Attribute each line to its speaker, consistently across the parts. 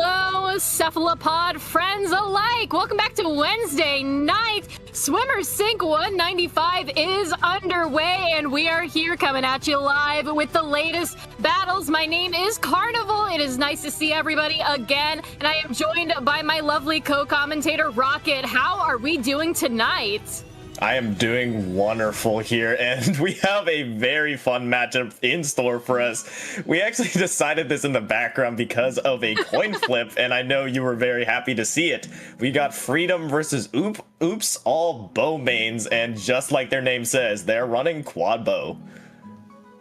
Speaker 1: Hello, cephalopod friends alike! Welcome back to Wednesday night. Swimmer Sync 195 is underway, and we are here coming at you live with the latest battles. My name is Carnival. It is nice to see everybody again, and I am joined by my lovely co-commentator, Rocket. How are we doing tonight?
Speaker 2: I am doing wonderful here, and we have a very fun matchup in store for us. We actually decided this in the background because of a coin flip, and I know you were very happy to see it. We got Freedom versus Oops all bow mains, and just like their name says, they're running quad bow.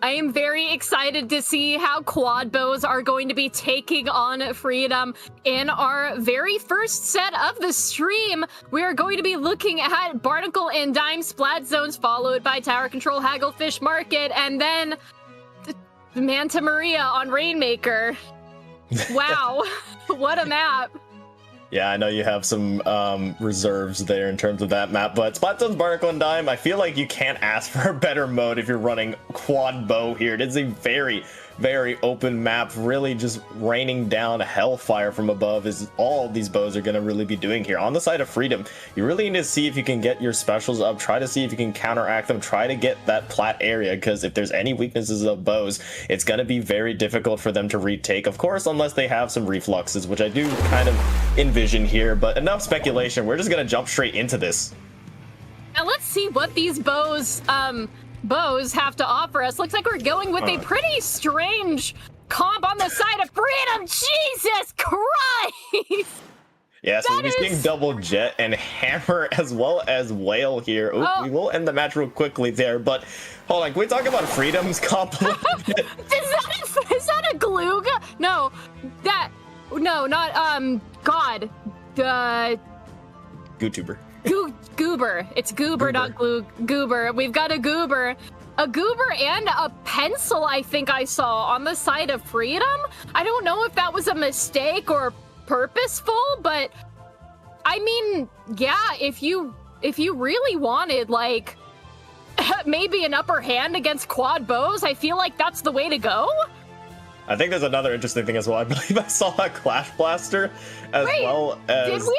Speaker 1: I am very excited to see how quad bows are going to be taking on Freedom in our very first set of the stream. We are going to be looking at Barnacle and Dime Splat Zones, followed by Tower Control Hagglefish Market, and then Manta Maria on Rainmaker. Wow, what a map.
Speaker 2: Yeah, I know you have some reserves there in terms of that map, but Splat Zones, Barnacle, and Dime, I feel like you can't ask for a better mode if you're running quad bow here. It is a very, very open map, really just raining down hellfire from above is all these bows are going to really be doing here. On the side of Freedom, you really need to see if you can get your specials up, try to see if you can counteract them, try to get that plat area, because if there's any weaknesses of bows, it's going to be very difficult for them to retake, of course, unless they have some refluxes, which I do kind of envision here, but enough speculation. We're just going to jump straight into this.
Speaker 1: Now let's see what these bows have to offer us. Looks like we're going with a pretty strange comp on the side of Freedom. Jesus Christ!
Speaker 2: Yeah, so we're seeing double jet and hammer as well as whale here. Ooh, we will end the match real quickly there, but hold on, can we talk about Freedom's comp?
Speaker 1: Is that a Glooga? No, not God.
Speaker 2: YouTuber.
Speaker 1: Goober. It's Goober, not Goober. We've got a Goober and a pencil, I think I saw on the side of Freedom. I don't know if that was a mistake or purposeful, but I mean, yeah, if you really wanted like maybe an upper hand against quad bows, I feel like that's the way to go.
Speaker 2: I think there's another interesting thing as well. I believe I saw a Clash Blaster as well as... Did we?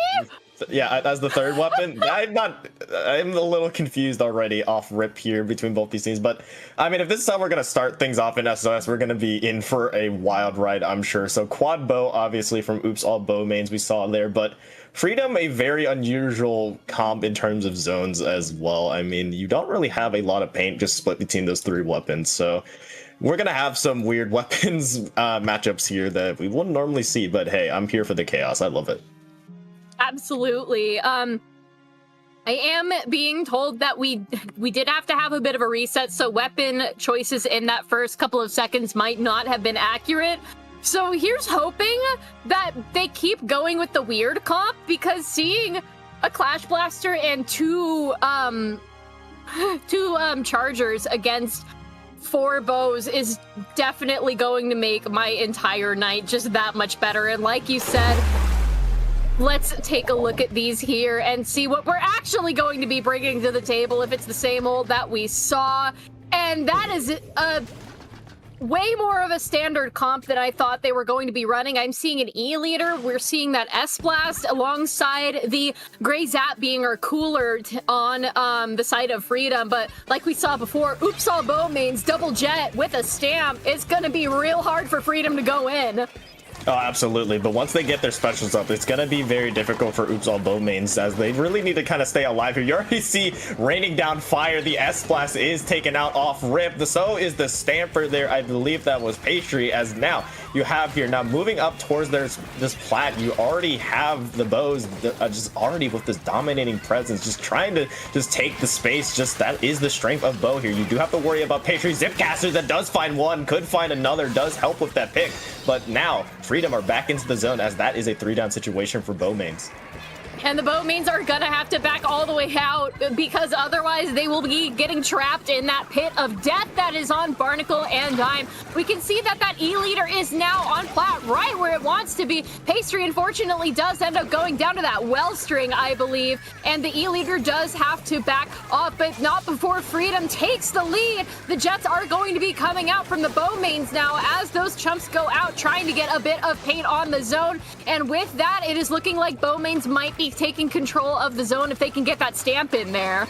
Speaker 2: Yeah, as the third weapon. I'm a little confused already off rip here between both these teams, but I mean, if this is how we're going to start things off in SOS, we're going to be in for a wild ride, I'm sure. So quad bow, obviously from Oops all bow mains we saw there, but Freedom, a very unusual comp in terms of zones as well. I mean, you don't really have a lot of paint just split between those three weapons, so we're going to have some weird weapons matchups here that we wouldn't normally see, but hey, I'm here for the chaos. I love it.
Speaker 1: Absolutely. I am being told that we did have to have a bit of a reset, so weapon choices in that first couple of seconds might not have been accurate. So here's hoping that they keep going with the weird comp, because seeing a Clash Blaster and two chargers against 4 bows is definitely going to make my entire night just that much better. And like you said, let's take a look at these here and see what we're actually going to be bringing to the table, if it's the same old that we saw. And that is way more of a standard comp than I thought they were going to be running. I'm seeing an E-Leader. We're seeing that S-Blast alongside the Gray Zap being our cooler on the side of Freedom. But like we saw before, Oops all bow mains, double jet with a stamp. It's going to be real hard for Freedom to go in.
Speaker 2: Oh, absolutely. But once they get their specials up, it's going to be very difficult for Oops all bow mains, as they really need to kind of stay alive here. You already see raining down fire. The S-Blast is taken out off rip. So is the Stamper there. I believe that was Pastry, as now you have here. Now moving up towards this plat, you already have the bows just already with this dominating presence, just trying to just take the space. Just that is the strength of bow here. You do have to worry about Pastry. Zipcaster that does find one, could find another, does help with that pick. But now Freedom are back into the zone, as that is a 3-down situation for bow mains.
Speaker 1: And the bow mains are gonna have to back all the way way out, because otherwise they will be getting trapped in that pit of death that is on Barnacle and Dime. We can see that that E-Leader is now on Plat right where it wants to be. Pastry, unfortunately, does end up going down to that well string, I believe, and the E-Leader does have to back off, but not before Freedom takes the lead. The Jets are going to be coming out from the bow mains now as those chumps go out, trying to get a bit of paint on the zone, and with that, it is looking like bow mains might be taking control of the zone if they can get that stamp in there.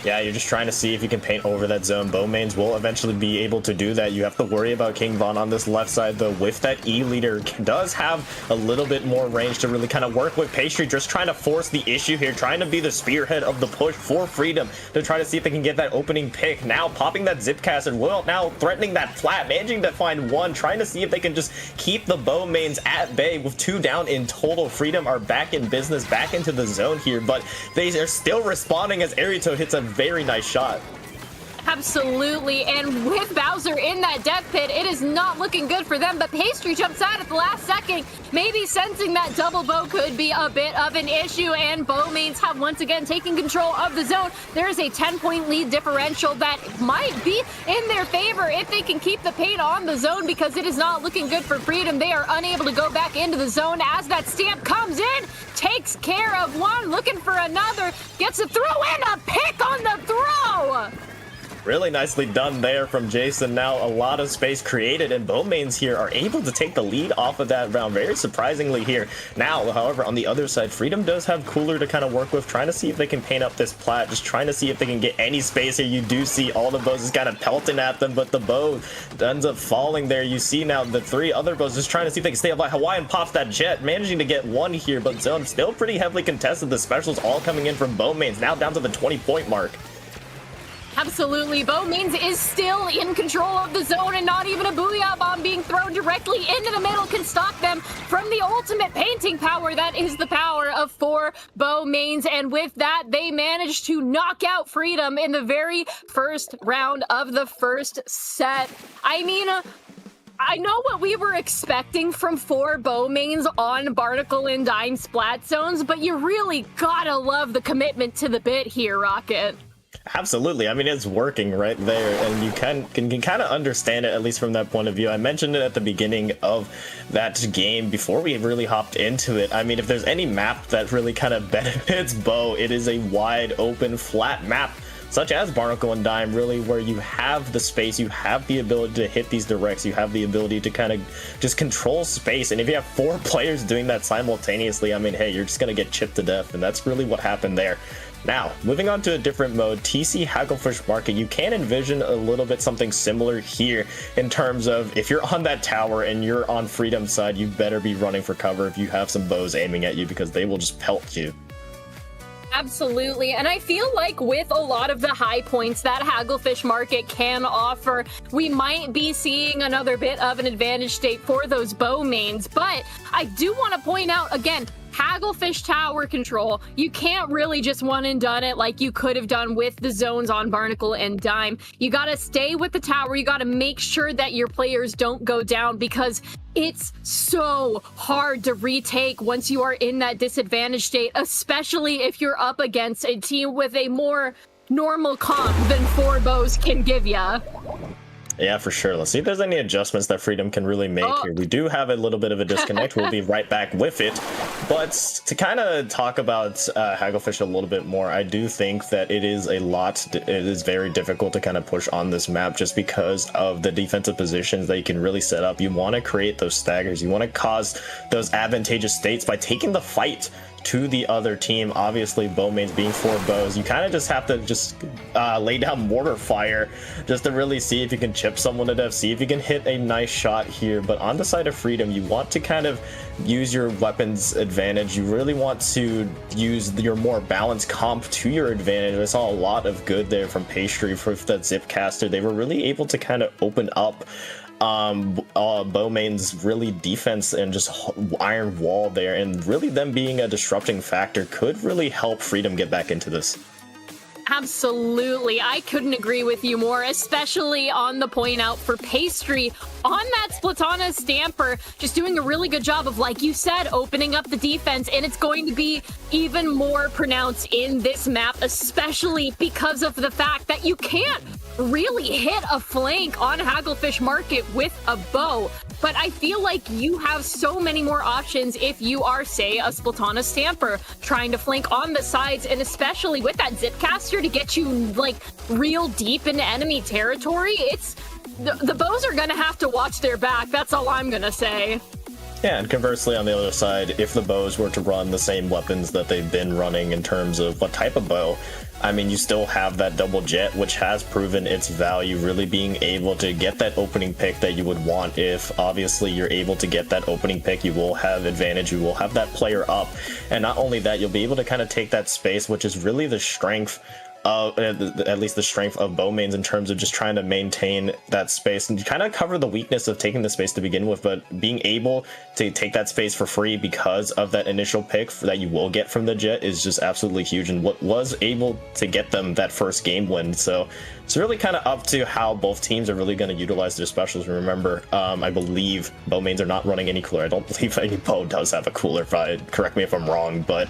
Speaker 2: Yeah, you're just trying to see if you can paint over that zone. Bow mains will eventually be able to do that. You have to worry about King Von on this left side, though. With that E-Leader, does have a little bit more range to really kind of work with. Pastry just trying to force the issue here, trying to be the spearhead of the push for Freedom to try to see if they can get that opening pick. Now popping that Zipcaster, well, now threatening that flat, managing to find one, trying to see if they can just keep the bow mains at bay with 2 down in total. Freedom are back in business, back into the zone here, but they are still responding as Arito hits a very nice shot.
Speaker 1: Absolutely, and with Bowser in that death pit, it is not looking good for them, but Pastry jumps out at the last second, maybe sensing that double bow could be a bit of an issue, and bow mains have once again taken control of the zone. There is a 10-point lead differential that might be in their favor if they can keep the paint on the zone, because it is not looking good for Freedom. They are unable to go back into the zone as that stamp comes in, takes care of one, looking for another, gets a throw and a pick on the throw!
Speaker 2: Really nicely done there from Jason. Now a lot of space created, and bow mains here are able to take the lead off of that round very surprisingly here. Now, however, on the other side, Freedom does have Cooler to kind of work with, trying to see if they can paint up this plat, just trying to see if they can get any space here. You do see all the bows is kind of pelting at them, but the bow ends up falling there. You see now the 3 other bows just trying to see if they can stay alive. Hawaiian pops that jet, managing to get one here, but zone still pretty heavily contested. The specials all coming in from bow mains, now down to the 20-point mark.
Speaker 1: Absolutely, bow mains is still in control of the zone, and not even a Booyah Bomb being thrown directly into the middle can stop them from the ultimate painting power. That is the power of 4 bow mains, and with that, they managed to knock out Freedom in the very first round of the first set. I mean, I know what we were expecting from 4 bow mains on Barnacle and Dime splat zones, but you really gotta love the commitment to the bit here, Rocket.
Speaker 2: Absolutely. I mean, it's working right there, and you can kind of understand it, at least from that point of view. I mentioned it at the beginning of that game before we really hopped into it. I mean, if there's any map that really kind of benefits bow, it is a wide open flat map such as Barnacle and Dime, really, where you have the space, you have the ability to hit these directs, you have the ability to kind of just control space. And if you have 4 players doing that simultaneously, I mean, hey, you're just going to get chipped to death, and that's really what happened there. Now, moving on to a different mode, TC Hagglefish Market, you can envision a little bit something similar here in terms of if you're on that tower and you're on Freedom's side, you better be running for cover if you have some bows aiming at you, because they will just pelt you.
Speaker 1: Absolutely, and I feel like with a lot of the high points that Hagglefish Market can offer, we might be seeing another bit of an advantage state for those bow mains, but I do want to point out, again, Hagglefish tower control, you can't really just one and done it like you could have done with the zones on Barnacle and Dime. You gotta stay with the tower, you gotta make sure that your players don't go down, because it's so hard to retake once you are in that disadvantage state, especially if you're up against a team with a more normal comp than 4 bows can give ya.
Speaker 2: Yeah, for sure. Let's see if there's any adjustments that Freedom can really make here. We do have a little bit of a disconnect. We'll be right back with it. But to kind of talk about Hagglefish a little bit more, I do think that it is very difficult to kind of push on this map just because of the defensive positions that you can really set up. You want to create those staggers. You want to cause those advantageous states by taking the fight to the other team. Obviously, bow mains being 4 bows, you kind of just have to lay down mortar fire just to really see if you can chip someone to death, see if you can hit a nice shot here. But on the side of Freedom, you want to kind of use your weapons advantage. You really want to use your more balanced comp to your advantage. I saw a lot of good there from Pastry for that Zipcaster. They were really able to kind of open up bow mains really defense and just iron wall there, and really them being a disrupting factor could really help Freedom get back into this.
Speaker 1: Absolutely. I couldn't agree with you more, especially on the point out for Pastry on that Splatana Stamper, just doing a really good job of, like you said, opening up the defense, and it's going to be even more pronounced in this map, especially because of the fact that you can't really hit a flank on Hagglefish Market with a bow. But I feel like you have so many more options if you are, say, a Splatana Stamper, trying to flank on the sides, and especially with that Zipcaster to get you, like, real deep into enemy territory. It's... The bows are gonna have to watch their back, that's all I'm gonna say.
Speaker 2: Yeah, and conversely, on the other side, if the bows were to run the same weapons that they've been running in terms of what type of bow, I mean, you still have that double jet, which has proven its value, really being able to get that opening pick that you would want. If obviously you're able to get that opening pick, you will have advantage, you will have that player up, and not only that, you'll be able to kind of take that space, which is really the strength of, at least the strength of Bowmains in terms of just trying to maintain that space and kind of cover the weakness of taking the space to begin with, but being able to take that space for free because of that initial pick that you will get from the jet is just absolutely huge, and what was able to get them that first game win. So it's really kind of up to how both teams are really going to utilize their specials. Remember, I believe Bowmains are not running any cooler. I don't believe any bow does have a cooler. Correct me if I'm wrong, but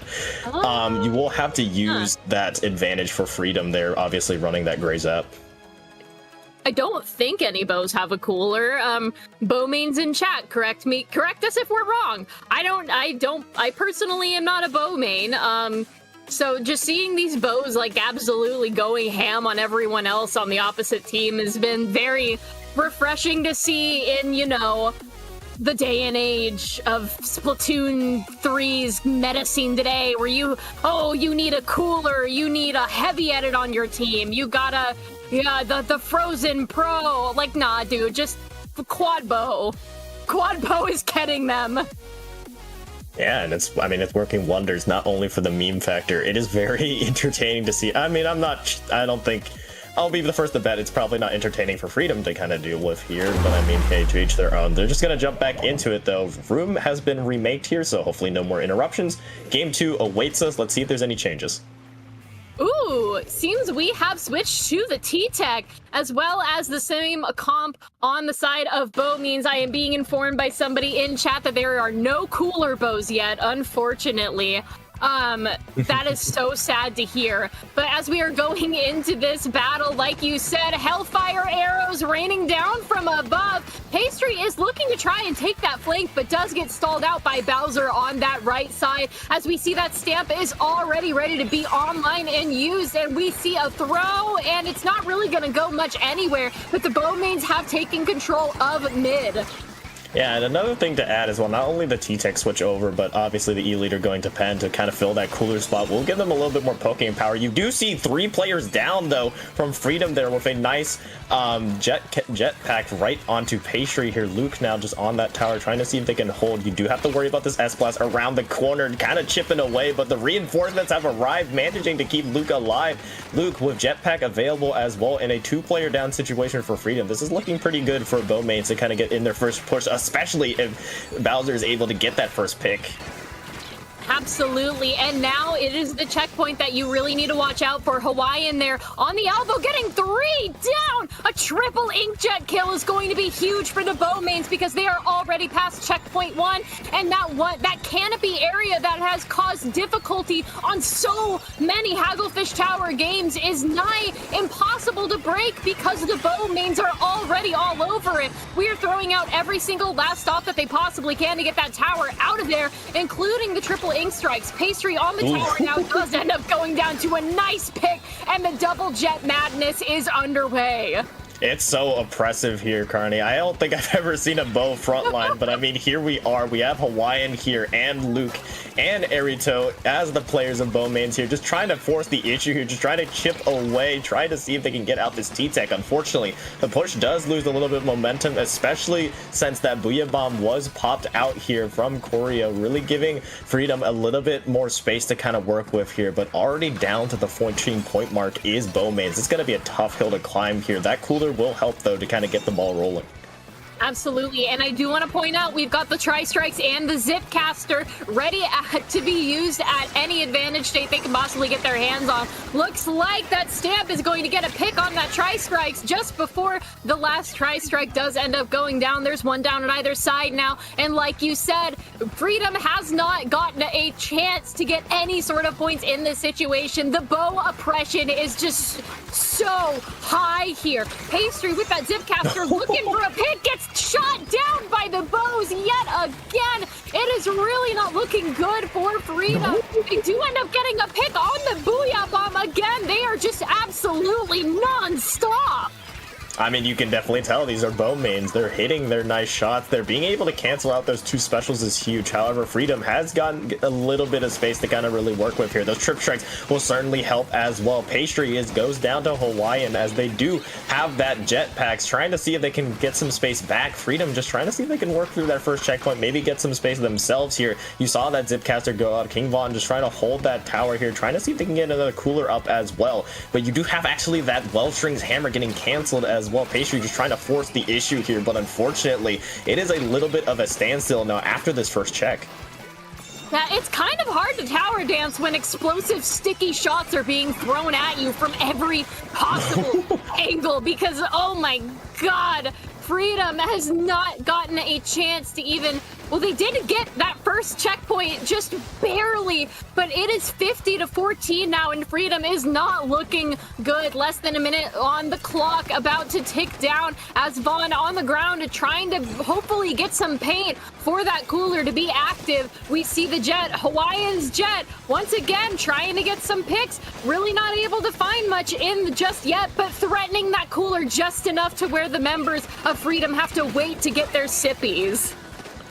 Speaker 2: you will have to use that advantage for freedom there, obviously running that gray zap.
Speaker 1: I don't think any bows have a cooler. Bowmains in chat, correct us if we're wrong. I personally am not a bowmain. So just seeing these bows like absolutely going ham on everyone else on the opposite team has been very refreshing to see in, you know, the day and age of Splatoon 3's meta scene today, where you need a cooler, you need a heavy edit on your team, you gotta, the Frozen Pro, like, nah, dude, just quad bow. Quad bow is getting them.
Speaker 2: Yeah, and it's working wonders, not only for the meme factor, it is very entertaining to see. I mean, I don't think, I'll be the first to bet it's probably not entertaining for Freedom to kind of deal with here, but I mean, hey, to each their own. They're just going to jump back into it, though. Room has been remaked here, so hopefully no more interruptions. Game 2 awaits us. Let's see if there's any changes.
Speaker 1: Ooh, seems we have switched to the T-Tech, as well as the same comp on the side of bow. Means I am being informed by somebody in chat that there are no cooler bows yet, unfortunately. That is so sad to hear. But as we are going into this battle, like you said, Hellfire arrows raining down from above. Pastry is looking to try and take that flank, but does get stalled out by Bowser on that right side. As we see that stamp is already ready to be online and used, and we see a throw, and it's not really going to go much anywhere, but the Bowmains have taken control of mid.
Speaker 2: Yeah, and another thing to add is, well, not only the T-Tech switch over, but obviously the E-Leader going to Pen to kind of fill that cooler spot will give them a little bit more poking power. You do see 3 players down, though, from Freedom there with a nice jetpack right onto Pastry here. Luke now just on that tower trying to see if they can hold. You do have to worry about this S-Blast around the corner, kind of chipping away, but the reinforcements have arrived, managing to keep Luke alive. Luke with jetpack available as well in a 2-player down situation for Freedom. This is looking pretty good for Bowmains to kind of get in their first push, especially if Bowser is able to get that first pick.
Speaker 1: Absolutely, and now it is the checkpoint that you really need to watch out for. Hawaiian there on the elbow, getting 3 down. A triple inkjet kill is going to be huge for the Bowmains because they are already past checkpoint 1, and that canopy area that has caused difficulty on so many Hagglefish Tower games is nigh impossible to break because the Bowmains are already all over it. We are throwing out every single last stop that they possibly can to get that tower out of there, including the triple ink strikes. Pastry on the tower now does end up going down to a nice pick, and the double jet madness is underway.
Speaker 2: It's so oppressive here, Carney. I don't think I've ever seen a bow frontline, but I mean, here we are. We have Hawaiian here and Luke and Erito as the players of Bowmains here, just trying to force the issue here, just trying to chip away, trying to see if they can get out this T-Tech. Unfortunately, the push does lose a little bit of momentum, especially since that Booyah Bomb was popped out here from Choreo, really giving Freedom a little bit more space to kind of work with here, but already down to the 14-point mark is Bowmains. It's going to be a tough hill to climb here. That cooler will help, though, to kind of get the ball rolling.
Speaker 1: Absolutely, and I do want to point out we've got the Tri-Strikes and the Zipcaster ready to be used at any advantage state they can possibly get their hands on. Looks like that Stamp is going to get a pick on that Tri-Strikes just before the last Tri-Strike does end up going down. There's one down on either side now, and like you said, Freedom has not gotten a chance to get any sort of points in this situation. The bow oppression is just so high here. Pastry with that Zipcaster looking for a pick, gets shot down by the bows yet again. It is really not looking good for Freedom. They do end up getting a pick on the Booyah Bomb again. They are just absolutely non-stop.
Speaker 2: I mean, you can definitely tell these are bow mains. They're hitting their nice shots. They're being able to cancel out those two specials is huge. However, Freedom has gotten a little bit of space to kind of really work with here. Those trip strikes will certainly help as well. Pastry goes down to Hawaiian as they do have that jetpacks, trying to see if they can get some space back. Freedom just trying to see if they can work through that first checkpoint, maybe get some space themselves here. You saw that Zipcaster go out. King Von just trying to hold that tower here, trying to see if they can get another cooler up as well. But you do have actually that Wellstrings hammer getting canceled as well. Pastry just trying to force the issue here, but unfortunately it is a little bit of a standstill now after this first check.
Speaker 1: Yeah, it's kind of hard to tower dance when explosive sticky shots are being thrown at you from every possible angle, because oh my god, Freedom has not gotten a chance to even, well, they did get that first checkpoint just barely, but it is 50-14 now, and Freedom is not looking good. Less than a minute on the clock, about to tick down as Vaughn on the ground trying to hopefully get some paint for that cooler to be active. We see the Jet, Hawaiian's Jet, once again trying to get some picks, really not able to find much in just yet, but threatening that cooler just enough to where the members of Freedom have to wait to get their sippies.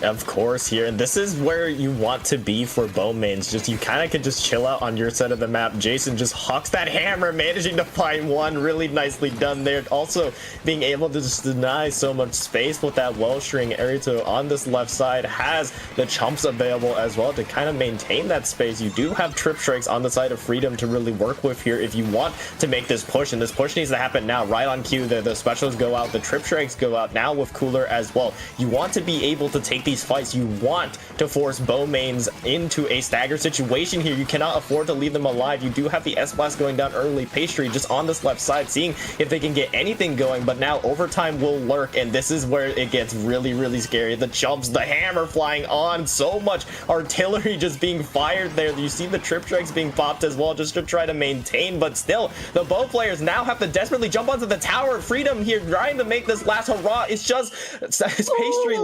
Speaker 2: Of course, here, and this is where you want to be for bow mains. Just you kind of can just chill out on your side of the map. Jason just hawks that hammer, managing to find one. Really nicely done there. Also being able to just deny so much space with that Wellstring. Arito on this left side has the chumps available as well to kind of maintain that space. You do have trip strikes on the side of Freedom to really work with here if you want to make this push, and this push needs to happen now, right on cue. The specials go out, the trip strikes go out now with cooler as well. You want to be able to take these fights. You want to force bow mains into a stagger situation here. You cannot afford to leave them alive. You do have the S-Blast going down early. Pastry just on this left side, seeing if they can get anything going, but now overtime will lurk, and this is where it gets really, really scary. The jumps, the hammer flying on, so much artillery just being fired there. You see the trip strikes being popped as well, just to try to maintain, but still, the bow players now have to desperately jump onto the tower. Freedom here trying to make this last hurrah. It's just, it's Pastry,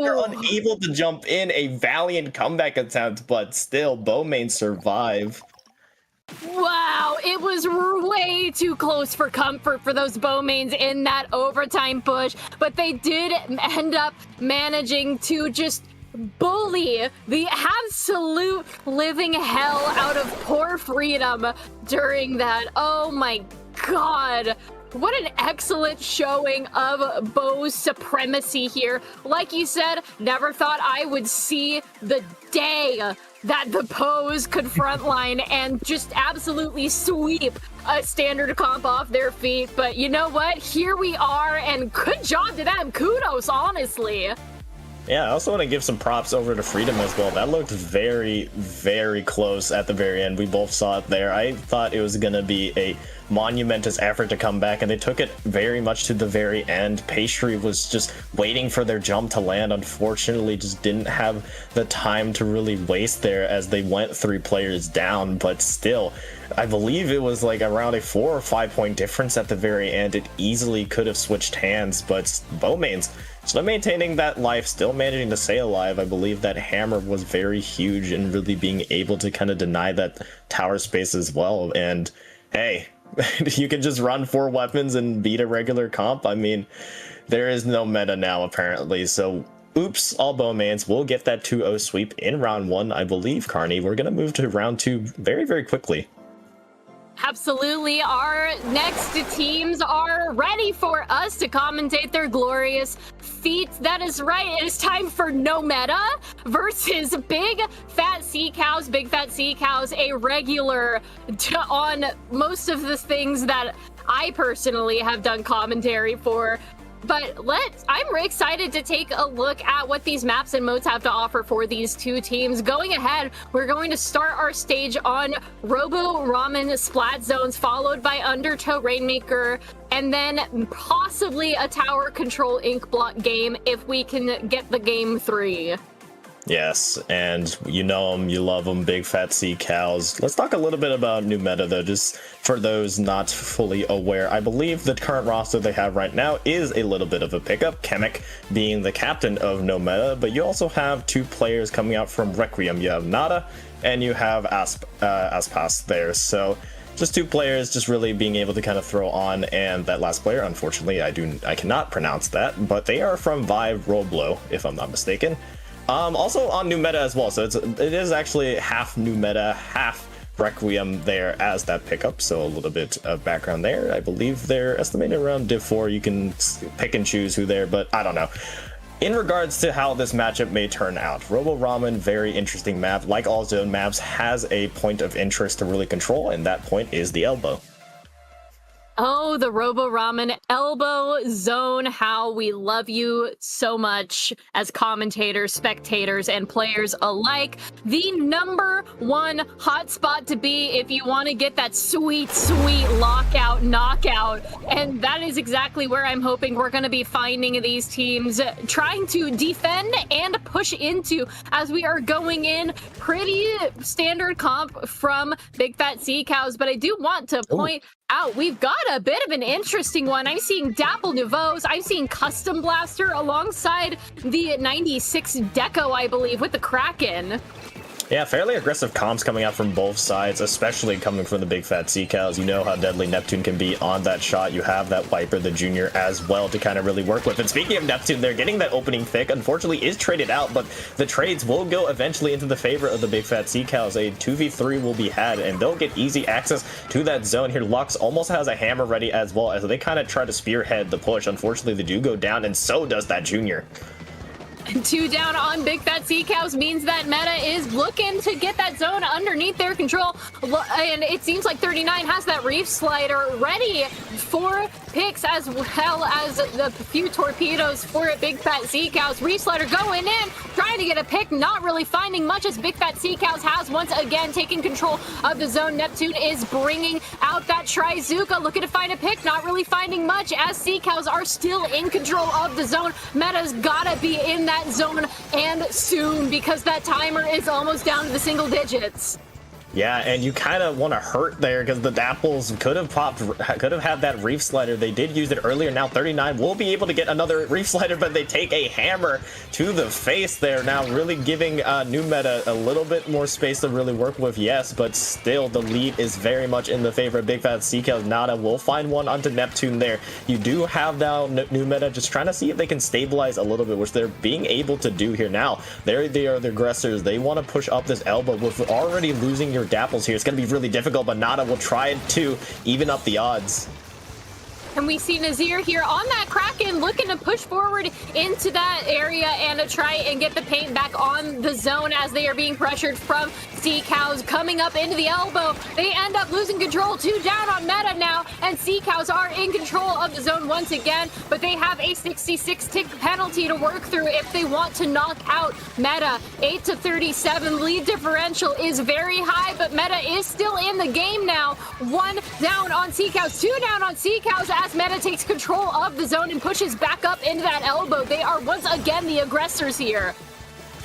Speaker 2: they're unable to jump in. A valiant comeback attempt, but still bowmain survive.
Speaker 1: Wow, it was way too close for comfort for those bowmains in that overtime push, but they did end up managing to just bully the absolute living hell out of poor Freedom during that. Oh my god. What an excellent showing of Bo's supremacy here. Like you said, never thought I would see the day that the Bo's could frontline and just absolutely sweep a standard comp off their feet. But you know what? Here we are, and good job to them. Kudos, honestly.
Speaker 2: Yeah, I also want to give some props over to Freedom as well. That looked very, very close at the very end. We both saw it there. I thought it was going to be a monumentous effort to come back, and they took it very much to the very end. Pastry was just waiting for their jump to land. Unfortunately, just didn't have the time to really waste there as they went 3 players down, but still, I believe it was like around a 4 or 5 point difference at the very end. It easily could have switched hands, but bowmains still maintaining that life, still managing to stay alive. I believe that hammer was very huge in really being able to kind of deny that tower space as well. And hey, you can just run 4 weapons and beat a regular comp. I mean, there is no meta now apparently, so oops, all bowmains will get that 2-0 sweep in round 1, I believe. Carney, we're gonna move to round 2 very, very quickly.
Speaker 1: Absolutely. Our next teams are ready for us to commentate their glorious feat. That is right. It is time for No Meta versus Big Fat Sea Cows. Big Fat Sea Cows, a regular on most of the things that I personally have done commentary for. But I'm excited to take a look at what these maps and modes have to offer for these two teams. Going ahead, we're going to start our stage on Robo Ramen Splat Zones, followed by Undertow Rainmaker, and then possibly a Tower Control Ink Block game if we can get the game 3.
Speaker 2: Yes, and you know them, you love them, big fat sea cows. Let's talk a little bit about new meta, though, just for those not fully aware. I believe the current roster they have right now is a little bit of a pickup, Kamek being the captain of no meta, but you also have two players coming out from Requiem. You have Nada, and you have Aspas there, so just two players just really being able to kind of throw on, and that last player, unfortunately, I cannot pronounce that, but they are from Vive Roblo, if I'm not mistaken. Also on new meta as well, so it is actually half new meta, half Requiem there as that pickup, so a little bit of background there. I believe they're estimated around Div 4. You can pick and choose who there, but I don't know. In regards to how this matchup may turn out, Robo Ramen, very interesting map. Like all zone maps, has a point of interest to really control, and that point is the elbow.
Speaker 1: Oh, the Robo Ramen elbow zone, how we love you so much as commentators, spectators, and players alike. The number one hotspot to be if you want to get that sweet, sweet lockout, knockout. And that is exactly where I'm hoping we're going to be finding these teams trying to defend and push into, as we are going in pretty standard comp from Big Fat Sea Cows. But I do want to point out, we've got a bit of an interesting one. I'm seeing Dapple Nouveaux. I'm seeing Custom Blaster alongside the 96 Deco, I believe, with the Kraken.
Speaker 2: Yeah, fairly aggressive comps coming out from both sides, especially coming from the Big Fat Sea Cows. You know how deadly Neptune can be on that shot. You have that Viper, the Junior, as well to kind of really work with. And speaking of Neptune, they're getting that opening pick. Unfortunately, is traded out, but the trades will go eventually into the favor of the Big Fat Sea Cows. A 2v3 will be had, and they'll get easy access to that zone here. Lux almost has a hammer ready as well, as they kind of try to spearhead the push. Unfortunately, they do go down, and so does that Junior.
Speaker 1: 2 down on Big Fat Sea Cows means that Meta is looking to get that zone underneath their control. And it seems like 39 has that Reef Slider ready for picks, as well as the few torpedoes for Big Fat Sea Cows. Reef Slider going in, trying to get a pick, not really finding much, as Big Fat Sea Cows has once again taken control of the zone. Neptune is bringing out that Trizuka, looking to find a pick, not really finding much, as Sea Cows are still in control of the zone. Meta's gotta be in that zone, and soon, because that timer is almost down to the single digits.
Speaker 2: Yeah, and you kind of want to hurt there, because the Dapples could have had that Reef Slider. They did use it earlier. Now 39 will be able to get another Reef Slider, but they take a hammer to the face there. Now really giving new meta a little bit more space to really work with, yes, but still the lead is very much in the favor of Big Fat Sea Cows. Nada will find one onto Neptune there. You do have now new meta just trying to see if they can stabilize a little bit, which they're being able to do here. Now they are the aggressors. They want to push up this elbow with already losing your Dapples here. It's going to be really difficult, but Nada will try to even up the odds.
Speaker 1: And we see Nazir here on that Kraken, looking to push forward into that area and to try and get the paint back on the zone, as they are being pressured from Sea Cows coming up into the elbow. They end up losing control. 2 down on Meta now, and Sea Cows are in control of the zone once again, but they have a 66 tick penalty to work through if they want to knock out Meta. 8-37 lead differential is very high, but Meta is still in the game now. 1 down on Sea Cows, 2 down on Sea Cows, as Meta takes control of the zone and pushes back up into that elbow. They are once again the aggressors here.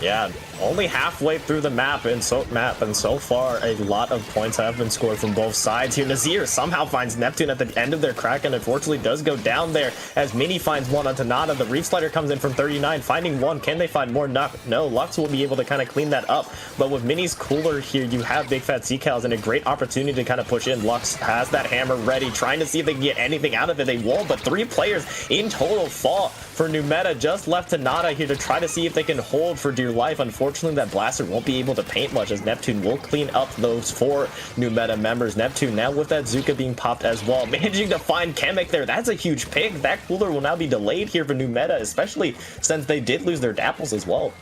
Speaker 2: Yeah, only halfway through the map, and so far a lot of points have been scored from both sides here. Nazir somehow finds Neptune at the end of their Kraken, unfortunately does go down there, as Mini finds one onto Nada. The Reef Slider comes in from 39, finding one. Can they find more? No, Lux will be able to kind of clean that up, but with Mini's cooler here, you have Big Fat Sea Cows and a great opportunity to kind of push in. Lux has that hammer ready, trying to see if they can get anything out of it. They won't, but 3 players in total fall for new meta, just left to Nada here to try to see if they can hold for dear life. Unfortunately, that blaster won't be able to paint much, as Neptune will clean up those 4 new meta members. Neptune now with that Zuka being popped as well, managing to find Kamek there. That's a huge pick. That cooler will now be delayed here for new meta, especially since they did lose their Dapples as well.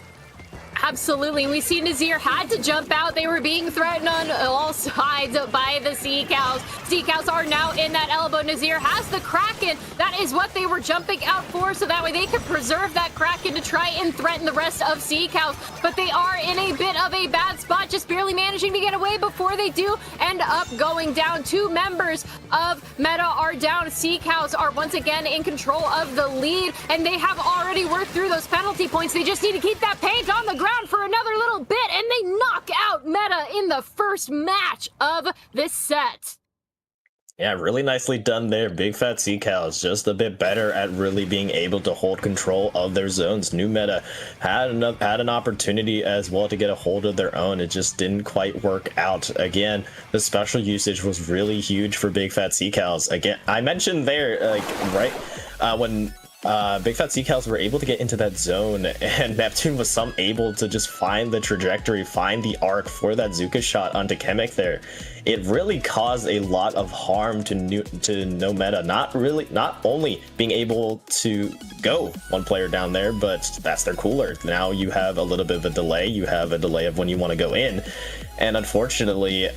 Speaker 1: Absolutely, and we see Nazir had to jump out. They were being threatened on all sides by the Sea Cows. Sea Cows are now in that elbow. Nazir has the Kraken. That is what they were jumping out for, so that way they could preserve that Kraken to try and threaten the rest of Sea Cows. But they are in a bit of a bad spot, just barely managing to get away before they do end up going down. 2 members of Meta are down. Sea Cows are once again in control of the lead, and they have already worked through those penalty points. They just need to keep that paint on the ground for another little bit, and they knock out Meta in the first match of this set.
Speaker 2: Yeah, really nicely done there. Big Fat Sea Cows just a bit better at really being able to hold control of their zones. New Meta had an opportunity as well to get a hold of their own. It just didn't quite work out. Again, the special usage was really huge for Big Fat Sea Cows. Again, I mentioned there, like, right when Big Fat Sea Cows were able to get into that zone, and Neptune was able to just find the trajectory, find the arc for that Zuka shot onto Chemic there. It really caused a lot of harm to No Meta. Not only being able to go one player down there, but that's their cooler. Now you have a little bit of a delay. You have a delay of when you want to go in. And unfortunately,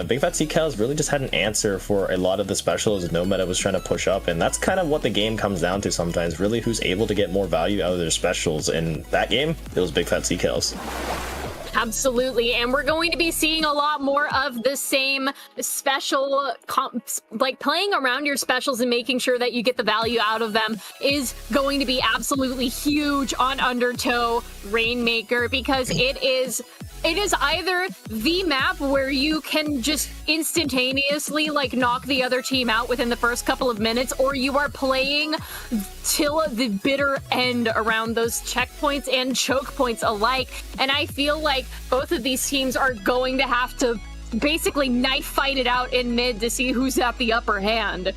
Speaker 2: Big Fat Sea Cows really just had an answer for a lot of the specials No Meta was trying to push up, and that's kind of what the game comes down to sometimes, really who's able to get more value out of their specials. In that game, it was Big Fat Sea Cows.
Speaker 1: Absolutely, and we're going to be seeing a lot more of the same special, like playing around your specials and making sure that you get the value out of them is going to be absolutely huge on Undertow Rainmaker, because it is either the map where you can just instantaneously like knock the other team out within the first couple of minutes, or you are playing till the bitter end around those checkpoints and choke points alike. And I feel like both of these teams are going to have to basically knife fight it out in mid to see who's at the upper hand.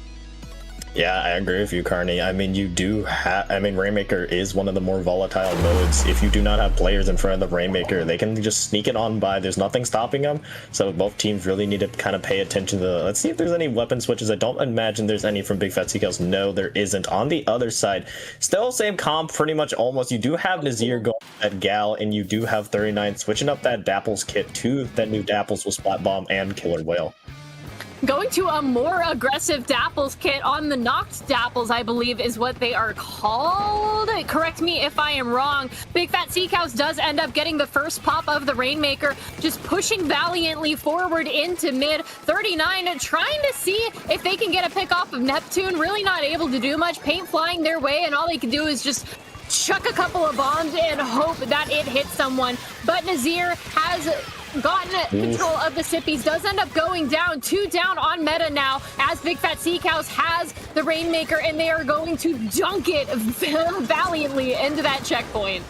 Speaker 2: Yeah, I agree with you, Carney. I mean, Rainmaker is one of the more volatile modes. If you do not have players in front of the Rainmaker, they can just sneak it on by. There's nothing stopping them. So both teams really need to kind of pay attention to let's see if there's any weapon switches. I don't imagine there's any from Big Fat Sea Cows. No, there isn't. On the other side, still same comp, pretty much almost. You do have Nazir going at Gal, and you do have 39 switching up that Dapples kit to that new Dapples with Splat Bomb and Killer Whale.
Speaker 1: Going to a more aggressive Dapples kit on the knocked Dapples, I believe is what they are called. Correct me if I am wrong. Big Fat Sea Cows does end up getting the first pop of the Rainmaker, just pushing valiantly forward into mid. 39 trying to see if they can get a pick off of Neptune. Really not able to do much. Paint flying their way, and all they can do is just chuck a couple of bombs and hope that it hits someone. But Nazir has gotten control of the Sippies, does end up going down. 2 down on Meta now, as Big Fat Sea Cows has the Rainmaker, and they are going to dunk it valiantly into that checkpoint.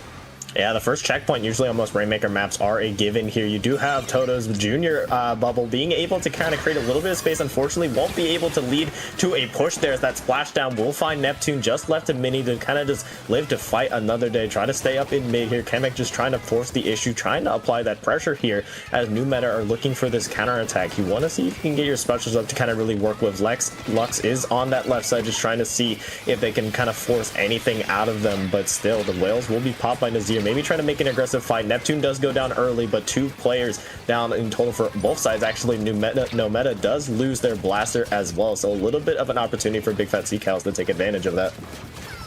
Speaker 2: Yeah, the first checkpoint usually on most Rainmaker maps are a given here. You do have Toto's junior bubble being able to kind of create a little bit of space. Unfortunately, won't be able to lead to a push there. As that splashdown will find Neptune just left a mini to kind of just live to fight another day. Try to stay up in mid here. Chemic just trying to force the issue, trying to apply that pressure here as New Meta are looking for this counterattack. You want to see if you can get your specials up to kind of really work with Lux is on that left side, just trying to see if they can kind of force anything out of them. But still, the whales will be popped by Nazir. Maybe trying to make an aggressive fight. Neptune does go down early, but 2 players down in total for both sides. Actually, No Meta does lose their blaster as well, so a little bit of an opportunity for Big Fat Sea Cows to take advantage of that.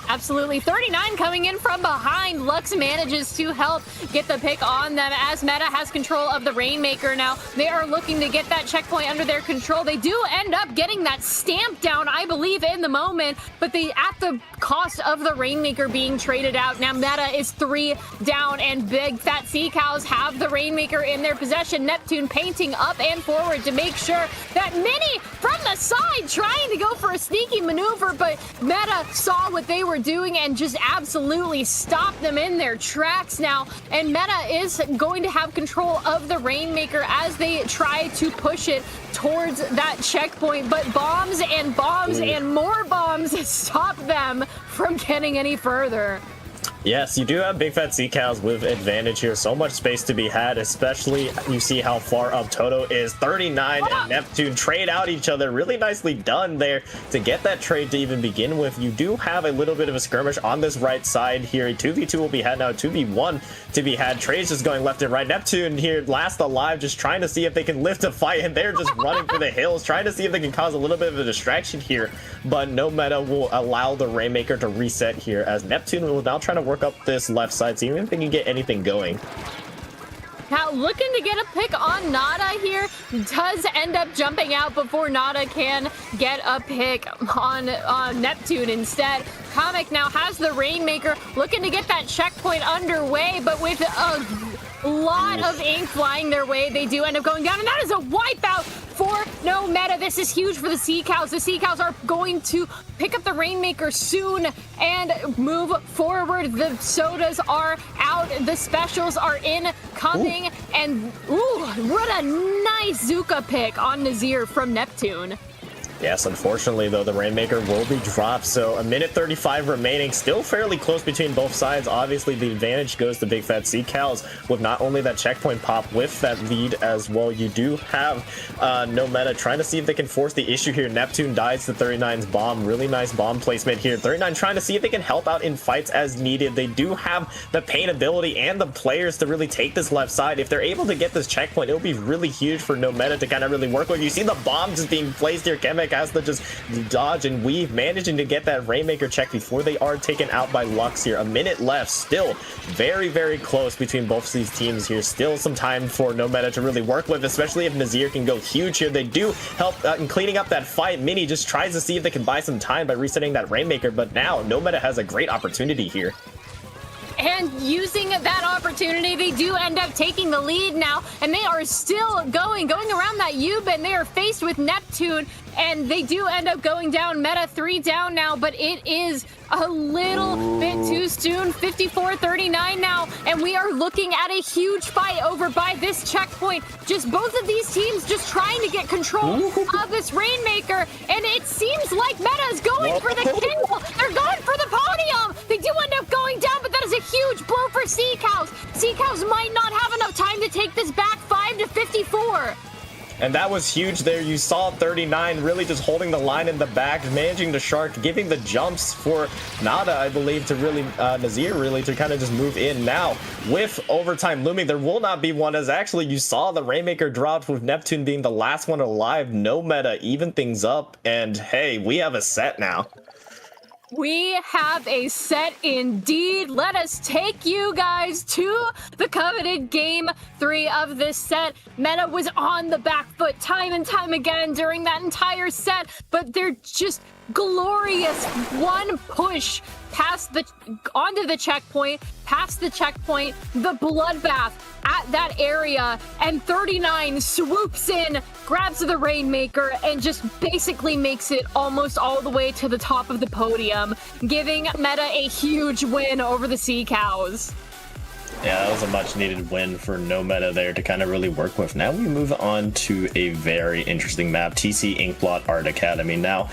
Speaker 1: Absolutely. 39 coming in from behind. Lux manages to help get the pick on them as Meta has control of the Rainmaker now. They are looking to get that checkpoint under their control. They do end up getting that stamp down, I believe, in the moment, but at the cost of the Rainmaker being traded out. Now Meta is 3 down, and Big Fat Sea Cows have the Rainmaker in their possession. Neptune painting up and forward to make sure that Mini from the side trying to go for a sneaky maneuver, but Meta saw what they were doing and just absolutely stopped them in their tracks now. And Meta is going to have control of the Rainmaker as they try to push it towards that checkpoint, but bombs and more bombs stop them from getting any further.
Speaker 2: Yes, you do have big fat sea cows with advantage here. So much space to be had, especially you see how far up Toto is. 39 and Neptune trade out each other. Really nicely done there to get that trade to even begin with. You do have a little bit of a skirmish on this right side here. A 2v2 will be had now, 2v1 to be had. Trades just going left and right. Neptune here last alive, just trying to see if they can lift a fight, and they're just running for the hills, trying to see if they can cause a little bit of a distraction here. But no meta will allow the Rainmaker to reset here, as Neptune will now try to work up this left side, so even if they can get anything going.
Speaker 1: Now looking to get a pick on Nada here, does end up jumping out before Nada can get a pick on Neptune instead. Comic now has the Rainmaker, looking to get that checkpoint underway, but with a lot of ink flying their way, they do end up going down, and that is a wipeout for no meta. This is huge for the Sea Cows. The Sea Cows are going to pick up the Rainmaker soon and move forward. The sodas are out. The specials are incoming. And what a nice Zuka pick on Nazir from Neptune.
Speaker 2: Yes, unfortunately, though, the Rainmaker will be dropped, so a minute 35 remaining, still fairly close between both sides. Obviously, the advantage goes to Big Fat Sea Cows with not only that checkpoint pop with that lead as well. You do have no meta trying to see if they can force the issue here. Neptune dies to 39's bomb. Really nice bomb placement here. 39 trying to see if they can help out in fights as needed. They do have the paint ability and the players to really take this left side. If they're able to get this checkpoint, it'll be really huge for no meta to kind of really work with. You see the bombs just being placed here. Kemek has to just dodge and weave, managing to get that Rainmaker check before they are taken out by Lux here. A minute left, still very, very close between both of these teams here. Still some time for no meta to really work with, especially if Nazir can go huge here. They do help in cleaning up that fight. Mini just tries to see if they can buy some time by resetting that Rainmaker, but now no meta has a great opportunity here.
Speaker 1: And using that opportunity, they do end up taking the lead now, and they are still going around that U-bend. They are faced with Neptune, and they do end up going down. Meta 3 down now, but it is a little bit too soon. 54-39 now, and we are looking at a huge fight over by this checkpoint. Just both of these teams just trying to get control of this Rainmaker, and it seems like Meta is going for the kill. They're going for the podium. They do end up going down, but that is a huge blow for Sea Cows. Sea Cows might not have enough time to take this back 5-54.
Speaker 2: And that was huge there. You saw 39 really just holding the line in the back, managing to shark, giving the jumps for Nada, I believe, to really, Nazir really, to kind of just move in. Now, with overtime looming, there will not be one, as actually you saw the Rainmaker dropped with Neptune being the last one alive. No meta, even things up, and hey, we have a set now.
Speaker 1: We have a set indeed. Let us take you guys to the coveted game 3 of this set. Meta was on the back foot time and time again during that entire set, but they're just glorious one push past the onto the checkpoint, past the checkpoint, the bloodbath at that area, and 39 swoops in, grabs the Rainmaker, and just basically makes it almost all the way to the top of the podium, giving Meta a huge win over the Sea Cows.
Speaker 2: Yeah, that was a much needed win for no meta there to kind of really work with. Now we move on to a very interesting map, TC Inkblot Art Academy. Now,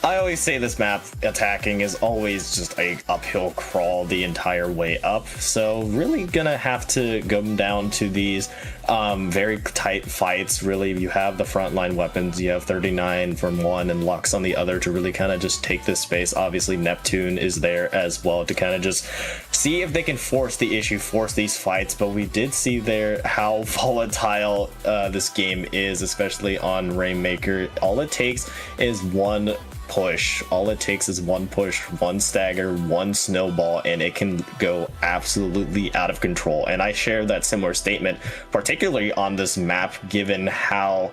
Speaker 2: I always say this map attacking is always just a uphill crawl the entire way up, so really gonna have to go down to these very tight fights. Really, you have the frontline weapons, you have 39 from one and Lux on the other to really kind of just take this space. Obviously Neptune is there as well to kind of just see if they can force the issue, force these fights, but we did see there how volatile this game is, especially on Rainmaker. All it takes is one push. All it takes is one push, one stagger, one snowball, and it can go absolutely out of control. And I share that similar statement, particularly on this map, given how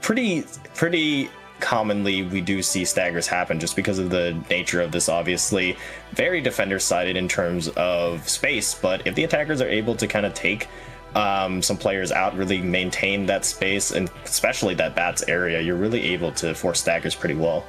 Speaker 2: pretty commonly we do see staggers happen just because of the nature of this. Obviously very defender sided in terms of space, but if the attackers are able to kind of take some players out, really maintain that space, and especially that bats area, you're really able to force staggers pretty well.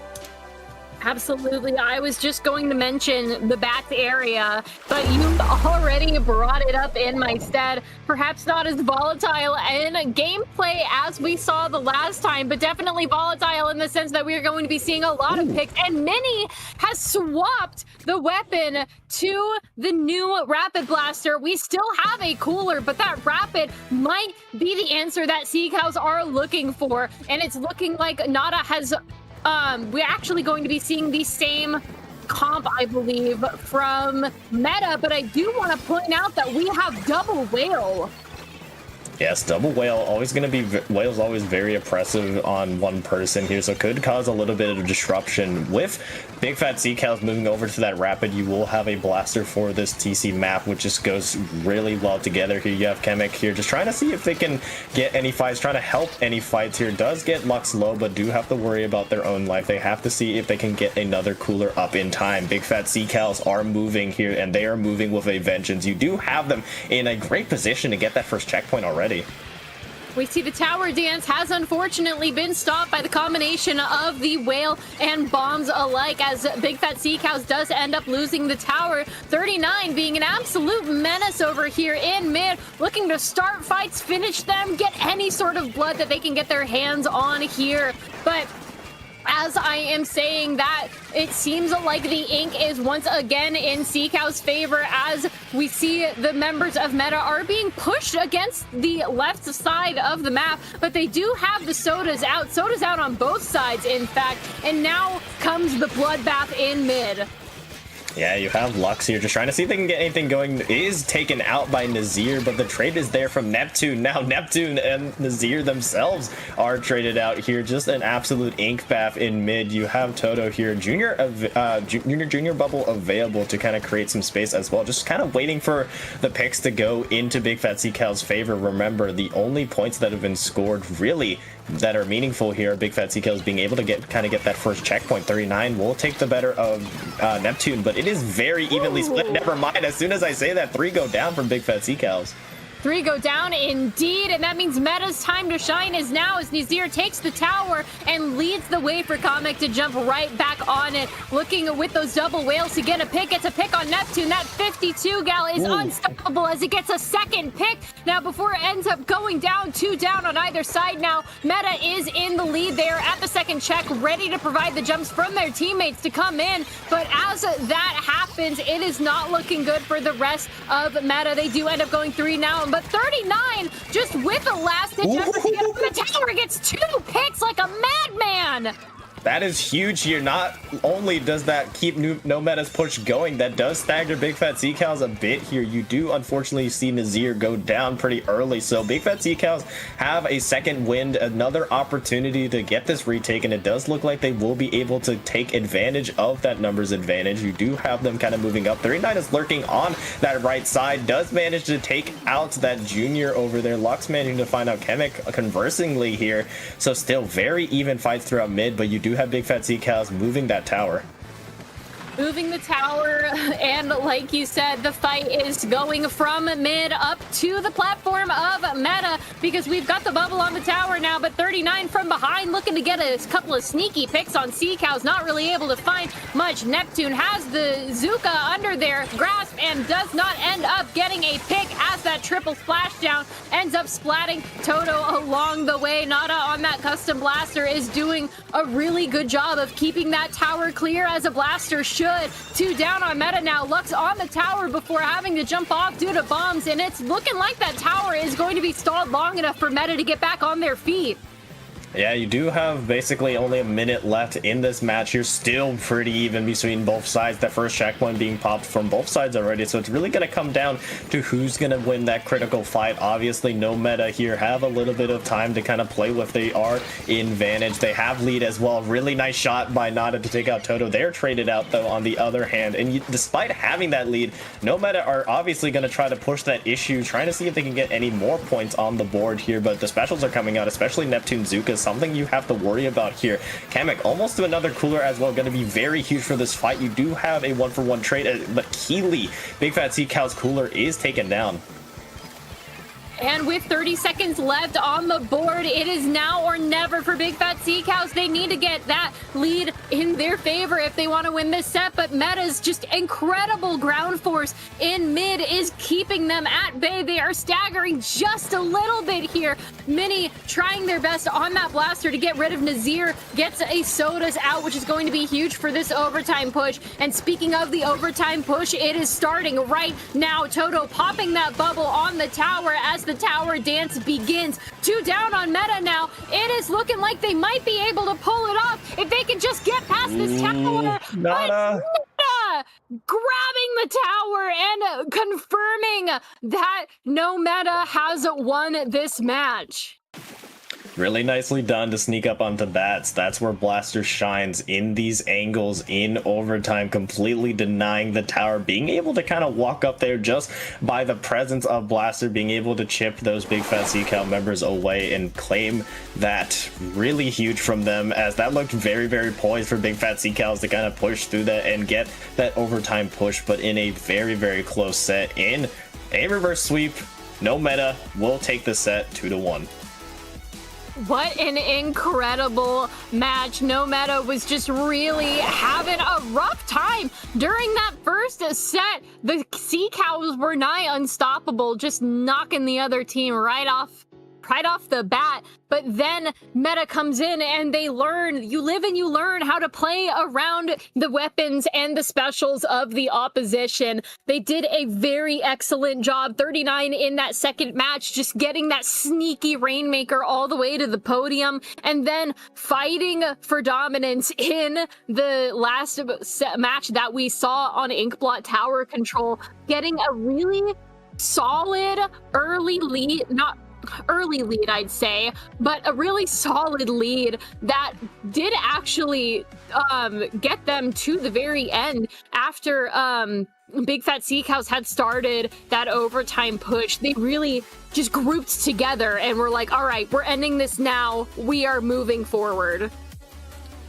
Speaker 1: Absolutely. I was just going to mention the back area, but you already brought it up in my stead. Perhaps not as volatile in gameplay as we saw the last time, but definitely volatile in the sense that we are going to be seeing a lot of picks. And Mini has swapped the weapon to the new Rapid Blaster. We still have a cooler, but that Rapid might be the answer that Sea Cows are looking for. And it's looking like Nada has... we're actually going to be seeing the same comp, I believe, from Meta, but I do want to point out that we have double whale.
Speaker 2: Yes, double whale always going to be whale's always very oppressive on one person here, so it could cause a little bit of disruption. With Big Fat Sea Cows moving over to that rapid, you will have a blaster for this TC map, which just goes really well together here. You have Chemic here just trying to see if they can get any fights, trying to help any fights here. Does get Lux low, but do have to worry about their own life. They have to see if they can get another cooler up in time. Big Fat Sea Cows are moving here, and they are moving with a vengeance. You do have them in a great position to get that first checkpoint already.
Speaker 1: We see the tower dance has unfortunately been stopped by the combination of the whale and bombs alike, as Big Fat Sea Cows does end up losing the tower. 39 being an absolute menace over here in mid, looking to start fights, finish them, get any sort of blood that they can get their hands on here. But as I am saying that, it seems like the ink is once again in Sea Cow's favor, as we see the members of Meta are being pushed against the left side of the map, but they do have the sodas out. Sodas out on both sides, in fact, and now comes the bloodbath in mid.
Speaker 2: Yeah, you have Lux here, just trying to see if they can get anything going. Is taken out by Nazir, but the trade is there from Neptune. Now Neptune and Nazir themselves are traded out here. Just an absolute ink bath in mid. You have Toto here, junior bubble available to kind of create some space as well. Just kind of waiting for the picks to go into Big Fat Sea Cow's favor. Remember, the only points that have been scored really that are meaningful here, Big Fat Sea Cows being able to get that first checkpoint. 39 will take the better of Neptune, but it is very evenly split. Never mind, as soon as I say that, 3 go down from Big Fat Sea Cows.
Speaker 1: 3 go down indeed, and that means Meta's time to shine is now, as Nazir takes the tower and leads the way for Comic to jump right back on it. Looking with those double whales to get a pick. Gets a pick on Neptune. That 52 gal is unstoppable as it gets a second pick. Now before it ends up going down, 2 down on either side now. Meta is in the lead there at the second check, ready to provide the jumps from their teammates to come in. But as that happens, it is not looking good for the rest of Meta. They do end up going 3 now. But 39, just with the last ditch effort to get up the tower, gets 2 picks like a madman.
Speaker 2: That is huge here. Not only does that keep No Meta's push going, that does stagger Big Fat Sea Cows a bit here. You do unfortunately see Nazir go down pretty early, so Big Fat Sea Cows have a second wind, another opportunity to get this retake, and it does look like they will be able to take advantage of that numbers advantage. You do have them kind of moving up. 39 is lurking on that right side, does manage to take out that junior over there. Lux managing to find out Chemic conversingly here, so still very even fights throughout mid, but you do have Big Fat Sea Cows moving that tower.
Speaker 1: Moving the tower, and like you said, the fight is going from mid up to the platform of Meta, because we've got the bubble on the tower now, but 39 from behind looking to get a couple of sneaky picks on Sea Cows, not really able to find much. Neptune has the Zuka under their grasp and does not end up getting a pick, as that triple splashdown ends up splatting Toto along the way. Nada on that custom blaster is doing a really good job of keeping that tower clear, as a blaster should. 2 down on Meta now. Lux on the tower before having to jump off due to bombs, and it's looking like that tower is going to be stalled long enough for Meta to get back on their feet.
Speaker 2: Yeah, you do have basically only a minute left in this match. You're still pretty even between both sides. That first checkpoint being popped from both sides already, so it's really going to come down to who's going to win that critical fight. Obviously, No Meta here have a little bit of time to kind of play with. They are in advantage. They have lead as well. Really nice shot by Nada to take out Toto. They're traded out, though, on the other hand. And despite having that lead, No Meta are obviously going to try to push that issue, trying to see if they can get any more points on the board here. But the specials are coming out, especially Neptune Zuka, something you have to worry about here. Kamek almost to another cooler as well, going to be very huge for this fight. You do have a 1-for-1 trade, but Keely, Big Fat Sea Cow's cooler is taken down.
Speaker 1: And with 30 seconds left on the board, it is now or never for Big Fat Sea Cows. They need to get that lead in their favor if they want to win this set, but Meta's just incredible ground force in mid is keeping them at bay. They are staggering just a little bit here. Mini trying their best on that blaster to get rid of Nazir, gets a Sodas out, which is going to be huge for this overtime push. And speaking of the overtime push, it is starting right now. Toto popping that bubble on the tower as the tower dance begins. 2 down on Meta now. It is looking like they might be able to pull it off if they can just get past this tower. But Meta grabbing the tower and confirming that No Meta has won this match.
Speaker 2: Really nicely done to sneak up onto bats. That's where Blaster shines, in these angles in overtime, completely denying the tower, being able to kind of walk up there just by the presence of Blaster, being able to chip those Big Fat Sea Cow members away and claim that. Really huge from them, as that looked very, very poised for Big Fat Sea Cows to kind of push through that and get that overtime push, but in a very, very close set in a reverse sweep. No Meta will take the set 2-1.
Speaker 1: What an incredible match. No Meta was just really having a rough time during that first set. The Sea Cows were nigh unstoppable, just knocking the other team right off the bat. But then Meta comes in and they learn, you live and you learn how to play around the weapons and the specials of the opposition. They did a very excellent job. 39 in that second match, just getting that sneaky Rainmaker all the way to the podium, and then fighting for dominance in the last match that we saw on Inkblot Tower Control, getting a really solid early lead, not early lead, I'd say, but a really solid lead that did actually get them to the very end after Big Fat Sea Cows had started that overtime push. They really just grouped together and were like, all right, we're ending this now. We are moving forward.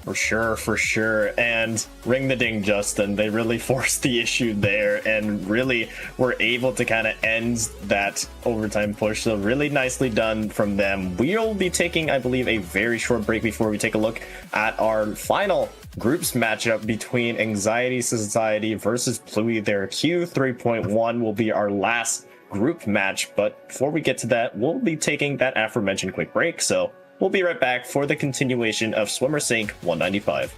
Speaker 2: For sure. And ring the ding, Justin. They really forced the issue there and really were able to kind of end that overtime push. So really nicely done from them. We'll be taking, I believe, a very short break before we take a look at our final groups matchup between Anxiety Society versus Pluey. Their Q3.1 will be our last group match. But before we get to that, we'll be taking that aforementioned quick break. So we'll be right back for the continuation of Swimmer Sync 195.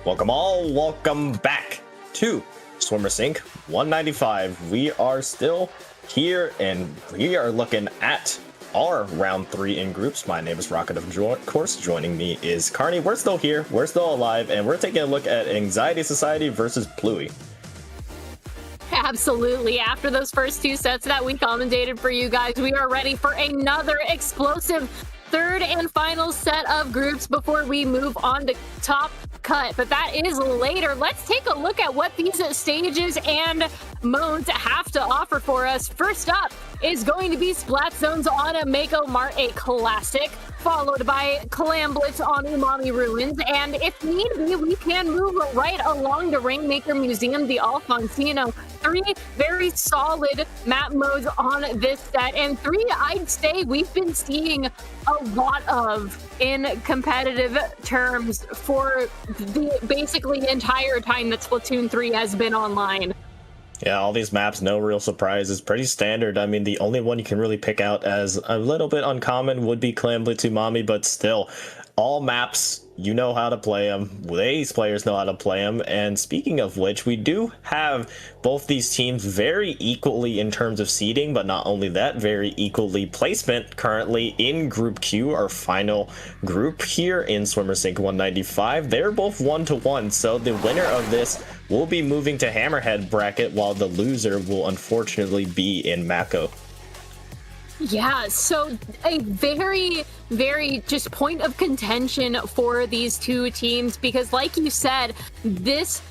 Speaker 2: Welcome back to Swimmer Sync 195. We are still here and we are looking at our round 3 in groups. My name is Rocket of course. Joining me is Carney. We're still here, we're still alive, and we're taking a look at Anxiety Society versus Pluey.
Speaker 1: Absolutely. After those first 2 sets that we commentated for you guys, we are ready for another explosive third and final set of groups before we move on to Top Cut. But that is later. Let's take a look at what these stages and modes have to offer for us. First up is going to be Splat Zones on Mako Mart, a classic, followed by Clam Blitz on Umami Ruins, and if need be, we can move right along the Rainmaker Museum, the Alfonsino. 3 very solid map modes on this set, and 3 I'd say we've been seeing a lot of in competitive terms for the basically entire time that Splatoon 3 has been online.
Speaker 2: Yeah, all these maps, no real surprises, pretty standard. I mean, the only one you can really pick out as a little bit uncommon would be Clam Blitz Umami, but still, all maps, you know how to play them. These players know how to play them. And speaking of which, we do have both these teams very equally in terms of seeding, but not only that, very equally placement currently in Group Q, our final group here in Swimmer Sync 195. They're both 1-1, so the winner of this will be moving to Hammerhead bracket, while the loser will unfortunately be in Mako.
Speaker 1: Yeah, so a very, very just point of contention for these 2 teams, because like you said, this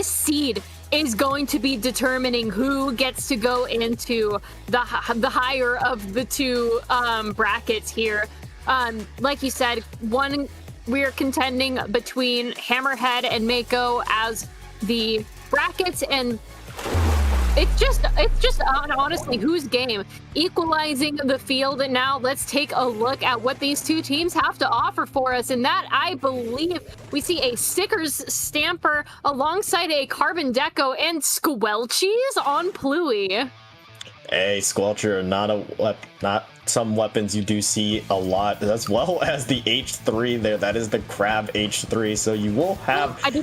Speaker 1: seed is going to be determining who gets to go into the higher of the 2 brackets here. Like you said, we're contending between Hammerhead and Mako as the brackets, and it's just honestly whose game. Equalizing the field. And now let's take a look at what these 2 teams have to offer for us, and that, I believe, we see a Stickers Stamper alongside a Carbon Deco and Squelchies on Pluey.
Speaker 2: A Squelcher, not some weapons you do see a lot, as well as the H3 there. That is the Crab H3, so you will have that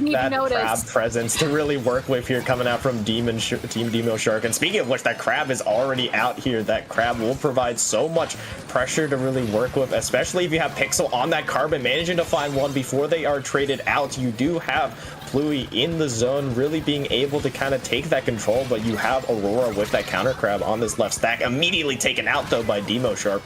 Speaker 2: Crab presence to really work with here, coming out from Team Demo Shark. And speaking of which, that Crab is already out here. That Crab will provide so much pressure to really work with, especially if you have Pixel on that Carbon, managing to find one before they are traded out. You do have Pluey in the zone, really being able to kind of take that control, but you have Aurora with that counter Crab on this left stack, immediately taken out though by Demo Sharp.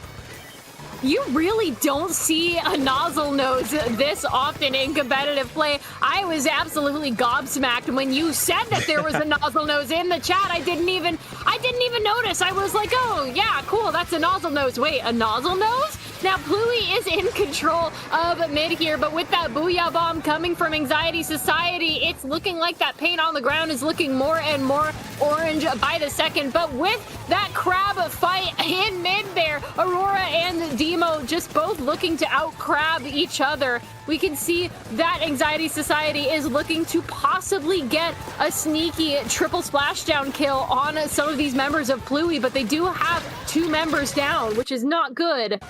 Speaker 1: You really don't see a nozzle nose this often in competitive play. I was absolutely gobsmacked when you said that there was a nozzle nose in the chat. I didn't even notice. I was like, oh yeah, cool, that's a nozzle nose. Wait, a nozzle nose? Now Pluey is in control of mid here, but with that Booyah Bomb coming from Anxiety Society, it's looking like that paint on the ground is looking more and more orange by the second. But with that Crab fight in mid there, Aurora and Demo just both looking to out-crab each other. We can see that Anxiety Society is looking to possibly get a sneaky triple splashdown kill on some of these members of Pluey, but they do have 2 members down, which is not good.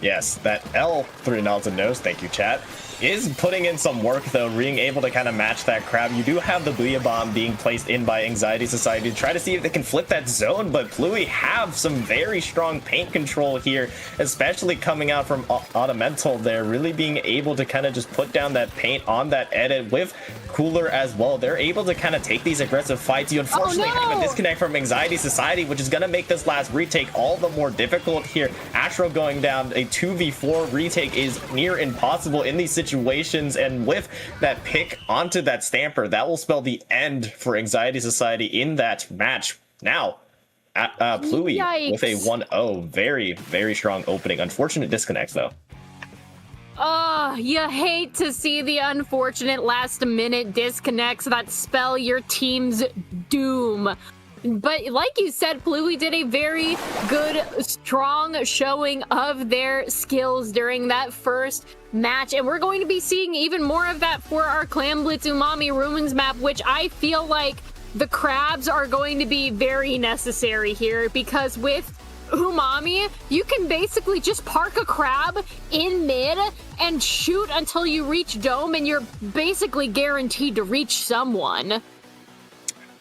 Speaker 2: Yes, that L3 nozzle nose, thank you chat, is putting in some work though, being able to kind of match that Crab. You do have the Booyah Bomb being placed in by Anxiety Society to try to see if they can flip that zone, but Pluey have some very strong paint control here, especially coming out from Automental there, really being able to kind of just put down that paint on that edit with Cooler as well. They're able to kind of take these aggressive fights. You unfortunately have a disconnect from Anxiety Society, which is going to make this last retake all the more difficult here. Astro going down, a 2v4 retake is near impossible in these situations, and with that pick onto that Stamper, that will spell the end for Anxiety Society in that match. Now, Pluey with a 1-0. Very, very strong opening. Unfortunate disconnect though.
Speaker 1: Oh, you hate to see the unfortunate last-minute disconnects that spell your team's doom. But like you said, Pluey did a very good, strong showing of their skills during that first match, and we're going to be seeing even more of that for our Clam Blitz Umami Ruins map, which I feel like the Crabs are going to be very necessary here, because with Umami, you can basically just park a crab in mid and shoot until you reach dome, and you're basically guaranteed to reach someone.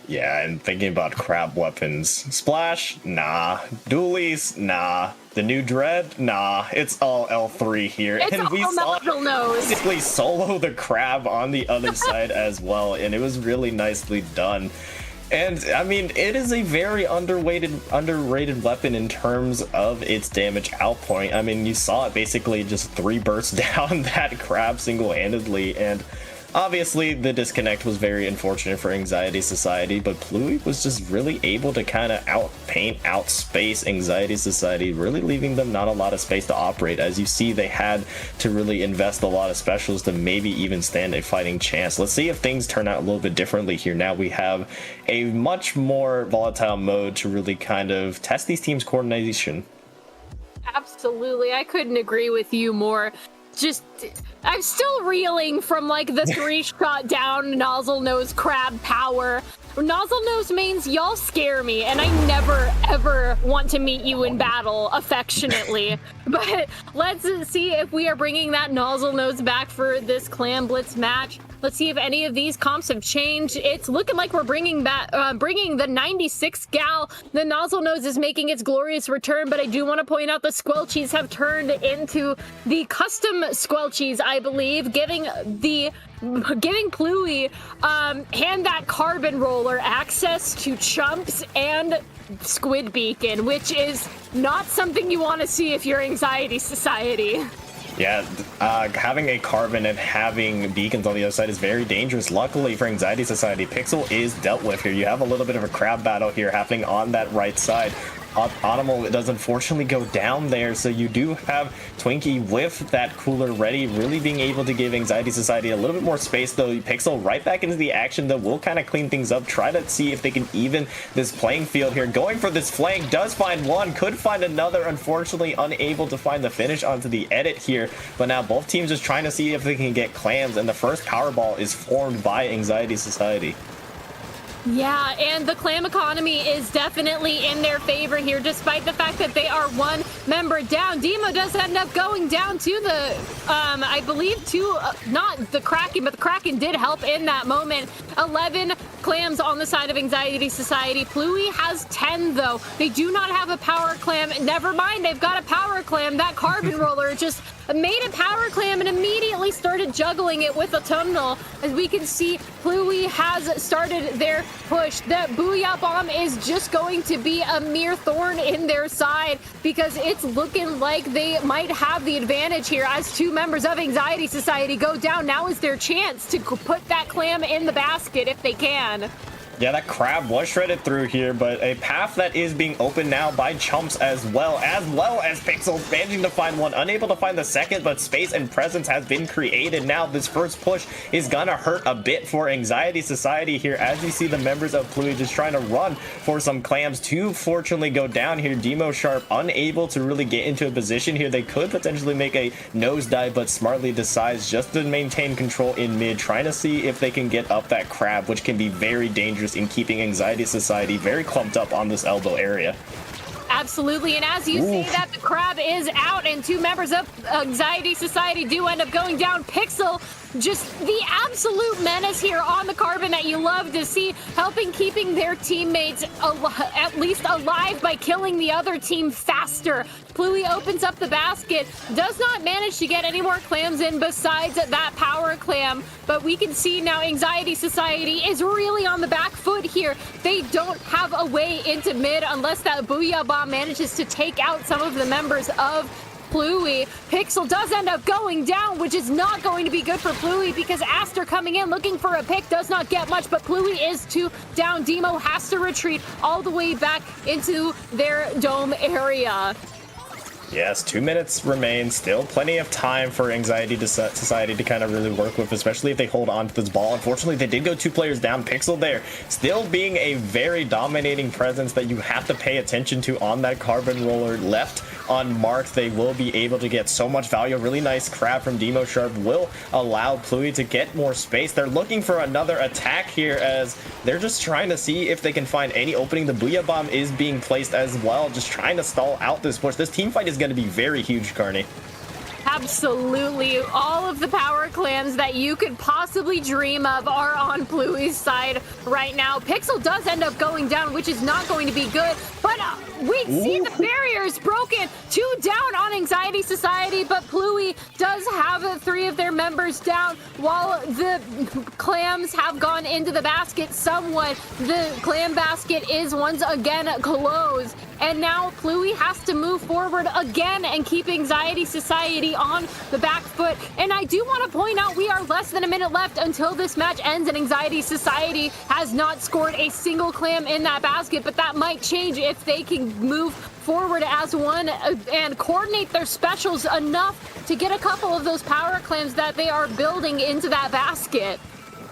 Speaker 2: Yeah, and thinking about crab weapons. Splash? Nah. Dualies? Nah. The new Dread? Nah. It's all L3 here.
Speaker 1: It's
Speaker 2: and we saw basically solo the crab on the other side as well, and it was really nicely done. And I mean, it is a very underrated weapon in terms of its damage outpoint. I mean, you saw it basically just 3 bursts down that crab single-handedly, and obviously the disconnect was very unfortunate for Anxiety Society, but Pluey was just really able to kind of outspace Anxiety Society, really leaving them not a lot of space to operate. As you see, they had to really invest a lot of specials to maybe even stand a fighting chance. Let's see if things turn out a little bit differently here. Now we have a much more volatile mode to really kind of test these teams' coordination.
Speaker 1: Absolutely, I couldn't agree with you more. Just, I'm still reeling from like the 3-shot down nozzle nose crab power. Nozzle nose mains, y'all scare me, and I never ever want to meet you in battle affectionately. But let's see if we are bringing that nozzle nose back for this Clan Blitz match. Let's see if any of these comps have changed. It's looking like we're bringing back, bringing the 96 gal. The nozzle nose is making its glorious return, but I do want to point out the Squelchies have turned into the custom Squelchies, I believe, giving Pluey and that carbon roller access to chumps and squid beacon, which is not something you want to see if you're Anxiety Society.
Speaker 2: Yeah, having a carbon and having beacons on the other side is very dangerous. Luckily for Anxiety Society, Pixel is dealt with here. You have a little bit of a crab battle here happening on that right side. Animal does unfortunately go down there, so you do have Twinkie with that cooler ready, really being able to give Anxiety Society a little bit more space, though. Pixel right back into the action, though, will kind of clean things up, try to see if they can even this playing field here. Going for this flank, does find one, could find another, unfortunately unable to find the finish onto the edit here, but now both teams just trying to see if they can get clams, and the first Powerball is formed by Anxiety Society.
Speaker 1: Yeah, and the clam economy is definitely in their favor here, despite the fact that they are 1 member down. Demo does end up going down to the, I believe not the Kraken, but the Kraken did help in that moment. 11 clams on the side of Anxiety Society. Pluey has 10, though. They do not have a power clam. Never mind, they've got a power clam. That carbon roller just made a power clam and immediately started juggling it with a tunnel. As we can see, Pluey has started their push. That Booyah Bomb is just going to be a mere thorn in their side, because it's looking like they might have the advantage here as 2 members of Anxiety Society go down. Now is their chance to put that clam in the basket if they can.
Speaker 2: Yeah, that crab was shredded through here, but a path that is being opened now by chumps as well as Pixel managing to find one, unable to find the second, but space and presence has been created. Now this first push is gonna hurt a bit for Anxiety Society here, as you see the members of Pluey just trying to run for some clams to fortunately go down here. Demo Sharp unable to really get into a position here. They could potentially make a nosedive, but smartly decides just to maintain control in mid, trying to see if they can get up that crab, which can be very dangerous in keeping Anxiety Society very clumped up on this elbow area.
Speaker 1: Absolutely, and as you say that, the crab is out, and 2 members of Anxiety Society do end up going down. Pixel, just the absolute menace here on the carbon that you love to see, helping keeping their teammates at least alive by killing the other team faster. Pluey opens up the basket, does not manage to get any more clams in besides that power clam, but we can see now Anxiety Society is really on the back foot here. They don't have a way into mid unless that Booyah Bomb manages to take out some of the members of Pluey. Pixel does end up going down, which is not going to be good for Pluey, because Aster coming in looking for a pick does not get much, but Pluey is 2 down. Demo has to retreat all the way back into their dome area.
Speaker 2: Yes, 2 minutes remain. Still plenty of time for Anxiety Society to kind of really work with, especially if they hold on to this ball. Unfortunately, they did go 2 players down. Pixel there, still being a very dominating presence that you have to pay attention to on that carbon roller. Left unmarked, they will be able to get so much value. A really nice crab from Demo Sharp will allow Pluey to get more space. They're looking for another attack here as they're just trying to see if they can find any opening. The Booyah Bomb is being placed as well, just trying to stall out this push. This team fight is going to be very huge, Carney.
Speaker 1: Absolutely. All of the power clans that you could possibly dream of are on Pluey's side right now. Pixel does end up going down, which is not going to be good, but we see the barriers broken. 2 down on Anxiety Society, but Pluey does have 3 of their members down while the clams have gone into the basket somewhat. The clam basket is once again closed, and now Pluey has to move forward again and keep Anxiety Society on the back foot. And I do want to point out we are less than a minute left until this match ends, and Anxiety Society has not scored a single clam in that basket, but that might change if they can move forward as one and coordinate their specials enough to get a couple of those power clams that they are building into that basket.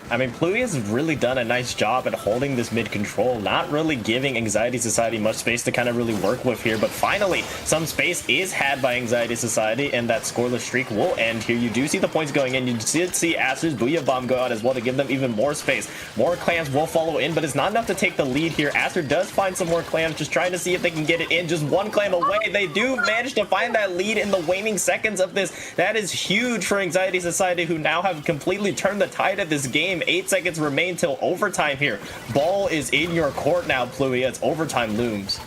Speaker 2: I mean, Pluey has really done a nice job at holding this mid control, not really giving Anxiety Society much space to kind of really work with here, but finally, some space is had by Anxiety Society, and that scoreless streak will end here. You do see the points going in. You did see Aster's Booyah Bomb go out as well to give them even more space. More clams will follow in, but it's not enough to take the lead here. Aster does find some more clams, just trying to see if they can get it in. Just 1 clam away. They do manage to find that lead in the waning seconds of this. That is huge for Anxiety Society, who now have completely turned the tide of this game. 8 seconds remain till overtime here. Ball is in your court now, Pluey, as overtime looms.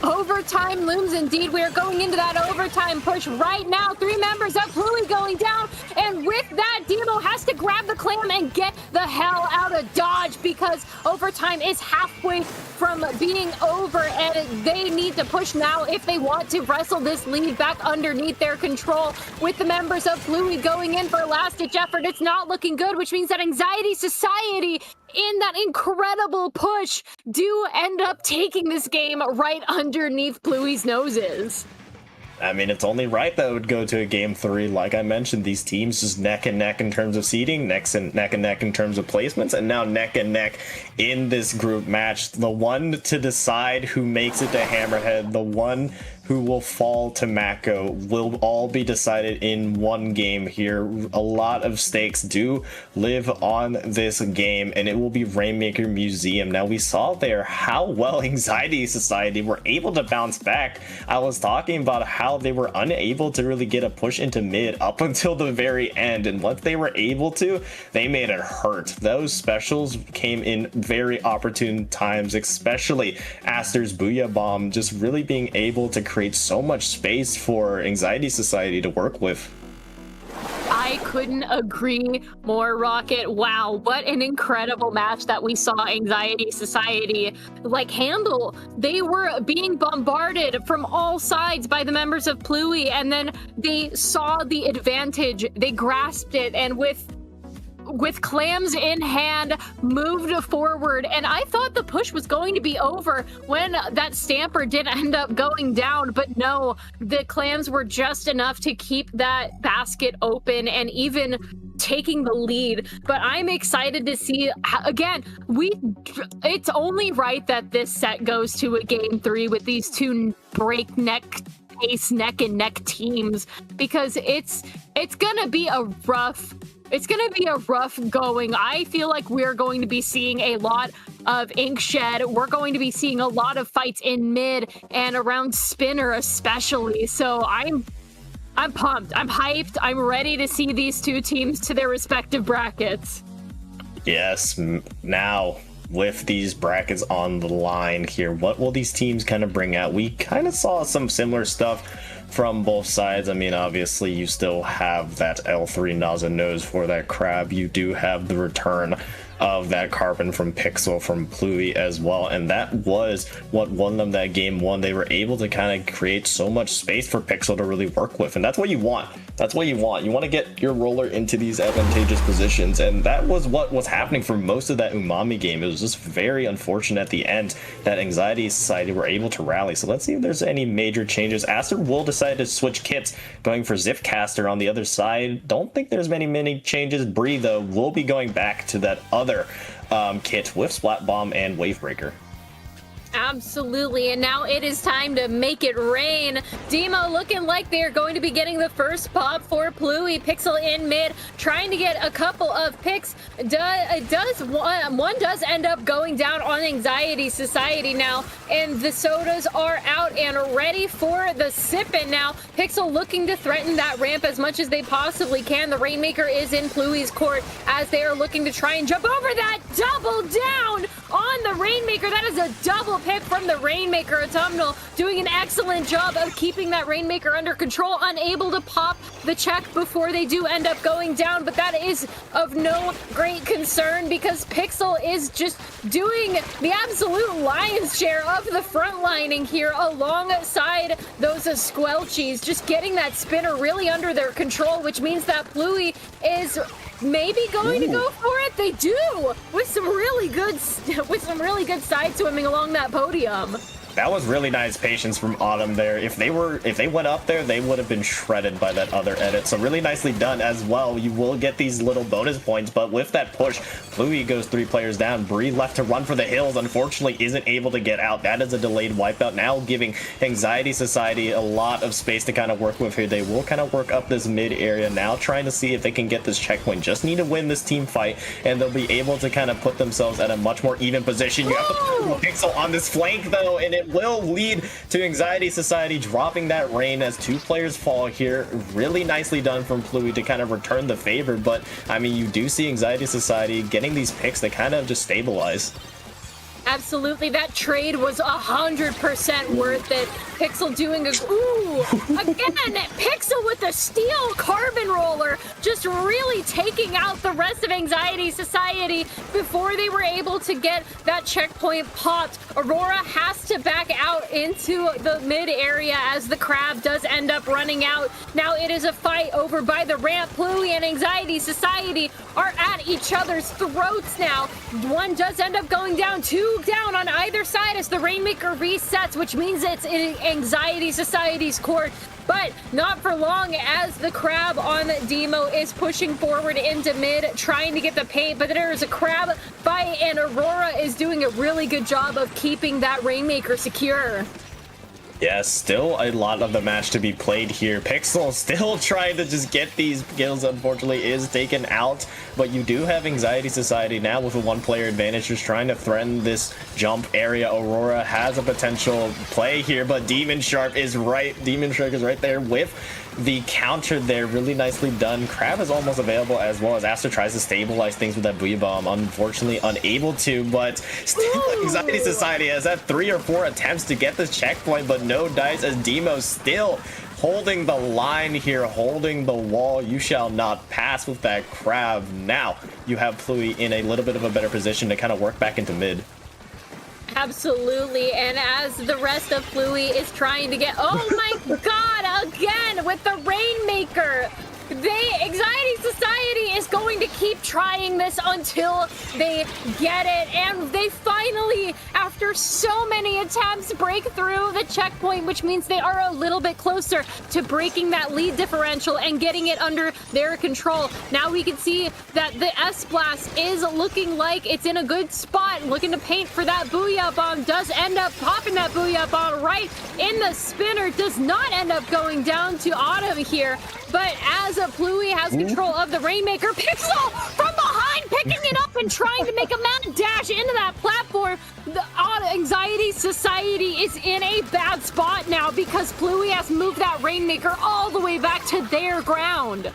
Speaker 1: Overtime looms indeed. We are going into that overtime push right now. 3 members of Pluey going down, and with that, Demo has to grab the clam and get the hell out of Dodge because overtime is halfway from being over, and they need to push now if they want to wrestle this lead back underneath their control. With the members of Pluey going in for a last-ditch effort, it's not looking good, which means that Anxiety Society in that incredible push do end up taking this game right underneath Pluey's noses.
Speaker 2: I mean, it's only right that it would go to a game 3. Like I mentioned, these teams just neck and neck in terms of seeding, neck and neck in terms of placements, and now neck and neck in this group match. The one to decide who makes it to Hammerhead, the one who will fall to Mako, will all be decided in one game here. A lot of stakes do live on this game, and it will be Rainmaker Museum. Now, we saw there how well Anxiety Society were able to bounce back. I was talking about how they were unable to really get a push into mid up until the very end, and once they were able to, they made it hurt. Those specials came in very opportune times, especially Aster's Booyah Bomb just really being able to create so much space for Anxiety Society to work with.
Speaker 1: I couldn't agree more, Rocket. Wow, what an incredible match that we saw Anxiety Society handle. They were being bombarded from all sides by the members of Pluey, and then they saw the advantage, they grasped it, and with clams in hand, moved forward. And I thought the push was going to be over when that stamper did end up going down, but no, the clams were just enough to keep that basket open and even taking the lead. But I'm excited to see, again, it's only right that this set goes to a game 3 with these 2 breakneck pace neck and neck teams, because it's gonna be a rough going. I feel like we're going to be seeing a lot of Inkshed. We're going to be seeing a lot of fights in mid and around Spinner especially. So I'm pumped. I'm hyped. I'm ready to see these 2 teams to their respective brackets.
Speaker 2: Yes, now with these brackets on the line here, what will these teams kind of bring out? We kind of saw some similar stuff from both sides. I mean, obviously you still have that L3 Naza nose for that crab. You do have the return of that carbon from Pixel from Pluey as well, and that was what won them that game 1. They were able to kind of create so much space for Pixel to really work with, and that's what you want. That's what you want. You want to get your roller into these advantageous positions, and that was what was happening for most of that Umami game. It was just very unfortunate at the end that Anxiety Society were able to rally. So let's see if there's any major changes. Aster will decided to switch kits, going for Zipcaster on the other side. Don't think there's many changes. Bree, though, will be going back to that other kit with Splat Bomb and Wavebreaker.
Speaker 1: Absolutely, and now it is time to make it rain. Demo looking like they're going to be getting the first pop for Pluey. Pixel in mid, trying to get a couple of picks. One does end up going down on Anxiety Society now, and the sodas are out and ready for the sippin' now. Pixel looking to threaten that ramp as much as they possibly can. The Rainmaker is in Pluey's court as they are looking to try and jump over that. Double down on the Rainmaker. That is a double pick from the Rainmaker. Autumnal doing an excellent job of keeping that Rainmaker under control, unable to pop the check before they do end up going down, but that is of no great concern because Pixel is just doing the absolute lion's share of the front lining here alongside those Squelchies, just getting that spinner really under their control, which means that Pluey is maybe going to go for it. They do with some really good side swimming along that podium.
Speaker 2: That was really nice patience from Autumn there. If they went up there, they would have been shredded by that other edit. So really nicely done as well. You will get these little bonus points, but with that push, Pluey goes 3 players down. Bree left to run for the hills, unfortunately isn't able to get out. That is a delayed wipeout, now giving Anxiety Society a lot of space to kind of work with here. They will kind of work up this mid area now, trying to see if they can get this checkpoint. Just need to win this team fight, and they'll be able to kind of put themselves at a much more even position. You have the Pixel on this flank though, and it will lead to Anxiety Society dropping that rain as 2 players fall here. Really nicely done from Pluey to kind of return the favor, but I mean, you do see Anxiety Society getting these picks that kind of just stabilize.
Speaker 1: Absolutely, that trade was 100% worth it. Pixel doing again, Pixel with the steel carbon roller, just really taking out the rest of Anxiety Society before they were able to get that checkpoint popped. Aurora has to back out into the mid area as the crab does end up running out. Now it is a fight over by the ramp. Pluey and Anxiety Society are at each other's throats now. One does end up going down, 2 down on either side as the Rainmaker resets, which means it's in Anxiety Society's court, but not for long as the crab on Demo is pushing forward into mid, trying to get the paint, but there is a crab fight, and Aurora is doing a really good job of keeping that Rainmaker secure.
Speaker 2: Yeah, still a lot of the match to be played here. Pixel still trying to just get these kills, unfortunately is taken out, but you do have Anxiety Society now with a 1-player advantage, just trying to threaten this jump area. Aurora has a potential play here, but Demon Shark is right there with the counter there. Really nicely done. Crab is almost available as well as Aster tries to stabilize things with that Booyah Bomb. Unfortunately unable to, but still Anxiety Society has had 3 or 4 attempts to get this checkpoint, but no dice as Demo still holding the line here, holding the wall. You shall not pass with that crab. Now you have Pluey in a little bit of a better position to kind of work back into mid.
Speaker 1: Absolutely, and as the rest of Pluey is trying to get, oh my god, again with the Rainmaker. Anxiety Society is going to keep trying this until they get it, and they finally, after so many attempts, break through the checkpoint, which means they are a little bit closer to breaking that lead differential and getting it under their control. Now we can see that the S-Blast is looking like it's in a good spot, looking to paint for that Booyah Bomb, does end up popping that Booyah Bomb right in the spinner, does not end up going down to Autumn here, but as Pluey has control of the Rainmaker, Pixel from behind picking it up and trying to make a mad dash into that platform. The Anxiety Society is in a bad spot now because Pluey has moved that Rainmaker all the way back to their ground.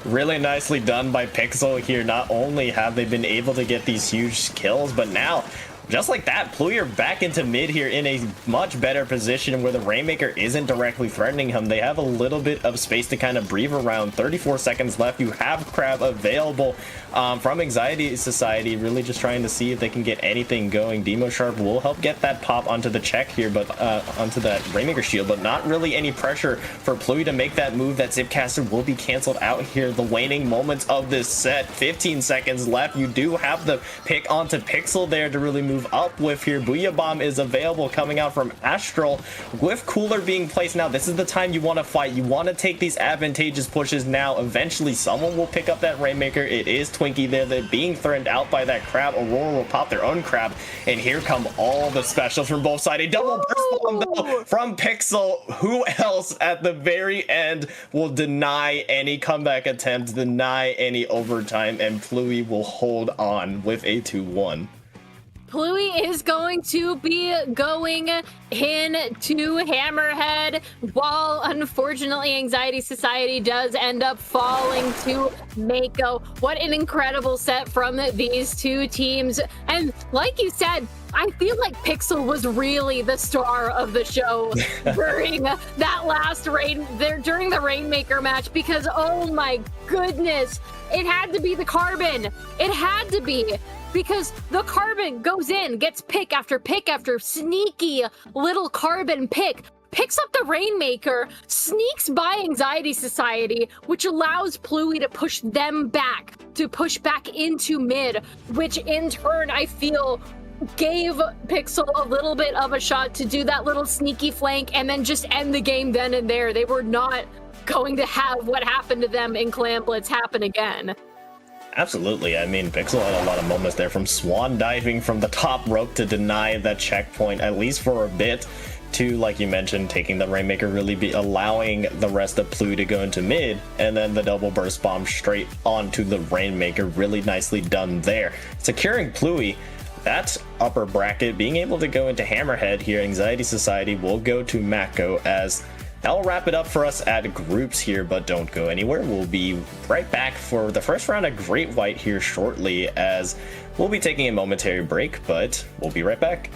Speaker 2: Really nicely done by Pixel here. Not only have they been able to get these huge kills, but now just like that, Pluey are back into mid here in a much better position where the Rainmaker isn't directly threatening him. They have a little bit of space to kind of breathe around. 34 seconds left. You have Crab available from Anxiety Society, really just trying to see if they can get anything going. Demo Sharp will help get that pop onto the check here, but onto that Rainmaker shield, but not really any pressure for Pluey to make that move. That Zipcaster will be canceled out here. The waning moments of this set, 15 seconds left. You do have the pick onto Pixel there to really move move up with here. Booyah Bomb is available coming out from Astral with Cooler being placed now. This is the time you want to fight. You want to take these advantageous pushes now. Eventually someone will pick up that Rainmaker. It is Twinkie there. They're being threatened out by that crab. Aurora will pop their own crab, and here come all the specials from both sides. A double burst bomb though from Pixel. Who else at the very end will deny any comeback attempt, deny any overtime, and Pluey will hold on with a 2-1.
Speaker 1: Pluey is going to be going into Hammerhead, while unfortunately Anxiety Society does end up falling to Mako. What an incredible set from these two teams. And like you said, I feel like Pixel was really the star of the show during that last during the Rainmaker match, because oh my goodness, it had to be the Carbon. It had to be. Because the Carbon goes in, gets pick after sneaky little Carbon pick, picks up the Rainmaker, sneaks by Anxiety Society, which allows Pluey to push them back, to push back into mid, which in turn I feel gave Pixel a little bit of a shot to do that little sneaky flank and then just end the game then and there. They were not going to have what happened to them in Clan Blitz happen again.
Speaker 2: Absolutely. I mean, Pixel had a lot of moments there, from swan diving from the top rope to deny that checkpoint, at least for a bit, to, like you mentioned, taking the Rainmaker, really be allowing the rest of Pluey to go into mid, and then the double burst bomb straight onto the Rainmaker. Really nicely done there. Securing Pluey, that upper bracket, being able to go into Hammerhead here. Anxiety Society will go to Mako, as that'll wrap it up for us at groups here, but don't go anywhere. We'll be right back for the first round of Great White here shortly, as we'll be taking a momentary break, but we'll be right back.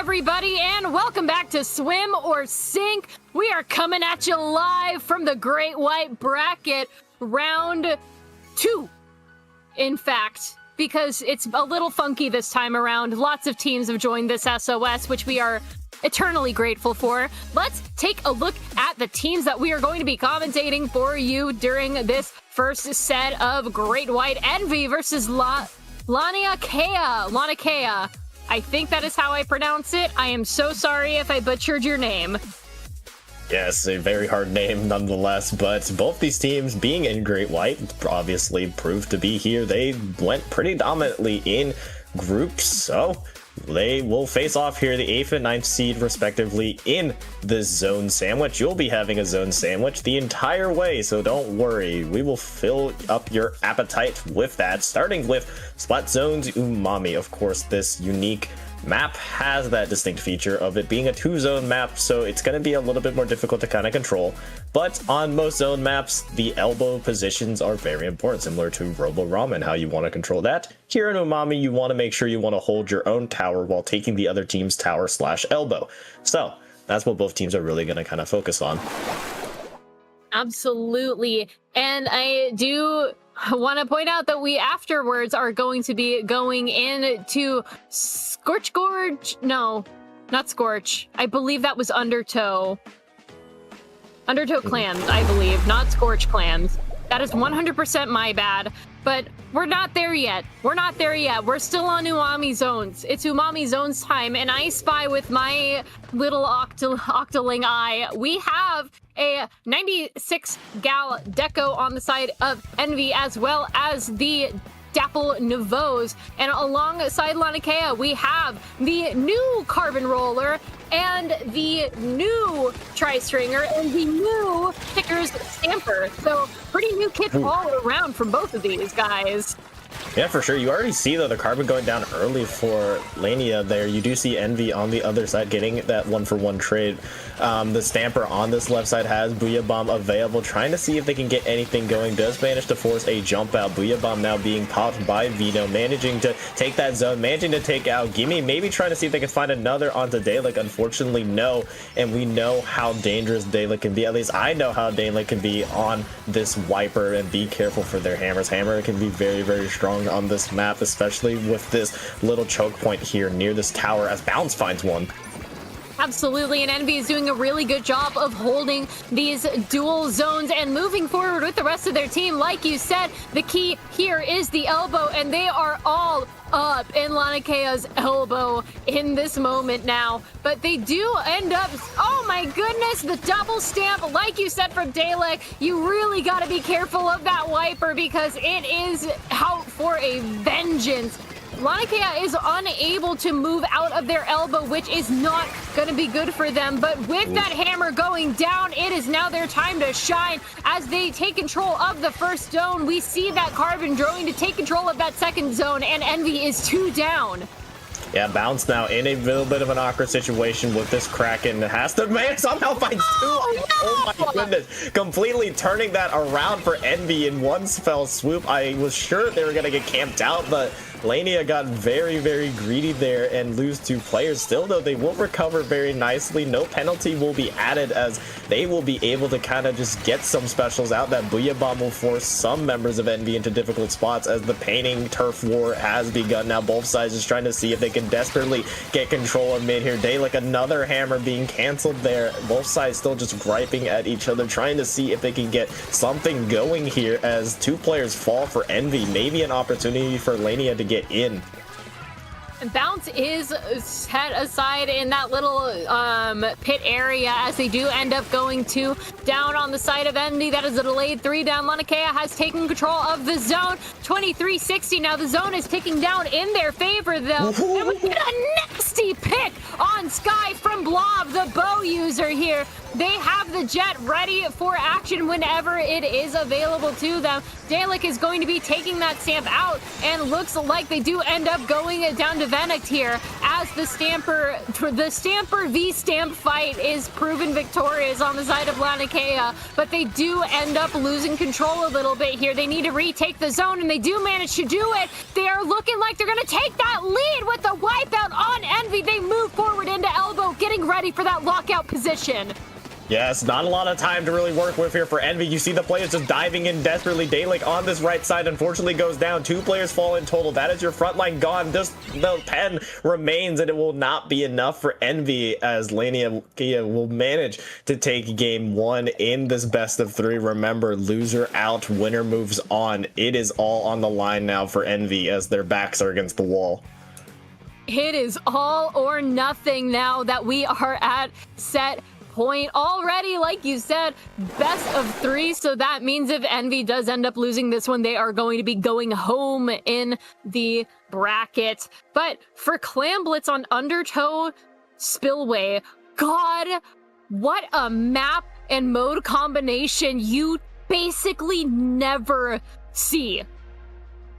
Speaker 1: everybody, and welcome back to Swim or Sink. We are coming at you live from the Great White Bracket, round 2, in fact, because it's a little funky this time around. Lots of teams have joined this SOS, which we are eternally grateful for. Let's take a look at the teams that we are going to be commentating for you during this first set of Great White Envy versus Laniakea. I think that is how I pronounce it. I am so sorry if I butchered your name.
Speaker 2: Yes, a very hard name nonetheless, but both these teams being in Great White obviously proved to be here. They went pretty dominantly in groups, so they will face off here, the 8th and 9th seed respectively, in the zone sandwich. You'll be having a zone sandwich the entire way, so don't worry. We will fill up your appetite with that, starting with Splat Zone's Umami. Of course, this unique map has that distinct feature of it being a 2-zone map, so it's going to be a little bit more difficult to kind of control. But on most zone maps, the elbow positions are very important, similar to Robo Ramen, how you want to control that. Here in Umami, you want to make sure you want to hold your own tower while taking the other team's tower/elbow. So that's what both teams are really going to kind of focus on.
Speaker 1: Absolutely. And I do want to point out that we afterwards are going to be going into Scorch Gorge. No, not Scorch. I believe that was Undertow. Undertow clams, I believe, not Scorch clams. That is 100% my bad, but we're not there yet. We're not there yet. We're still on Umami Zones. It's Umami Zones time, and I spy with my little octoling eye. We have a 96 gal deco on the side of Envy, as well as the Dapple Nouveaux, and alongside Laniakea we have the new Carbon Roller and the new Tri-Stringer and the new Pickers Stamper. So pretty new kits all around from both of these guys.
Speaker 2: Yeah, for sure. You already see, though, the Carbon going down early for Lania there. You do see Envy on the other side getting that 1-for-1 trade. The Stamper on this left side has Booyah Bomb available, trying to see if they can get anything going. Does manage to force a jump out. Booyah Bomb now being popped by Vito, managing to take that zone, managing to take out Gimme, maybe trying to see if they can find another onto Daylick. Unfortunately, no. And we know how dangerous Daylick can be. At least I know how Daylick can be on this Wiper, and be careful for their hammers. Hammer can be very, very strong on this map, especially with this little choke point here near this tower as Bounce finds one.
Speaker 1: Absolutely, and Envy is doing a really good job of holding these dual zones and moving forward with the rest of their team. Like you said, the key here is the elbow, and they are all up in Lanikea's elbow in this moment now. But they do end up, oh my goodness, the double stamp, like you said, from Dalek. You really got to be careful of that Wiper because it is out for a vengeance. Laniakea is unable to move out of their elbow, which is not going to be good for them. But with that hammer going down, it is now their time to shine as they take control of the first zone. We see that Carbon going to take control of that second zone, and Envy is 2 down.
Speaker 2: Yeah, Bounce now in a little bit of an awkward situation with this Kraken. Has to, man, somehow finds 2. Oh my goodness. Completely turning that around for Envy in one fell swoop. I was sure they were going to get camped out, but Lania got very, very greedy there and lose 2 players. Still, though, they will recover very nicely. No penalty will be added as they will be able to kind of just get some specials out. That Booyah Bomb will force some members of Envy into difficult spots as the painting turf war has begun. Now both sides just trying to see if they can desperately get control of mid here. Daylick, another hammer being canceled there. Both sides still just griping at each other, trying to see if they can get something going here as 2 players fall for Envy. Maybe an opportunity for Lania to get in.
Speaker 1: Bounce is set aside in that little pit area as they do end up going 2 down on the side of Envy. That is a delayed 3 down. Laniakea has taken control of the zone. 23-60. Now the zone is ticking down in their favor, though. And we get a nasty pick on Sky from Blob, the bow user here. They have the jet ready for action whenever it is available to them. Dalek is going to be taking that stamp out, and looks like they do end up going down to Venex here as the Stamper v Stamp fight is proven victorious on the side of Laniakea, but they do end up losing control a little bit here. They need to retake the zone, and they do manage to do it. They are looking like they're going to take that lead with the wipeout on Envy, they move forward into elbow, getting ready for that lockout position.
Speaker 2: Yes, not a lot of time to really work with here for Envy. You see the players just diving in desperately. Dalek on this right side unfortunately goes down. 2 players fall in total. That is your front line gone. Just the pen remains, and it will not be enough for Envy as Laniakea will manage to take game 1 in this best of 3. Remember, loser out, winner moves on. It is all on the line now for Envy as their backs are against the wall.
Speaker 1: It is all or nothing now that we are at set point already. Like you said, best of 3, so that means if Envy does end up losing this one, they are going to be going home in the bracket. But for Clamblitz on Undertow Spillway, God, what a map and mode combination you basically never see.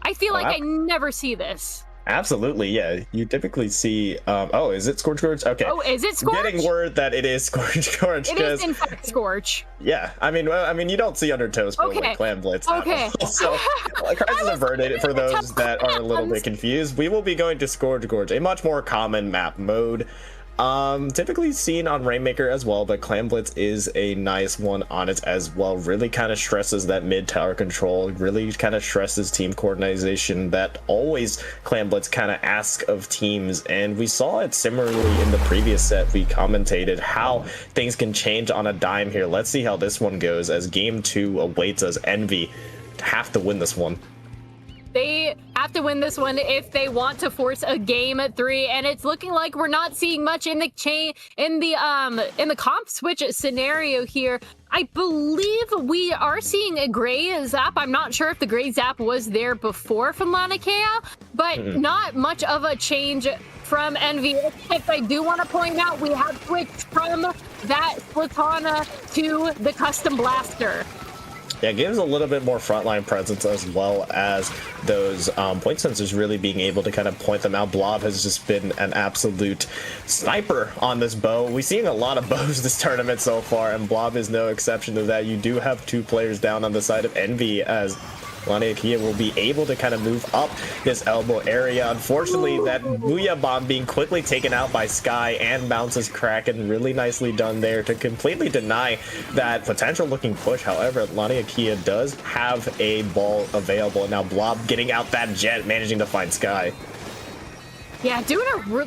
Speaker 1: I feel like I never see this.
Speaker 2: Absolutely, yeah. You typically see, oh, is it Scorch Gorge? Okay.
Speaker 1: Oh, is it Scorch?
Speaker 2: Getting word that it is Scorch Gorge.
Speaker 1: It is in fact Scorch.
Speaker 2: Yeah, I mean, you don't see Undertow Spillway with Clamblitz.
Speaker 1: Okay.
Speaker 2: So, crisis averted for those that are a little bit confused. We will be going to Scorch Gorge, a much more common map mode. Typically seen on Rainmaker as well, but Clamblitz is a nice one on it as well. Really kind of stresses that mid tower control, really kind of stresses team coordination that always Clamblitz kind of asks of teams, and we saw it similarly in the previous set. We commentated how things can change on a dime here. Let's see how this one goes as game 2 awaits us. Envy have to win this one.
Speaker 1: They have to win this one if they want to force a game 3, and it's looking like we're not seeing much in the comp switch scenario here. I believe we are seeing a gray zap. I'm not sure if the gray zap was there before from Laniakea, but not much of a change from Envy. If I do want to point out, we have switched from that Splatana to the custom blaster.
Speaker 2: Yeah, it gives a little bit more frontline presence as well as those point sensors really being able to kind of point them out. Blob has just been an absolute sniper on this bow. We've seen a lot of bows this tournament so far, and Blob is no exception to that. You do have 2 players down on the side of Envy as Laniakea will be able to kind of move up this elbow area. Unfortunately, that Booyah Bomb being quickly taken out by Sky and bounces Kraken. Really nicely done there to completely deny that potential looking push. However, Laniakea does have a ball available. Now Blob getting out that jet, managing to find Sky.
Speaker 1: Yeah,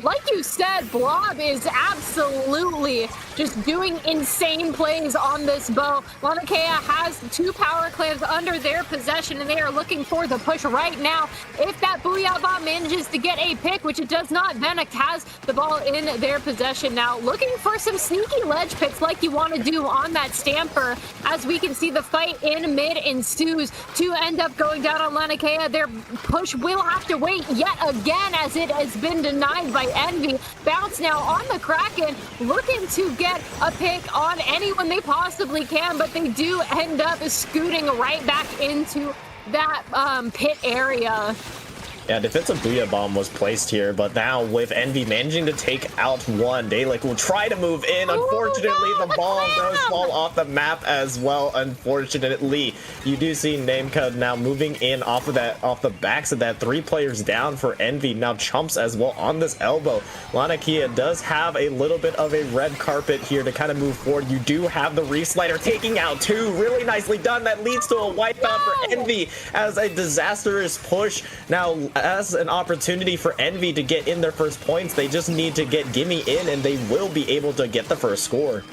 Speaker 1: like you said, Blob is absolutely just doing insane plays on this bow. Laniakea has 2 power clams under their possession, and they are looking for the push right now. If that Booyah Bomb manages to get a pick, which it does not, Venek has the ball in their possession now. Looking for some sneaky ledge picks like you want to do on that Stamper, as we can see the fight in mid ensues to end up going down on Laniakea. Their push will have to wait yet again as it has been denied by Envy. Bounce now on the Kraken, looking to get a pick on anyone they possibly can, but they do end up scooting right back into that pit area.
Speaker 2: Yeah, defensive Booyah Bomb was placed here, but now with Envy managing to take out one, Dalek will try to move in. Unfortunately, the ball does fall off the map as well. Unfortunately, you do see Nameka now moving in off the backs of that. 3 players down for Envy. Now Chumps as well on this elbow. Laniakea does have a little bit of a red carpet here to kind of move forward. You do have the Reslider taking out 2. Really nicely done. That leads to a wipeout for Envy as a disastrous push. Now, as an opportunity for Envy to get in their first points, they just need to get Gimme in, and they will be able to get the first score.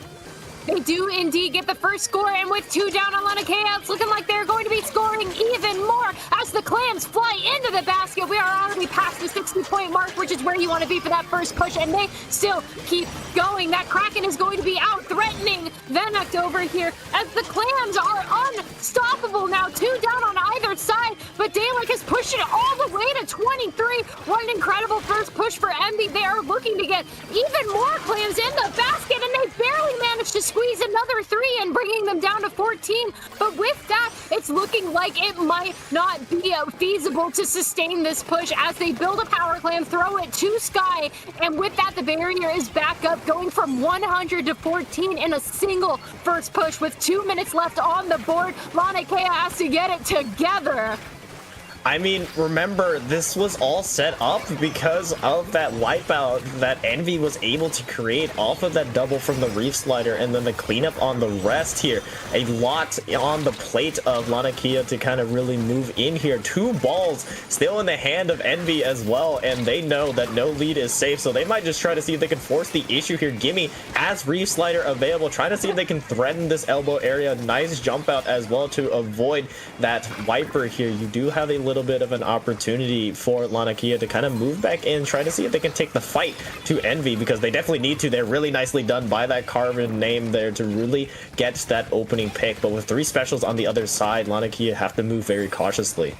Speaker 1: They do indeed get the first score, and with 2 down on Laniakea, it's looking like they're going to be scoring even more as the clams fly into the basket. We are already past the 60-point mark, which is where you want to be for that first push, and they still keep going. That Kraken is going to be out threatening Venek over here as the clams are unstoppable now. 2 down on either side, but Dalek is pushing it all the way to 23. What an incredible first push for Envy. They are looking to get even more clams in the basket, and they barely managed to squeeze another 3 and bringing them down to 14. But with that, it's looking like it might not be feasible to sustain this push as they build a power clam, throw it to Sky, and with that, the barrier is back up, going from 100 to 14 in a single first push with 2 minutes left on the board. Laniakea has to get it together.
Speaker 2: I mean, remember, this was all set up because of that wipeout that Envy was able to create off of that double from the Reef Slider, and then the cleanup on the rest here. A lot on the plate of Laniakea to kind of really move in here. 2 balls still in the hand of Envy as well, and they know that no lead is safe, so they might just try to see if they can force the issue here. Gimme as Reef Slider available, trying to see if they can threaten this elbow area. Nice jump out as well to avoid that wiper here. You do have a little bit of an opportunity for Laniakea to kind of move back in, try to see if they can take the fight to Envy, because they definitely need to. They're really nicely done by that Carbon name there to really get that opening pick, but with 3 specials on the other side, Laniakea have to move very cautiously.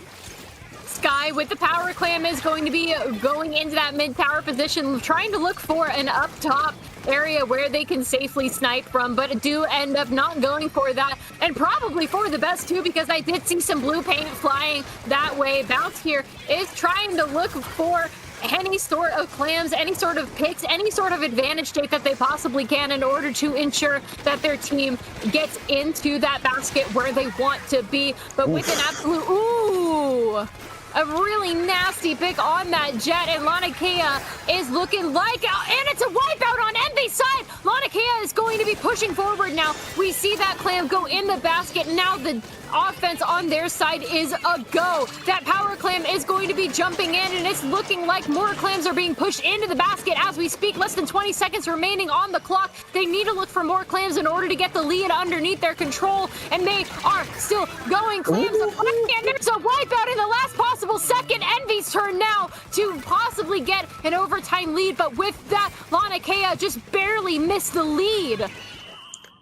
Speaker 1: Sky with the power clam is going to be going into that mid-tower position, trying to look for an up-top area where they can safely snipe from, but do end up not going for that, and probably for the best too, because I did see some blue paint flying that way. Bounce here is trying to look for any sort of clams, any sort of picks, any sort of advantage state that they possibly can in order to ensure that their team gets into that basket where they want to be. But with an absolute, ooh, a really nasty pick on that Jet, and Laniakea is looking like, and it's a wipeout on Envy's side. Laniakea is going to be pushing forward now. We see that clam go in the basket. Now the offense on their side is a go. That power clam is going to be jumping in, and it's looking like more clams are being pushed into the basket as we speak. Less than 20 seconds remaining on the clock. They need to look for more clams in order to get the lead underneath their control, and they are still going. Clams away, and there's a wipeout in the last possible second. Envy's turn now to possibly get an overtime lead, but with that, Laniakea just barely missed the lead.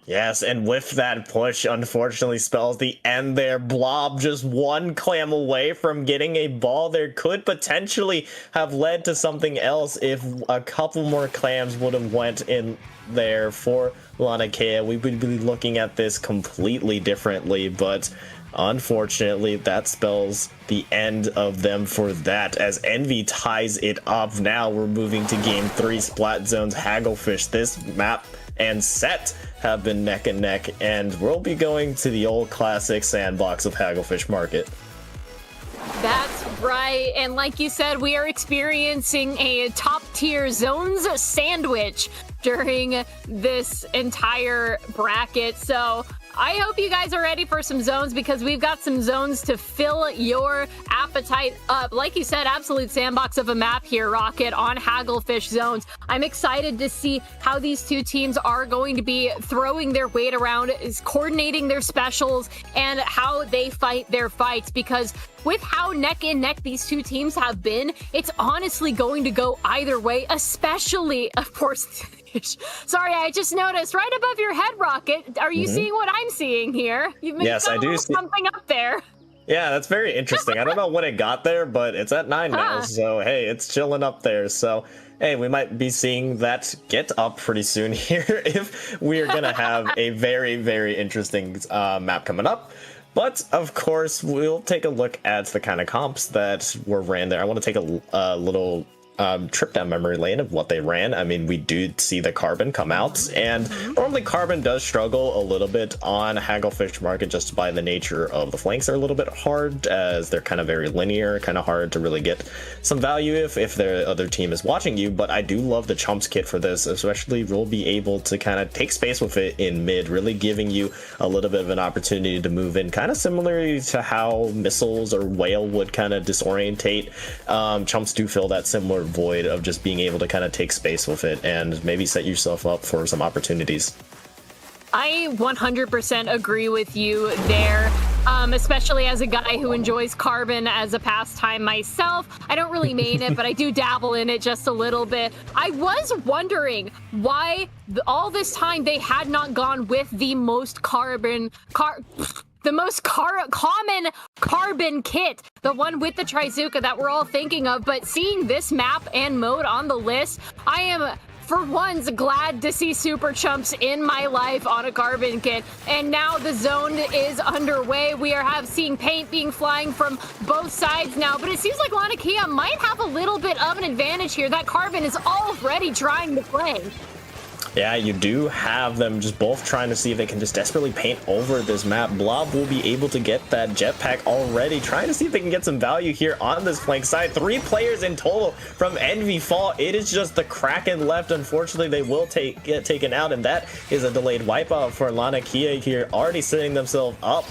Speaker 2: Yes, and with that push, unfortunately, spells the end there. Blob just 1 clam away from getting a ball there. Could potentially have led to something else if a couple more clams would have went in there for Laniakea. We would be looking at this completely differently, but unfortunately, that spells the end of them for that, as Envy ties it up. Now we're moving to game 3, Splat Zones, Hagglefish. This map and set have been neck and neck, and we'll be going to the old classic sandbox of Hagglefish Market.
Speaker 1: That's right, and like you said, we are experiencing a top-tier zones sandwich during this entire bracket, so I hope you guys are ready for some zones, because we've got some zones to fill your appetite up. Like you said, absolute sandbox of a map here, Rocket, on Hagglefish Zones. I'm excited to see how these 2 teams are going to be throwing their weight around, is coordinating their specials, and how they fight their fights, because with how neck and neck these 2 teams have been, it's honestly going to go either way, especially, of course, sorry, I just noticed right above your head, Rocket. Are you seeing what I'm seeing here?
Speaker 2: Yes, I do see
Speaker 1: something up there.
Speaker 2: Yeah, that's very interesting. I don't know when it got there, but it's at 9 now, so hey, it's chilling up there. So hey, we might be seeing that get up pretty soon here if we are gonna have a very, very interesting map coming up. But of course, we'll take a look at the kind of comps that were ran there. I want to take a little trip down memory lane of what they ran. I mean, we do see the Carbon come out, and normally Carbon does struggle a little bit on Hagglefish Market just by the nature of the flanks are a little bit hard, as they're kind of very linear, kind of hard to really get some value if the other team is watching you. But I do love the Chumps kit for this, especially we'll be able to kind of take space with it in mid, really giving you a little bit of an opportunity to move in, kind of similarly to how Missiles or Whale would kind of disorientate. Chumps do fill that similar void of just being able to kind of take space with it and maybe set yourself up for some opportunities.
Speaker 1: I 100% agree with you there, especially as a guy who enjoys Carbon as a pastime myself. I don't really main it, but I do dabble in it just a little bit. I was wondering why all this time they had not gone with the most common Carbon kit, the one with the Trizuka that we're all thinking of. But seeing this map and mode on the list, I am for once glad to see Super Chumps in my life on a Carbon kit. And now the zone is underway. We are seeing paint being flying from both sides now, but it seems like Laniakea might have a little bit of an advantage here. That Carbon is already trying to play.
Speaker 2: Yeah, you do have them just both trying to see if they can just desperately paint over this map. Blob will be able to get that jetpack already, trying to see if they can get some value here on this flank side. 3 players in total from Envy fall. It is just the Kraken left. Unfortunately, they will get taken out, and that is a delayed wipeout for Laniakea here, already setting themselves up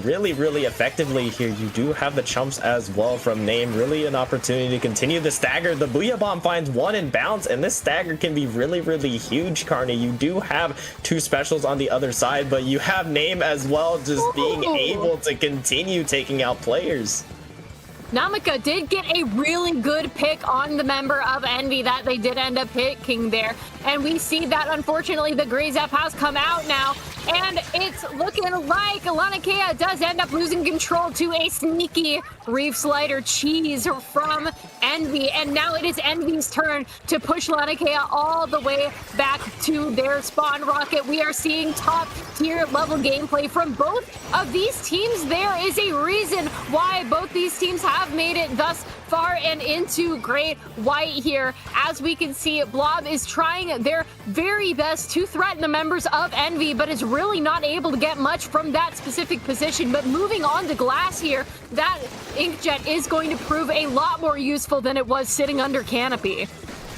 Speaker 2: really effectively here. You do have the chumps as well from Name. Really an opportunity to continue the stagger. The Booyah Bomb finds 1 in bounds, and this stagger can be really huge, Carney. You do have 2 specials on the other side, but you have Name as well, just being able to continue taking out players.
Speaker 1: Namaka did get a really good pick on the member of Envy that they did end up picking there. And we see that, unfortunately, the Grey Zap has come out now. And it's looking like Laniakea does end up losing control to a sneaky Reef Slider cheese from Envy. And now it is Envy's turn to push Laniakea all the way back to their spawn rocket. We are seeing top tier level gameplay from both of these teams. There is a reason why both these teams have made it thus far and into Great White here. As we can see, Blob is trying their very best to threaten the members of Envy, but is really not able to get much from that specific position. But moving on to Glass here, that Inkjet is going to prove a lot more useful than it was sitting under Canopy.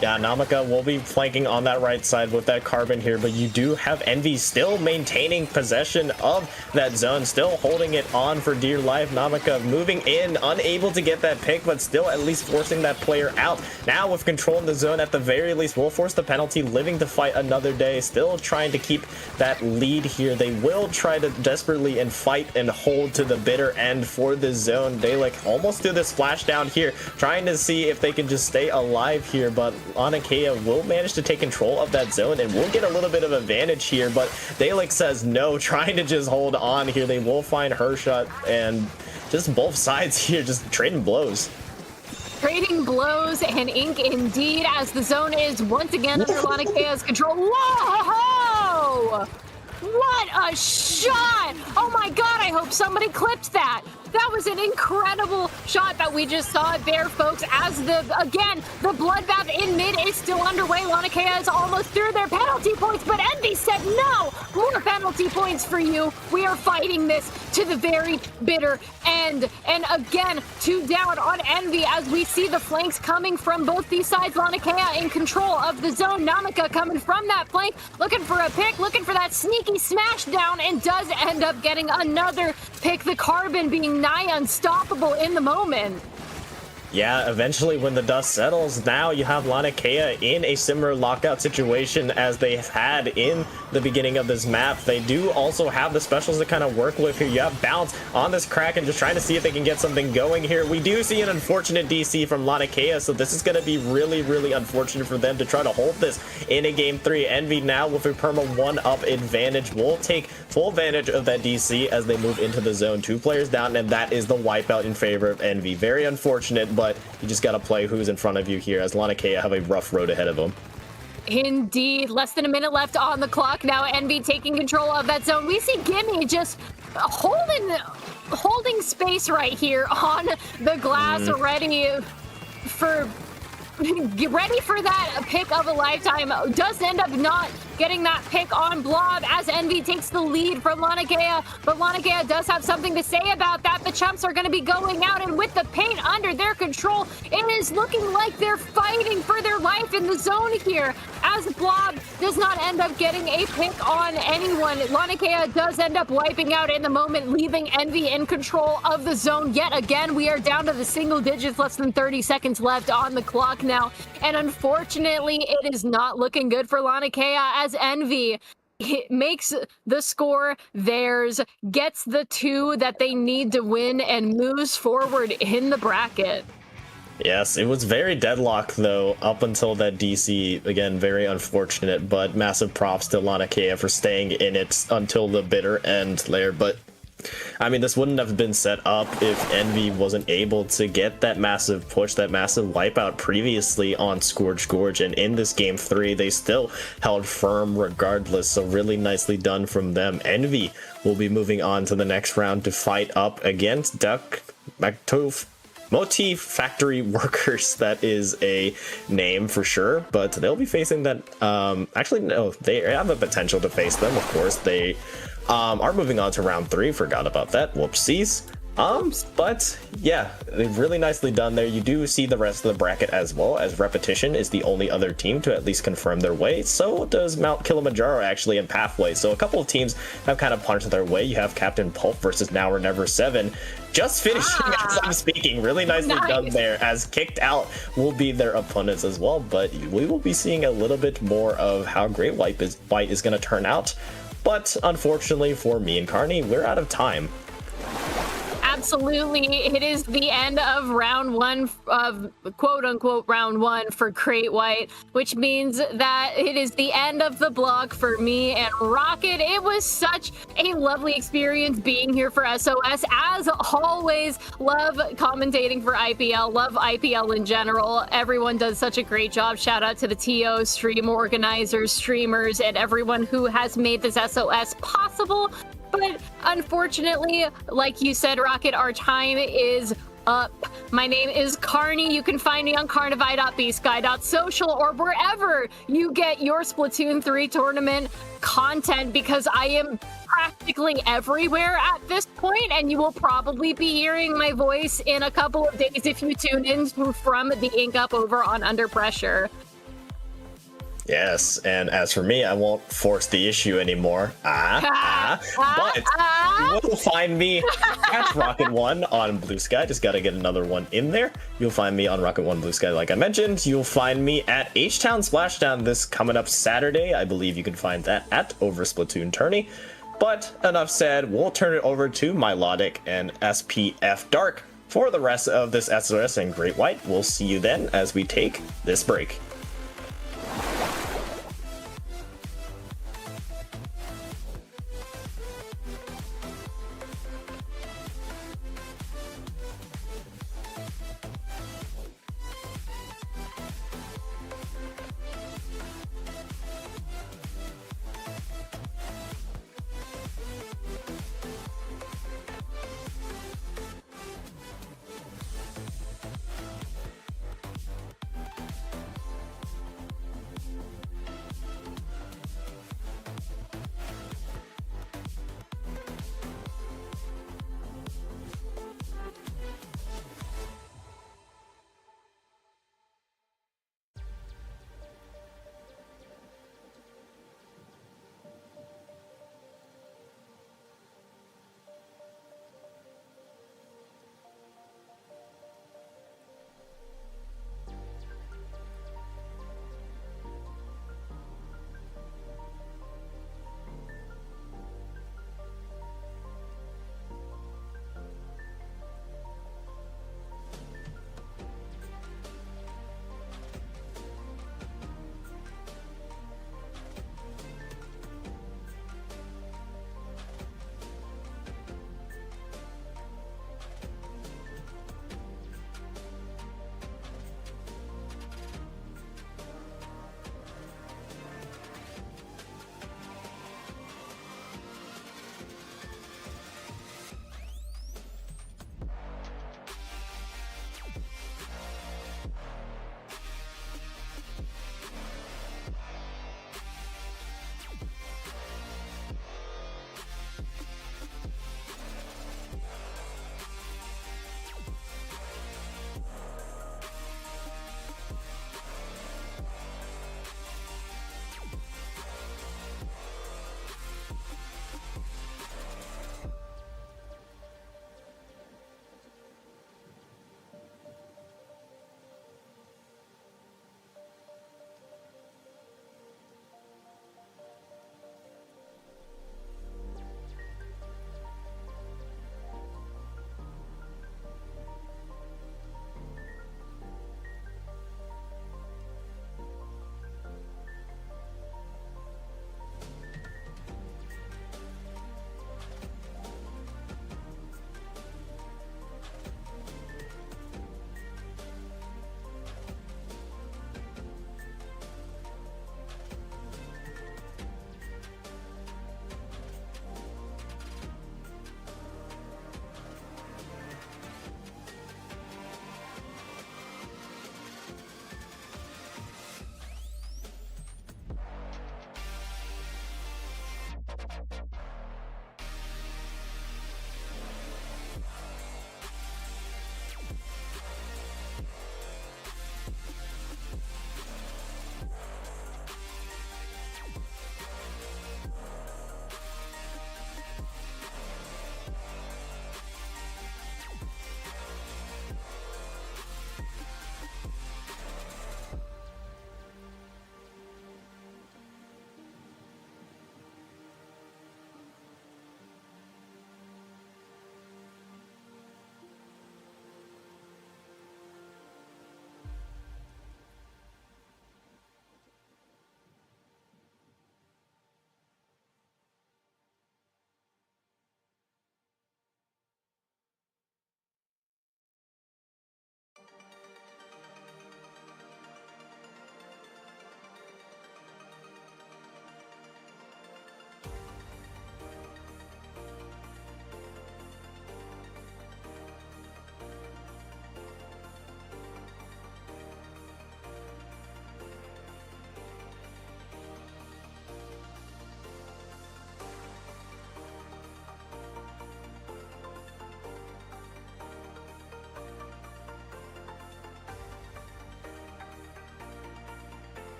Speaker 2: Yeah, Namaka will be flanking on that right side with that Carbon here, but you do have Envy still maintaining possession of that zone, still holding it on for dear life. Namaka moving in, unable to get that pick, but still at least forcing that player out. Now with control in the zone, at the very least, will force the penalty, living to fight another day, still trying to keep that lead here. They will try to desperately and fight and hold to the bitter end for this zone. They like almost do this splashdown here, trying to see if they can just stay alive here, but Laniakea will manage to take control of that zone and will get a little bit of advantage here, but Dalek says no, trying to just hold on here. They will find her shot, and just both sides here just trading blows.
Speaker 1: Trading blows and ink indeed, as the zone is once again under Lanikea's control. Whoa! What a shot! Oh my god, I hope somebody clipped that. That was an incredible shot that we just saw there, folks, as the bloodbath in mid is still underway. Laniakea is almost through their penalty points, but Envy said no! More penalty points for you. We are fighting this to the very bitter end. And again, 2 down on Envy as we see the flanks coming from both these sides. Laniakea in control of the zone. Namaka coming from that flank, looking for a pick, looking for that sneaky smash down, and does end up getting another pick. The Carbon being nigh unstoppable in the moment.
Speaker 2: Yeah, eventually when the dust settles, now you have Laniakea in a similar lockout situation as they had in the beginning of this map. They do also have the specials to kind of work with here. You have Bounce on this Kraken, just trying to see if they can get something going here. We do see an unfortunate DC from Laniakea, so this is going to be really unfortunate for them to try to hold this in a game 3. Envy now with a perma 1-up advantage will take full advantage of that DC as they move into the zone. 2 players down, and that is the wipeout in favor of Envy. Very unfortunate, but you just got to play who's in front of you here, as Laniakea have a rough road ahead of them.
Speaker 1: Indeed. Less than a minute left on the clock. Now Envy taking control of that zone. We see Gimme just holding space right here on the glass, ready for that pick of a lifetime. Does end up not getting that pick on Blob as Envy takes the lead from Laniakea, but Laniakea does have something to say about that. The chumps are going to be going out, and with the paint under their control, it is looking like they're fighting for their life in the zone here, as Blob does not end up getting a pick on anyone. Laniakea does end up wiping out in the moment, leaving Envy in control of the zone yet again. We are down to the single digits, less than 30 seconds left on the clock now, and unfortunately, it is not looking good for Laniakea as Envy makes the score theirs, gets the 2 that they need to win, and moves forward in the bracket.
Speaker 2: Yes, it was very deadlocked, though, up until that DC. Again, very unfortunate, but massive props to Laniakea for staying in it until the bitter end there. But I mean, this wouldn't have been set up if Envy wasn't able to get that massive push, that massive wipeout previously on Scourge Gorge, and in this game 3 they still held firm regardless, so really nicely done from them. Envy will be moving on to the next round to fight up against Duck McToof Motifactory Workers. That is a name for sure, but they'll be facing that. Actually, no, they have the potential to face them. Of course, they are moving on to round 3. Forgot about that. Whoopsies. But yeah, they've really nicely done there. You do see the rest of the bracket as well, as Repitition is the only other team to at least confirm their way. So does Mount Kilimanjaro actually in Pathway. So a couple of teams have kind of punched their way. You have Captain Pulp versus Now or Never 7 just finishing as I'm speaking. Really nicely done there, as Kicked Out will be their opponents as well. But we will be seeing a little bit more of how Great White is going to turn out. But unfortunately for me and Carney, we're out of time.
Speaker 1: Absolutely. It is the end of round 1 of quote unquote round 1 for Great White, which means that it is the end of the block for me and Rocket. It was such a lovely experience being here for SOS. As always, love commentating for IPL, love IPL in general. Everyone does such a great job. Shout out to the TO, stream organizers, streamers, and everyone who has made this SOS possible. But unfortunately, like you said, Rocket, our time is up. My name is Carney. You can find me on carnivai.bsky.social or wherever you get your Splatoon 3 tournament content, because I am practically everywhere at this point, and you will probably be hearing my voice in a couple of days if you tune in from the Ink Up over on Under Pressure.
Speaker 2: Yes, and as for me, I won't force the issue anymore. But you will find me at Rocket One on Blue Sky. Just gotta get another one in there. You'll find me on Rocket One Blue Sky, like I mentioned. You'll find me at H-Town Splashdown this coming up Saturday. I believe you can find that at Over Splatoon Tourney. But enough said, we'll turn it over to Melodic and SPF Dark for the rest of this SOS and Great White. We'll see you then as we take this break.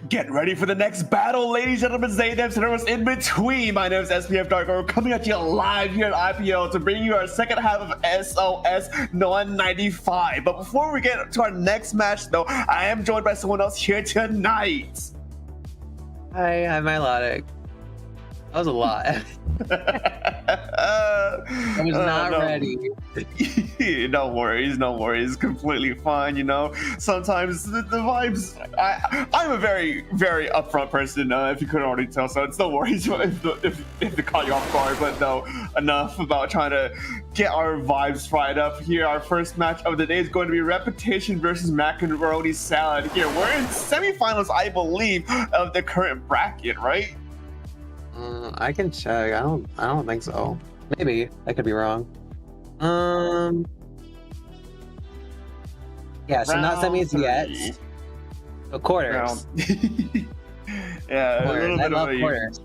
Speaker 3: Get ready for the next battle, ladies and gentlemen, Zaydevs and everyone's in between. My name is SPF Dark. We're coming at you live here at IPO to bring you our second half of SOS 195. But before we get to our next match, though, I am joined by someone else here tonight.
Speaker 4: Hi, I'm Melodic. That was a lot. I was not ready.
Speaker 3: No worries. Completely fine, you know. Sometimes the vibes. I'm a very, very upfront person, if you couldn't already tell, so it's no worries if they caught you off guard. But no, enough about trying to get our vibes fired up here. Our first match of the day is going to be Repitition versus Macaroni Salad here. We're in semifinals, I believe, of the current bracket, right?
Speaker 4: I can check. I don't think so. Maybe I could be wrong. Yeah, so not semis yet. So quarters.
Speaker 3: Yeah,
Speaker 4: quarters. I love quarters.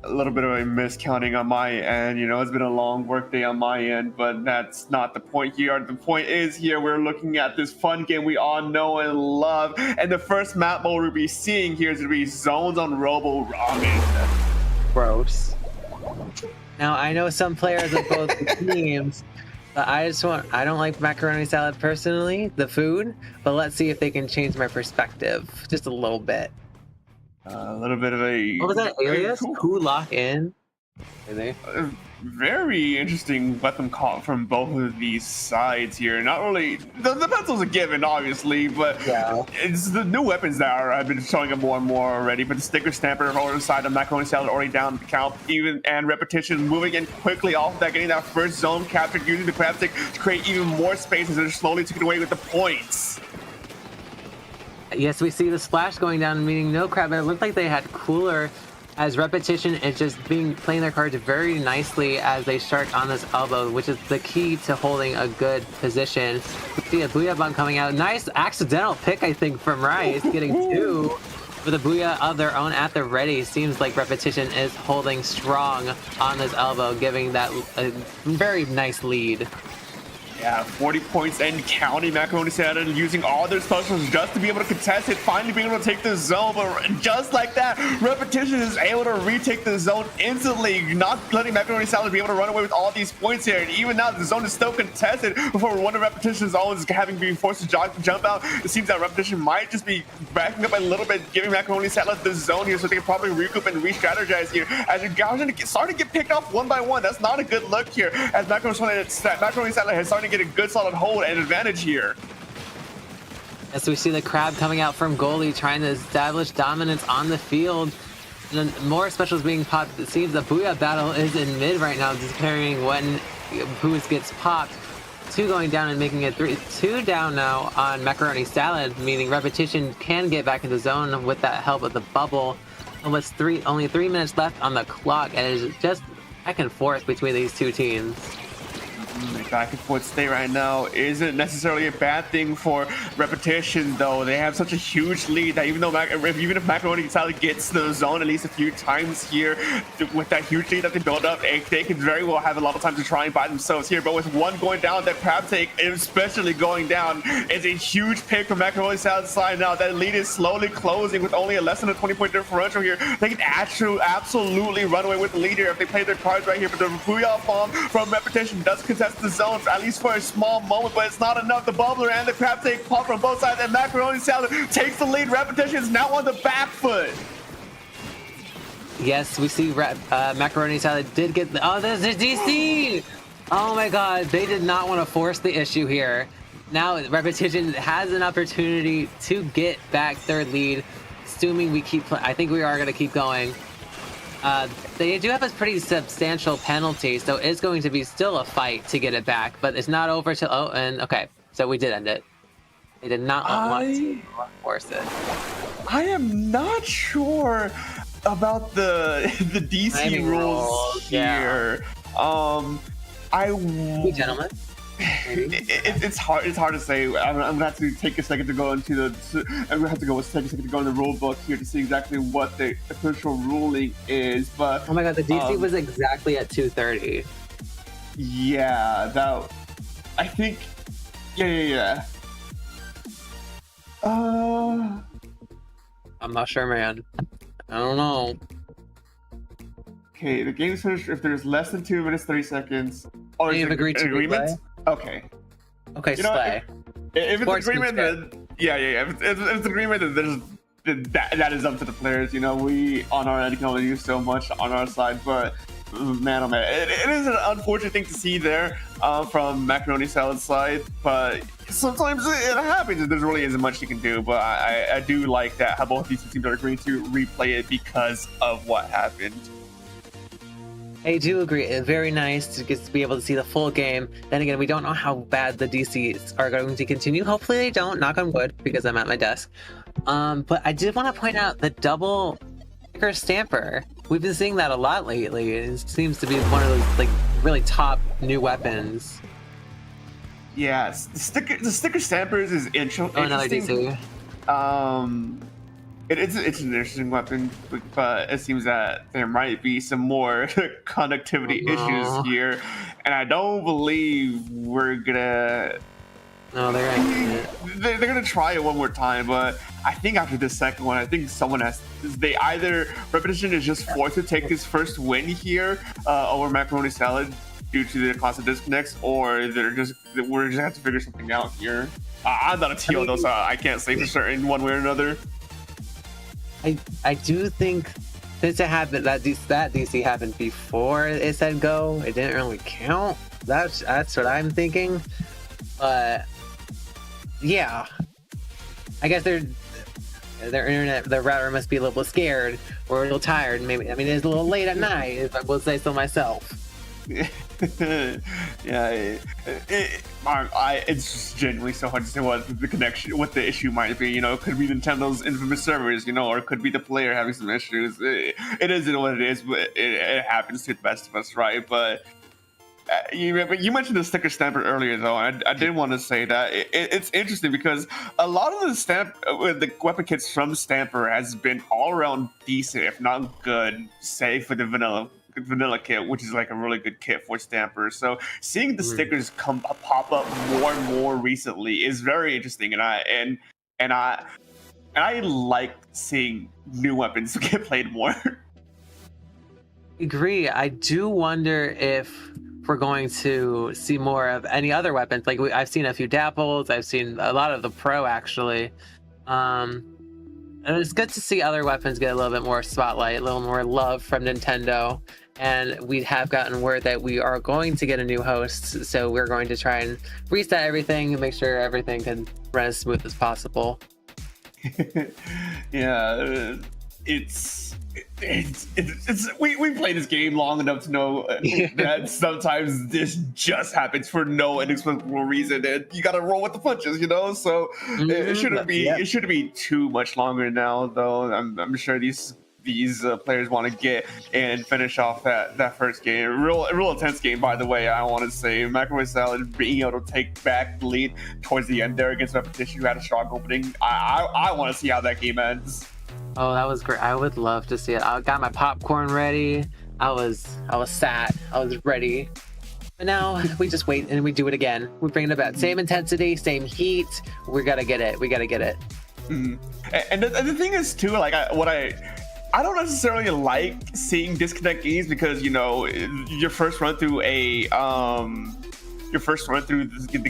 Speaker 3: A little bit of a miscounting on my end. You know, it's been a long work day on my end, but that's not the point here. The point is here we're looking at this fun game we all know and love, and the first map mode we'll be seeing here is going to be Zones on Robo Ramen.
Speaker 4: Gross. Now I know some players of both teams, but I don't like macaroni salad personally, the food, but let's see if they can change my perspective just a little bit.
Speaker 3: A little bit of a...
Speaker 4: What was that, Alias? Who lock in? Are they?
Speaker 3: Very interesting weapon call from both of these sides here. Not really... The pencil's a given, obviously, but
Speaker 4: yeah,
Speaker 3: it's the new weapons that I've been showing up more and more already. But the sticker stamper on the side of Macaroni Salad already down the count, and Repetition moving in quickly off that, getting that first zone captured, using the crab stick to create even more spaces, and they're slowly taking away with the points.
Speaker 4: Yes, we see the splash going down, meaning no crab. It looked like they had cooler, as Repetition is just playing their cards very nicely as they shark on this elbow, which is the key to holding a good position. We see a Booyah bomb coming out. Nice accidental pick, I think, from Rice, getting two with a Booyah of their own at the ready. Seems like Repetition is holding strong on this elbow, giving that a very nice lead.
Speaker 3: Yeah, 40 points and counting. Macaroni Salad using all their specials just to be able to contest it, finally being able to take the zone. But just like that, Repetition is able to retake the zone instantly, not letting Macaroni Salad be able to run away with all these points here. And even now, the zone is still contested before one of Repetition's owns having been forced to jump out. It seems that Repetition might just be backing up a little bit, giving Macaroni Salad the zone here so they can probably recoup and re-strategize here. As you're starting to get picked off one by one. That's not a good look here, as Macaroni Salad has started to get a good solid hold and advantage here.
Speaker 4: As we see the crab coming out from goalie, trying to establish dominance on the field. And then more specials being popped. It seems the Booyah battle is in mid right now, determining when Booyah gets popped. Two going down and making it two down now on Macaroni Salad, meaning Repetition can get back into zone with that help of the bubble. Almost only 3 minutes left on the clock, and it's just back and forth between these two teams.
Speaker 3: Back and forth state right now isn't necessarily a bad thing for Repetition, though. They have such a huge lead that even if Macaroni Salad gets the zone at least a few times here, with that huge lead that they build up, they can very well have a lot of time to try and buy themselves here. But with one going down, that crab take especially going down is a huge pick from Macaroni Salad's side now. That lead is slowly closing with only a less than a 20-point differential here. They can absolutely run away with the lead here if they play their cards right here. But the Booyah bomb from Repetition does contest the zone, at least for a small moment, but it's not enough. The bubbler and the crab take pop from both sides, and Macaroni Salad takes the lead. Repetition is now on the back foot.
Speaker 4: Yes, we see Macaroni Salad did get there's a DC! Oh my god, they did not want to force the issue here. Now Repetition has an opportunity to get back their lead, assuming we keep I think we are going to keep going. They do have a pretty substantial penalty, so it's going to be still a fight to get it back, but it's not over till... Oh, and okay, so we did end it. They did not want to force it.
Speaker 3: I am not sure about the DC rules here.
Speaker 4: Yeah. Hey, gentlemen.
Speaker 3: It's hard to say. I'm gonna have to take a second to go into the rule book here to see exactly what the official ruling is. But
Speaker 4: oh my god, the DC was exactly at 2:30.
Speaker 3: Yeah, that I think. Yeah.
Speaker 4: I'm not sure, man. I don't know.
Speaker 3: Okay, the game's finished if there's less than 2 minutes 30 seconds. Oh,
Speaker 4: You've
Speaker 3: is it
Speaker 4: agreed to
Speaker 3: agreement? Okay.
Speaker 4: Okay,
Speaker 3: You know,
Speaker 4: Slay.
Speaker 3: If it's
Speaker 4: Sports
Speaker 3: agreement,
Speaker 4: can
Speaker 3: then yeah. If it's agreement, then that is up to the players. You know, we on our end can only do so much on our side, but man, oh man, it is an unfortunate thing to see there from Macaroni Salad's side, but sometimes it happens and there really isn't much you can do. But I do like that how both these teams are agreeing to replay it because of what happened.
Speaker 4: I do agree. It's very nice to get to be able to see the full game. Then again, we don't know how bad the DCs are going to continue. Hopefully they don't, knock on wood, because I'm at my desk. But I did want to point out the double sticker stamper. We've been seeing that a lot lately. It seems to be one of those like really top new weapons.
Speaker 3: Yes, the sticker stampers is interesting.
Speaker 4: Another DC.
Speaker 3: It's an interesting weapon, but it seems that there might be some more connectivity issues here, and I don't believe we're gonna.
Speaker 4: No,
Speaker 3: they're gonna try it one more time, but I think after this second one, I think someone has. They either Repitition is just forced to take his first win here over Macaroni Salad due to the constant disconnects, or we're just gonna have to figure something out here. I'm not a TO though, so I can't say for certain one way or another.
Speaker 4: I do think since it happened that DC happened before it said go, it didn't really count. That's what I'm thinking. But yeah, I guess their router must be a little little or a little tired. Maybe it's a little late at night, if I will say so myself.
Speaker 3: Yeah, it's just genuinely so hard to say what the connection, what the issue might be. You know, it could be Nintendo's infamous servers, you know, or it could be the player having some issues. It isn't what it is, but it happens to the best of us, right? But you mentioned the sticker stamper earlier, though. I did want to say that it's interesting because a lot of the weapon kits from Stamper has been all around decent, if not good, save for the vanilla kit, which is like a really good kit for Stampers. So seeing the stickers pop up more and more recently is very interesting, and I like seeing new weapons get played more.
Speaker 4: Agree. I do wonder if we're going to see more of any other weapons. Like I've seen a few Dapples, I've seen a lot of the Pro actually. And it's good to see other weapons get a little bit more spotlight, a little more love from Nintendo. And we have gotten word that we are going to get a new host, so we're going to try and reset everything and make sure everything can run as smooth as possible.
Speaker 3: Yeah, we played this game long enough to know that sometimes this just happens for no inexplicable reason, and you gotta roll with the punches, you know. So it shouldn't be too much longer now, though. I'm sure these players want to get and finish off that first game. Real intense game, by the way. I want to say Macaroni Salad being able to take back the lead towards the end there against Repitition, who had a strong opening. I want to see how that game ends.
Speaker 4: Oh, that was great. I would love to see it. I got my popcorn ready. I was sat. I was ready. But now we just wait and we do it again. We bring it about same intensity, same heat. We gotta get it.
Speaker 3: Mm-hmm. And the thing is too, like I don't necessarily like seeing disconnect games because, you know, your first run through the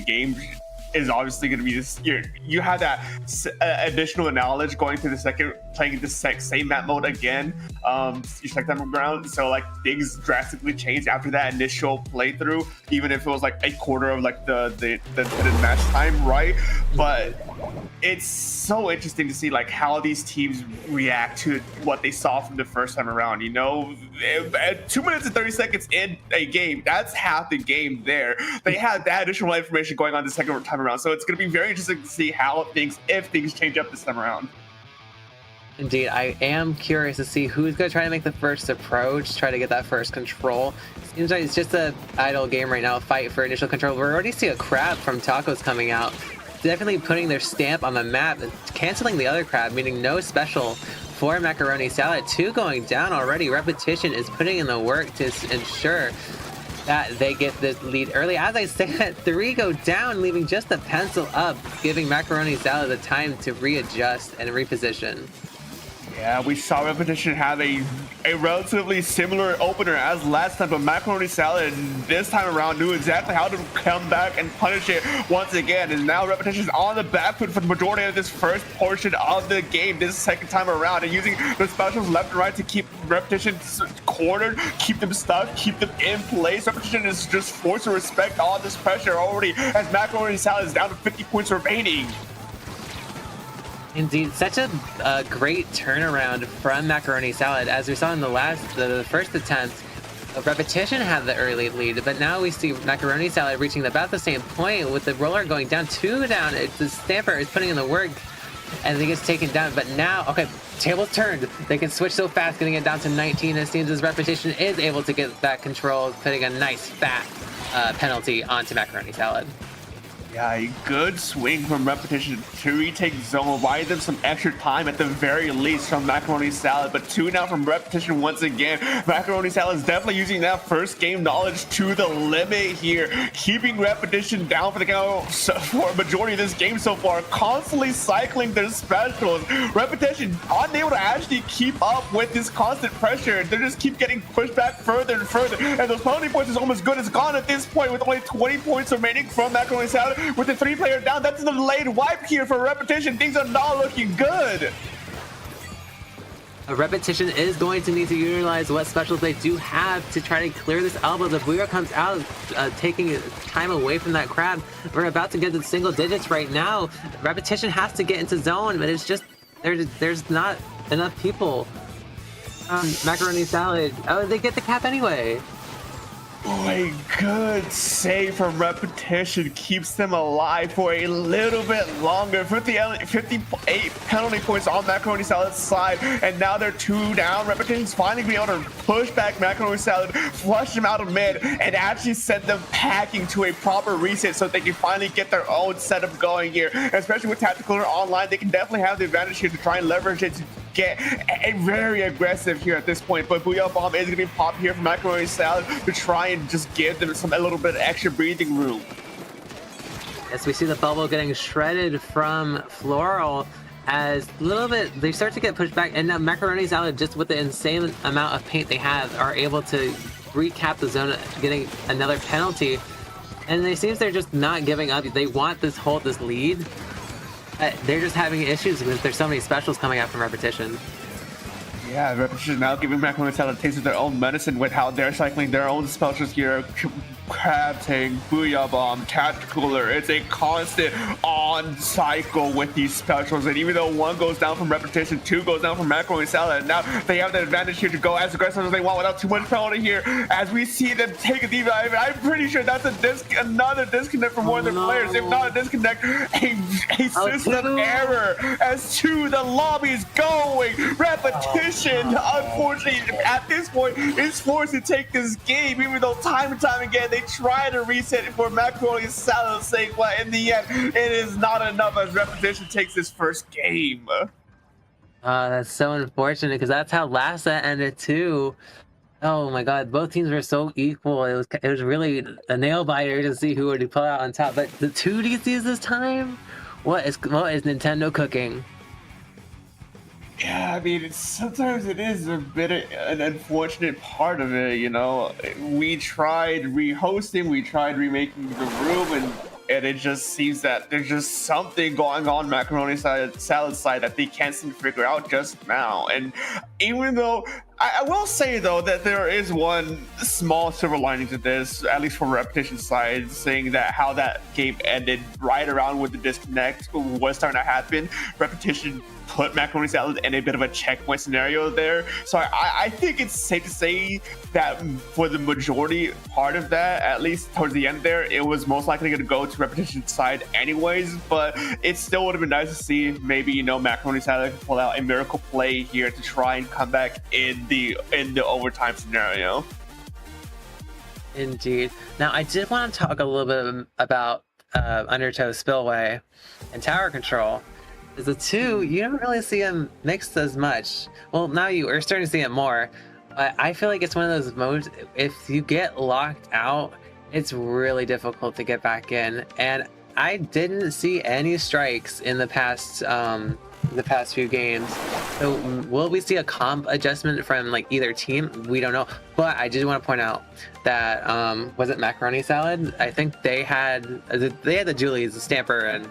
Speaker 3: game is obviously going to be this. You have that additional knowledge going through playing the same map mode again. You check that ground, so like things drastically change after that initial playthrough, even if it was like a quarter of like the match time, right? But it's so interesting to see like how these teams react to what they saw from the first time around. You know, at 2 minutes and 30 seconds in a game, that's half the game there. They had that additional information going on the second time around, so it's going to be very interesting to see if things change up this time around.
Speaker 4: Indeed, I am curious to see who's going to try to make the first approach, try to get that first control. Seems like it's just an idle game right now, a fight for initial control. We already see a crab from Tacos coming out. Definitely putting their stamp on the map, canceling the other crab, meaning no special for Macaroni Salad. 2 going down already. Repitition is putting in the work to ensure that they get this lead early. As I said, 3 go down, leaving just the pencil up, giving Macaroni Salad the time to readjust and reposition.
Speaker 3: Yeah, we saw Repitition have a relatively similar opener as last time, but Macaroni Salad this time around knew exactly how to come back and punish it once again. And now Repitition's on the back foot for the majority of this first portion of the game, this second time around, and using the specials left and right to keep Repitition cornered, keep them stuck, keep them in place. Repitition is just forced to respect all this pressure already as Macaroni Salad is down to 50 points remaining.
Speaker 4: Indeed, such a great turnaround from Macaroni Salad. As we saw in the first attempt, Repitition had the early lead, but now we see Macaroni Salad reaching about the same point with the roller going down, 2 down. The Stamper is putting in the work, and he gets taken down. But now, okay, tables turned. They can switch so fast, getting it down to 19. It seems as Repitition is able to get that control, putting a nice fat penalty onto Macaroni Salad.
Speaker 3: Yeah, a good swing from Repitition to retake zone, buy them some extra time at the very least from Macaroni Salad, but 2 now from Repitition once again. Macaroni Salad is definitely using that first game knowledge to the limit here, keeping Repitition down for the for a majority of this game so far, constantly cycling their specials. Repitition unable to actually keep up with this constant pressure. They just keep getting pushed back further and further, and those penalty points is almost good as gone at this point with only 20 points remaining from Macaroni Salad. With the 3-player down, that's the delayed wipe here for Repitition. Things are not looking good.
Speaker 4: A Repitition is going to need to utilize what specials they do have to try to clear this elbow. The Booyah comes out, taking time away from that crab. We're about to get to single digits right now. Repitition has to get into zone, but it's just there's not enough people. Macaroni Salad. Oh, they get the cap anyway.
Speaker 3: Boy, good save from Repitition, keeps them alive for a little bit longer. 58 penalty points on Macaroni Salad's side, and now they're 2 down. Repitition's finally being able to push back Macaroni Salad, flush them out of mid, and actually send them packing to a proper reset so they can finally get their own setup going here. And especially with Tactical Online, they can definitely have the advantage here to try and leverage it to get very aggressive here at this point. But Booyah Bomb is going to be popped here from Macaroni Salad to try and just give them a little bit of extra breathing room.
Speaker 4: As we see the bubble getting shredded from Floral, as a little bit they start to get pushed back, and now Macaroni Salad, just with the insane amount of paint they have, are able to recap the zone, getting another penalty. And it seems they're just not giving up. They want this lead. They're just having issues because there's so many specials coming out from Repitition.
Speaker 3: Yeah, Repitition now giving Macaroni Salad a taste of their own medicine with how they're cycling their own specials here. Crab Tank, Booyah Bomb, Tacticaler. It's a constant on cycle with these specials. And even though 1 goes down from Repitition, 2 goes down from Macaroni Salad, now they have the advantage here to go as aggressive as they want without too much penalty here. As we see them take a deep dive, I'm pretty sure that's another disconnect from one of their players. If not a disconnect, a system error. As to the lobby is going. Repitition, unfortunately, at this point, is forced to take this game, even though time and time again they try to reset it for Macaroni Salad's sake, but in the end, it is not enough as Repitition takes this first game.
Speaker 4: That's so unfortunate because that's how last set ended too. Oh my god, both teams were so equal. It was really a nail biter to see who would pull out on top. But the 2 DCs this time? What is Nintendo cooking?
Speaker 3: Yeah, I mean, sometimes it is a bit of an unfortunate part of it, you know. We tried rehosting, we tried remaking the room, and it just seems that there's just something going on Macaroni Salad side that they can't seem to figure out just now. And even though I will say though that there is one small silver lining to this, at least from Repitition side, saying that how that game ended right around when the disconnect was starting to happen. Repitition put Macaroni Salad in a bit of a checkpoint scenario there. So I think it's safe to say that for the majority part of that, at least towards the end there, it was most likely going to go to Repitition's side anyways, but it still would have been nice to see maybe, you know, Macaroni Salad pull out a miracle play here to try and come back in the overtime scenario.
Speaker 4: Indeed. Now, I did want to talk a little bit about Undertow Spillway and Tower Control. The 2, you don't really see them mixed as much. Well, now you are starting to see it more. But I feel like it's one of those modes, if you get locked out, it's really difficult to get back in. And I didn't see any strikes in the past few games. So will we see a comp adjustment from like either team? We don't know. But I did want to point out that was it Macaroni Salad? I think they had the Julies, the Stamper, and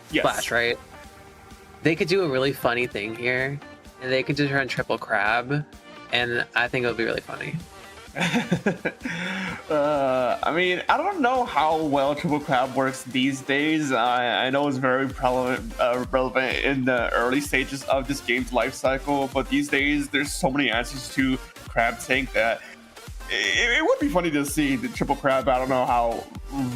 Speaker 4: Splash, right? They could do a really funny thing here, and they could just run triple crab, and I think it would be really funny.
Speaker 3: I mean, I don't know how well triple crab works these days. I know it's very relevant in the early stages of this game's life cycle, but these days there's so many answers to crab tank that it would be funny to see the triple crab. I don't know how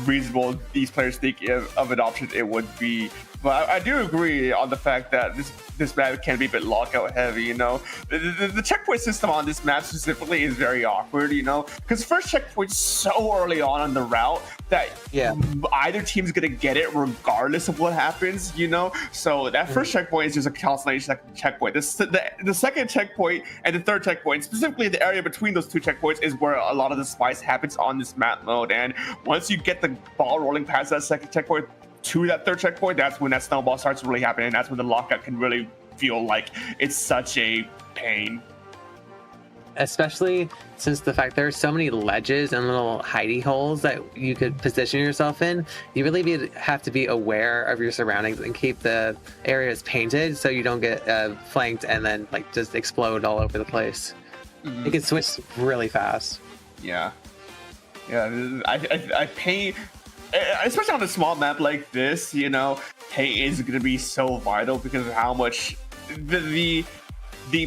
Speaker 3: reasonable these players think of an option it would be. But I do agree on the fact that this map can be a bit lockout heavy, you know. The checkpoint system on this map specifically is very awkward, you know, because first checkpoint's so early on the route that either team's gonna get it regardless of what happens, you know. So that first checkpoint is just a calculation checkpoint. The second checkpoint and the third checkpoint, specifically the area between those two checkpoints, is where a lot of the spice happens on this map mode. And once you get the ball rolling past that second checkpoint to that third checkpoint, that's when that snowball starts really happening. That's when the lockout can really feel like it's such a pain.
Speaker 4: Especially since the fact there are so many ledges and little hidey holes that you could position yourself in. You really have to be aware of your surroundings and keep the areas painted so you don't get flanked and then like just explode all over the place. You can switch really fast.
Speaker 3: Yeah, I paint. Especially on a small map like this, you know, paint is going to be so vital because of how much the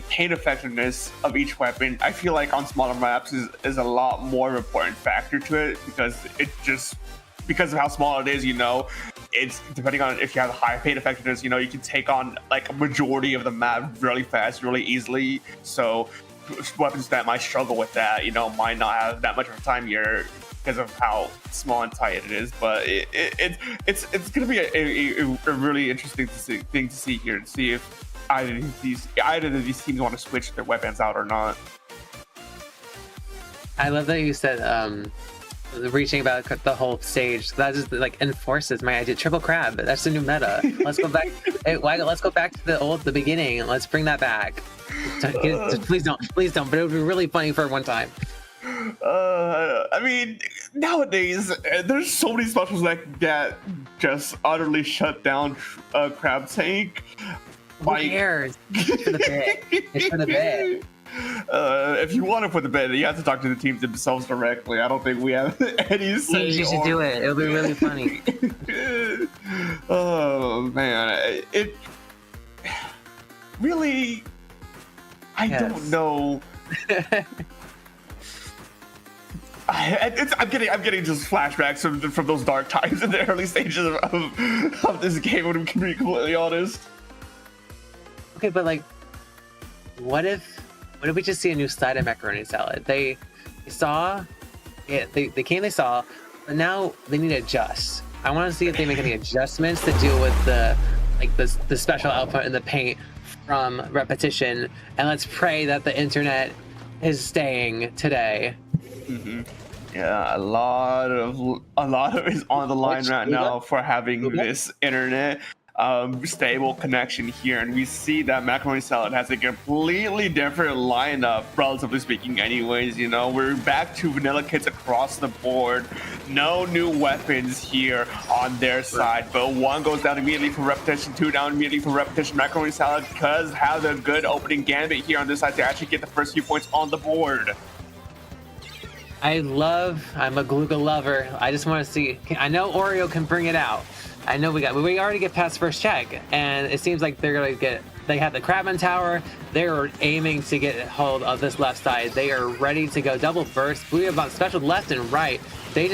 Speaker 3: paint effectiveness of each weapon, I feel like on smaller maps is a lot more important factor to it because of how small it is, you know. It's depending on if you have high paint effectiveness, you know, you can take on like a majority of the map really fast, really easily. So weapons that might struggle with that, you know, might not have that much of a time here because of how small and tight it is, but it's going to be a really interesting thing to see here, and see if either of these teams want to switch their weapons out or not.
Speaker 4: I love that you said reaching about the whole stage. That just like enforces my idea. Triple crab. That's the new meta. Let's go back. Let's go back to the beginning. Let's bring that back. Please don't. But it would be really funny for one time.
Speaker 3: I mean, nowadays there's so many specials that just utterly shut down crab tank.
Speaker 4: Who cares? It's for the bit. It's for the bit.
Speaker 3: If you want to put the bit, you have to talk to the teams themselves directly. I don't think we have any say.
Speaker 4: You should do it. It'll be really funny.
Speaker 3: Oh man, it really. I don't know. I'm getting just flashbacks from those dark times in the early stages of this game, when we can be completely honest.
Speaker 4: Okay, but like, what if we just see a new side of Macaroni Salad? They saw it, they came, they saw, but now they need to adjust. I want to see if they make any adjustments to deal with the special output and the paint from Repitition, and let's pray that the internet is staying today.
Speaker 3: Mm-hmm. Yeah, a lot of is on the line right now for having this internet stable connection here, and we see that Macaroni Salad has a completely different lineup, relatively speaking. Anyways, you know, we're back to vanilla kits across the board. No new weapons here on their side, but one goes down immediately for Repitition, two down immediately for Repitition. Macaroni Salad does have a good opening gambit here on this side to actually get the first few points on the board.
Speaker 4: I'm a Glooga lover. I just want to see. I know Oreo can bring it out. I know we already get past first check, and it seems like they have the Crabman Tower. They're aiming to get hold of this left side. They are ready to go double burst. We have special left and right. They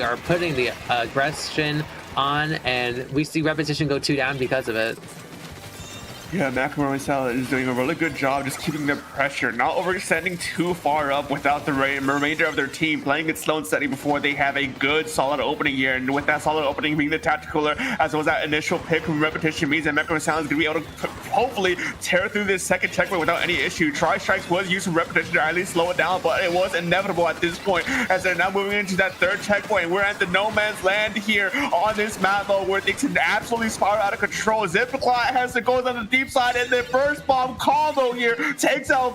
Speaker 4: are putting the aggression on, and we see Repitition go 2 down because of it.
Speaker 3: Yeah, Macaroni Salad is doing a really good job just keeping the pressure, not overextending too far up without the remainder of their team playing it slow and steady before they have a good, solid opening here. And with that solid opening being the tacticaler, as well as that initial pick from Repitition, means that Macaroni Salad is going to be able to hopefully tear through this second checkpoint without any issue. Tri-Strikes was used for Repetition to at least slow it down, but it was inevitable at this point as they're now moving into that third checkpoint. We're at the no man's land here on this map mode where things can absolutely spiral out of control. Zipclaw has to go on the deep side, and the burst bomb combo here takes out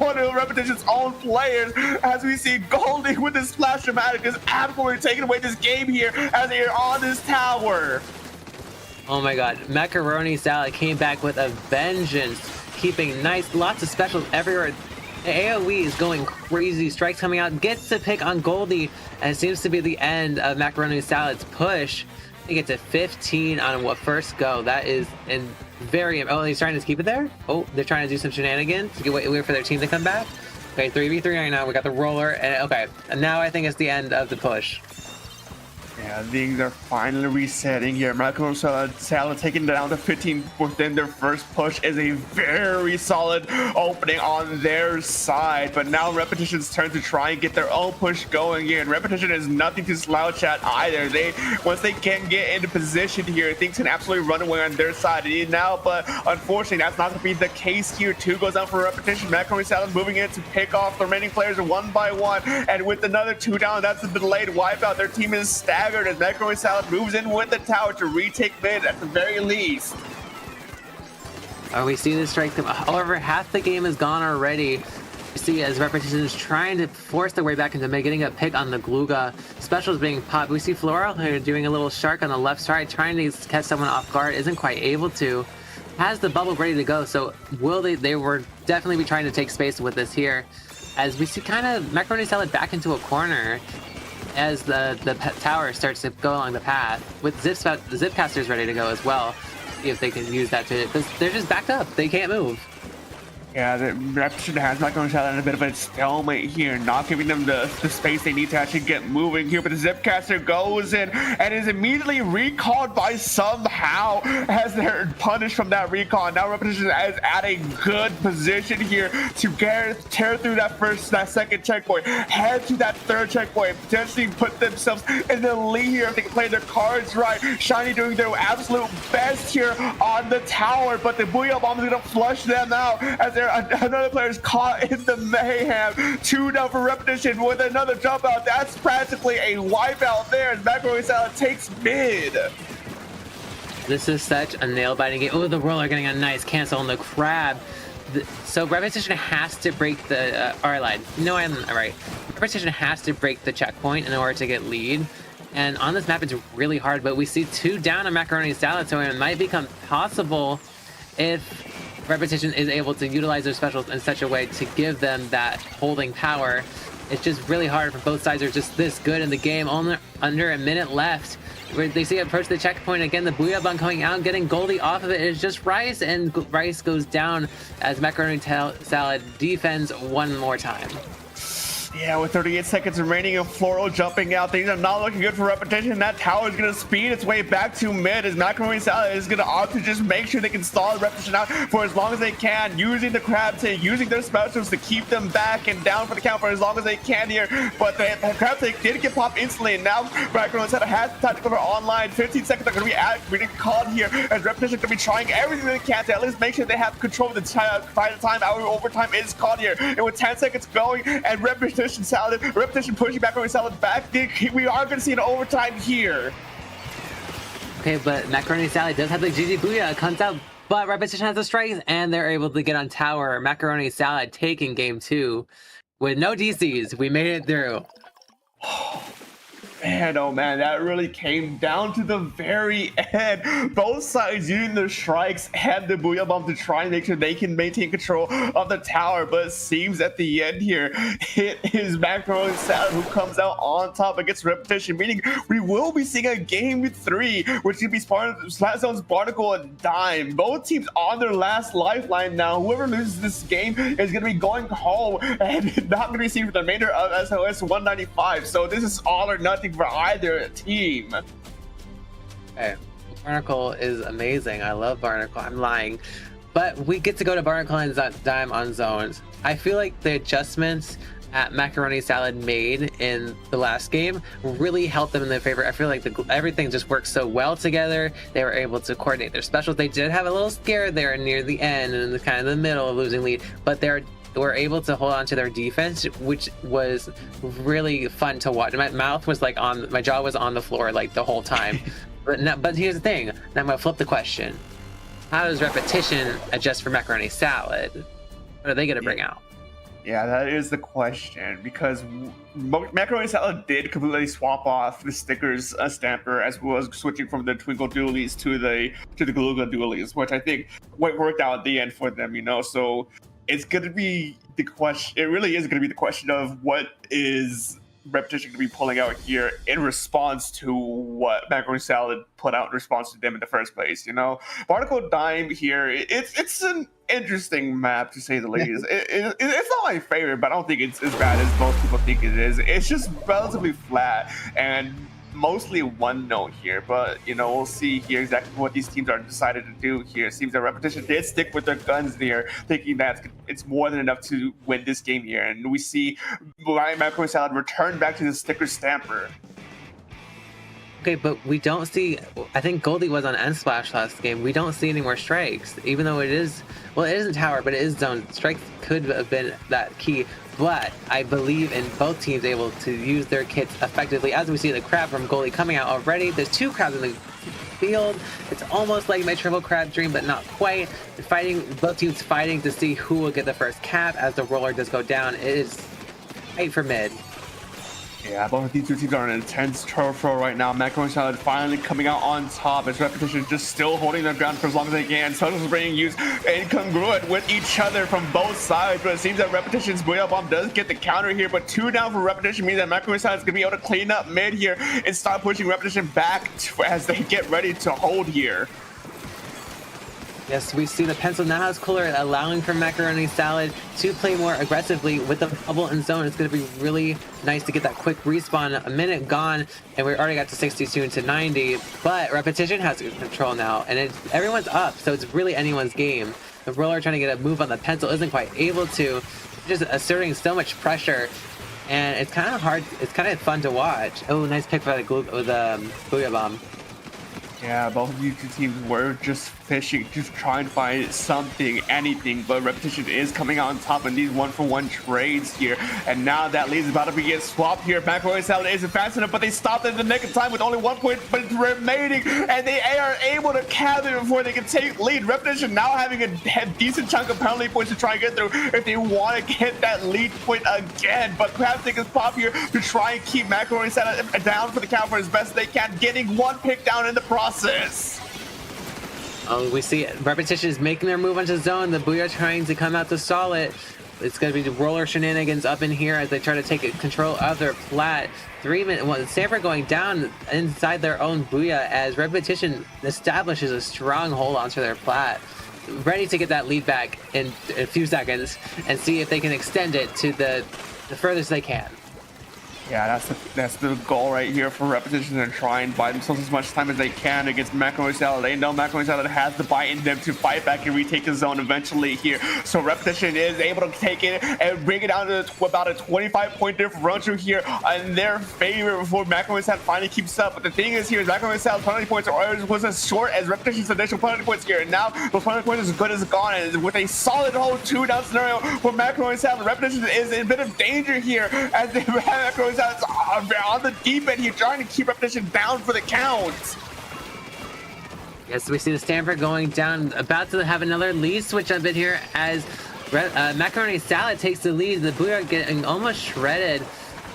Speaker 3: one of Repetition's own players as we see Goldie with his Splash Dramatic is absolutely taking away this game here as they're on this tower.
Speaker 4: Oh my god, Macaroni Salad came back with a vengeance, keeping lots of specials everywhere. The AoE is going crazy, Strikes coming out, gets to pick on Goldie, and it seems to be the end of Macaroni Salad's push. They get to 15 on what first go. That is oh, he's trying to keep it there? Oh, they're trying to do some shenanigans to wait for their team to come back. Okay, 3v3 right now, we got the roller, and okay, and now I think it's the end of the push.
Speaker 3: Yeah, things are finally resetting here. Macaroni Salad taking down to 15 within their first push is a very solid opening on their side. But now Repetition's turn to try and get their own push going here. And Repetition is nothing to slouch at either. Once they can get into position here, things can absolutely run away on their side now. But unfortunately, that's not going to be the case here. 2 goes down for Repetition. Macaroni Salad moving in to pick off the remaining players one by one. And with another 2 down, that's a delayed wipeout. Their team is staggered as Macaroni Salad moves in with the tower to retake mid at the very least.
Speaker 4: We see the strike. However, half the game is gone already. You see as Repetition is trying to force their way back into mid, getting a pick on the Gluga. Specials being popped. We see Floral here doing a little shark on the left side, trying to catch someone off guard. Isn't quite able to. Has the bubble ready to go. So will they were definitely be trying to take space with this here. As we see kind of Macaroni Salad back into a corner. As the tower starts to go along the path, with the Zipcasters ready to go as well, see if they can use that to, because they're just backed up, they can't move.
Speaker 3: Yeah, the Repetition has Macaroni Salad in a bit of a stalemate here, not giving them the space they need to actually get moving here. But the Zipcaster goes in and is immediately recalled by somehow as they're punished from that recall. Now Repetition is at a good position here to tear through that second checkpoint, head to that third checkpoint, potentially put themselves in the lead here if they can play their cards right. Shiny doing their absolute best here on the tower, but the Booyah Bomb is going to flush them out as another player is caught in the mayhem. 2 down for Repetition with another jump out. That's practically a wipeout there as Macaroni Salad takes mid.
Speaker 4: This is such a nail-biting game. Oh, the roller getting a nice cancel on the crab. So Repetition has to break the I lied. No, I'm right. Repetition has to break the checkpoint in order to get lead. And on this map, it's really hard, but we see 2 down on Macaroni Salad, so it might become possible if Repetition is able to utilize their specials in such a way to give them that holding power. It's just really hard for both sides are just this good in the game. Only under a minute left. Where they see approach the checkpoint again, the Booyah Bomb coming out, getting Goldie off of it is just Rice, and Rice goes down as Macaroni Salad defends one more time.
Speaker 3: Yeah, with 38 seconds remaining and Floral jumping out, things are not looking good for Repetition. That tower is going to speed its way back to mid as Macaroni Salad is going to opt to just make sure they can stall Repetition out for as long as they can, using the crab tank, using their specials to keep them back and down for the count for as long as they can here. But the crab tank did get popped instantly, and now Macaroni Salad has time to cover online. 15 seconds are going to be called here as Repetition going to be trying everything they can to at least make sure they have control of the time. Our overtime is called here, and with 10 seconds going and Repetition pushing Macaroni Salad back, we are going to see an overtime here.
Speaker 4: Okay, but Macaroni Salad does have the GG Booyah, comes out, but Repetition has the strikes, and they're able to get on tower. Macaroni Salad taking game 2 with no DCs. We made it through.
Speaker 3: Man, oh man, that really came down to the very end. Both sides using their strikes and the Booyah Bomb to try and make sure they can maintain control of the tower. But it seems at the end here, it is Macaroni Salad who comes out on top against Repetition, meaning we will be seeing a game 3, which could be Splatzone's Barnacle and Dime. Both teams on their last lifeline now. Whoever loses this game is going to be going home and not going to be seen for the remainder of SOS 195. So this is all or nothing for either team.
Speaker 4: Okay, Barnacle is amazing. I love Barnacle. I'm lying. But we get to go to Barnacle and Dime on zones. I feel like the adjustments Macaroni Salad made in the last game really helped them in their favor. I feel like everything just worked so well together. They were able to coordinate their specials. They did have a little scare there near the end and kind of the middle of losing lead, but were able to hold on to their defense, which was really fun to watch. My jaw was on the floor like the whole time. But here's the thing. Now I'm gonna flip the question. How does Repitition adjust for Macaroni Salad? What are they gonna bring out?
Speaker 3: Yeah, that is the question, because Macaroni Salad did completely swap off the stickers stamper, as well as switching from the Twinkle Dualies to the Glugga Dualies, which I think worked out at the end for them, so it's going to be the question. It really is going to be the question of what is Repitition going to be pulling out here in response to what Macaroni Salad put out in response to them in the first place. Barnacle Dime here, it's an interesting map, to say the least. It's not my favorite, but I don't think it's as bad as most people think it is. It's just relatively flat and mostly one note here, but we'll see here exactly what these teams are decided to do here. It seems that Repitition did stick with their guns there, thinking that it's more than enough to win this game here, and we see Macaroni Salad return back to the sticker stamper.
Speaker 4: Okay, but we don't see. I think Goldie was on End Splash last game. We don't see any more strikes, even though it isn't tower, but it is zone. Strikes could have been that key. But I believe in both teams able to use their kits effectively. As we see the crab from Goldie coming out already. There's 2 crabs in the field. It's almost like my triple crab dream, but not quite. Both teams fighting to see who will get the first cap as the roller does go down. It is tight for mid.
Speaker 3: Yeah, both of these two teams are in an intense turf roll right now. Macaroni Salad finally coming out on top as Repitition just still holding their ground for as long as they can. Socials being used incongruent with each other from both sides, but it seems that Repitition's Booyah Bomb does get the counter here, but 2 down for Repitition means that Macaroni Salad is going to be able to clean up mid here and start pushing Repitition back as they get ready to hold here.
Speaker 4: Yes, we see the pencil now has cooler, allowing for Macaroni Salad to play more aggressively with the bubble and zone. It's going to be really nice to get that quick respawn. A minute gone, and we already got to 62 to 90, but Repitition has control now, and everyone's up, so it's really anyone's game. The roller trying to get a move on the pencil isn't quite able to, just asserting so much pressure, and it's kind of hard. It's kind of fun to watch. Oh, nice pick by the Booyah Bomb.
Speaker 3: Yeah, both of these two teams were just fishing, just trying to find something, anything, but Repitition is coming out on top in these 1-for-1 trades here, and now that lead is about to get swapped here. Macaroni Salad isn't fast enough, but they stopped in the nick of time with only 1 point remaining, and they are able to capture before they can take lead. Repitition now having a decent chunk of penalty points to try and get through if they want to get that lead point again, but Crabstick is pop here to try and keep Macaroni Salad down for the count for as best as they can, getting 1 pick down in the process.
Speaker 4: We see Repitition is making their move onto zone. The Booyah trying to come out to stall it. It's going to be the roller shenanigans up in here as they try to take control of their plat. 3 minutes. Stanford going down inside their own Booyah as Repitition establishes a strong hold onto their plat. Ready to get that lead back in a few seconds and see if they can extend it to the furthest they can.
Speaker 3: Yeah, that's the goal right here for Repitition, and try and buy themselves as much time as they can against Macaroni Salad. They know Macaroni Salad has the bite in them to fight back and retake the zone eventually here. So Repitition is able to take it and bring it down to about a 25-point differential here in their favor before Macaroni Salad finally keeps up. But the thing is here, Macaroni Salad's penalty points was as short as Repitition's initial penalty points here. And now those penalty points are as good as gone. And with a solid whole 2-down scenario for Macaroni Salad, Repitition is in a bit of danger here as they have Macaroni Salad's on the deep end here, trying to keep Repitition down for the count.
Speaker 4: Yes, we see the Stanford going down, about to have another lead switch up in here as Macaroni Salad takes the lead. The Booyah getting almost shredded.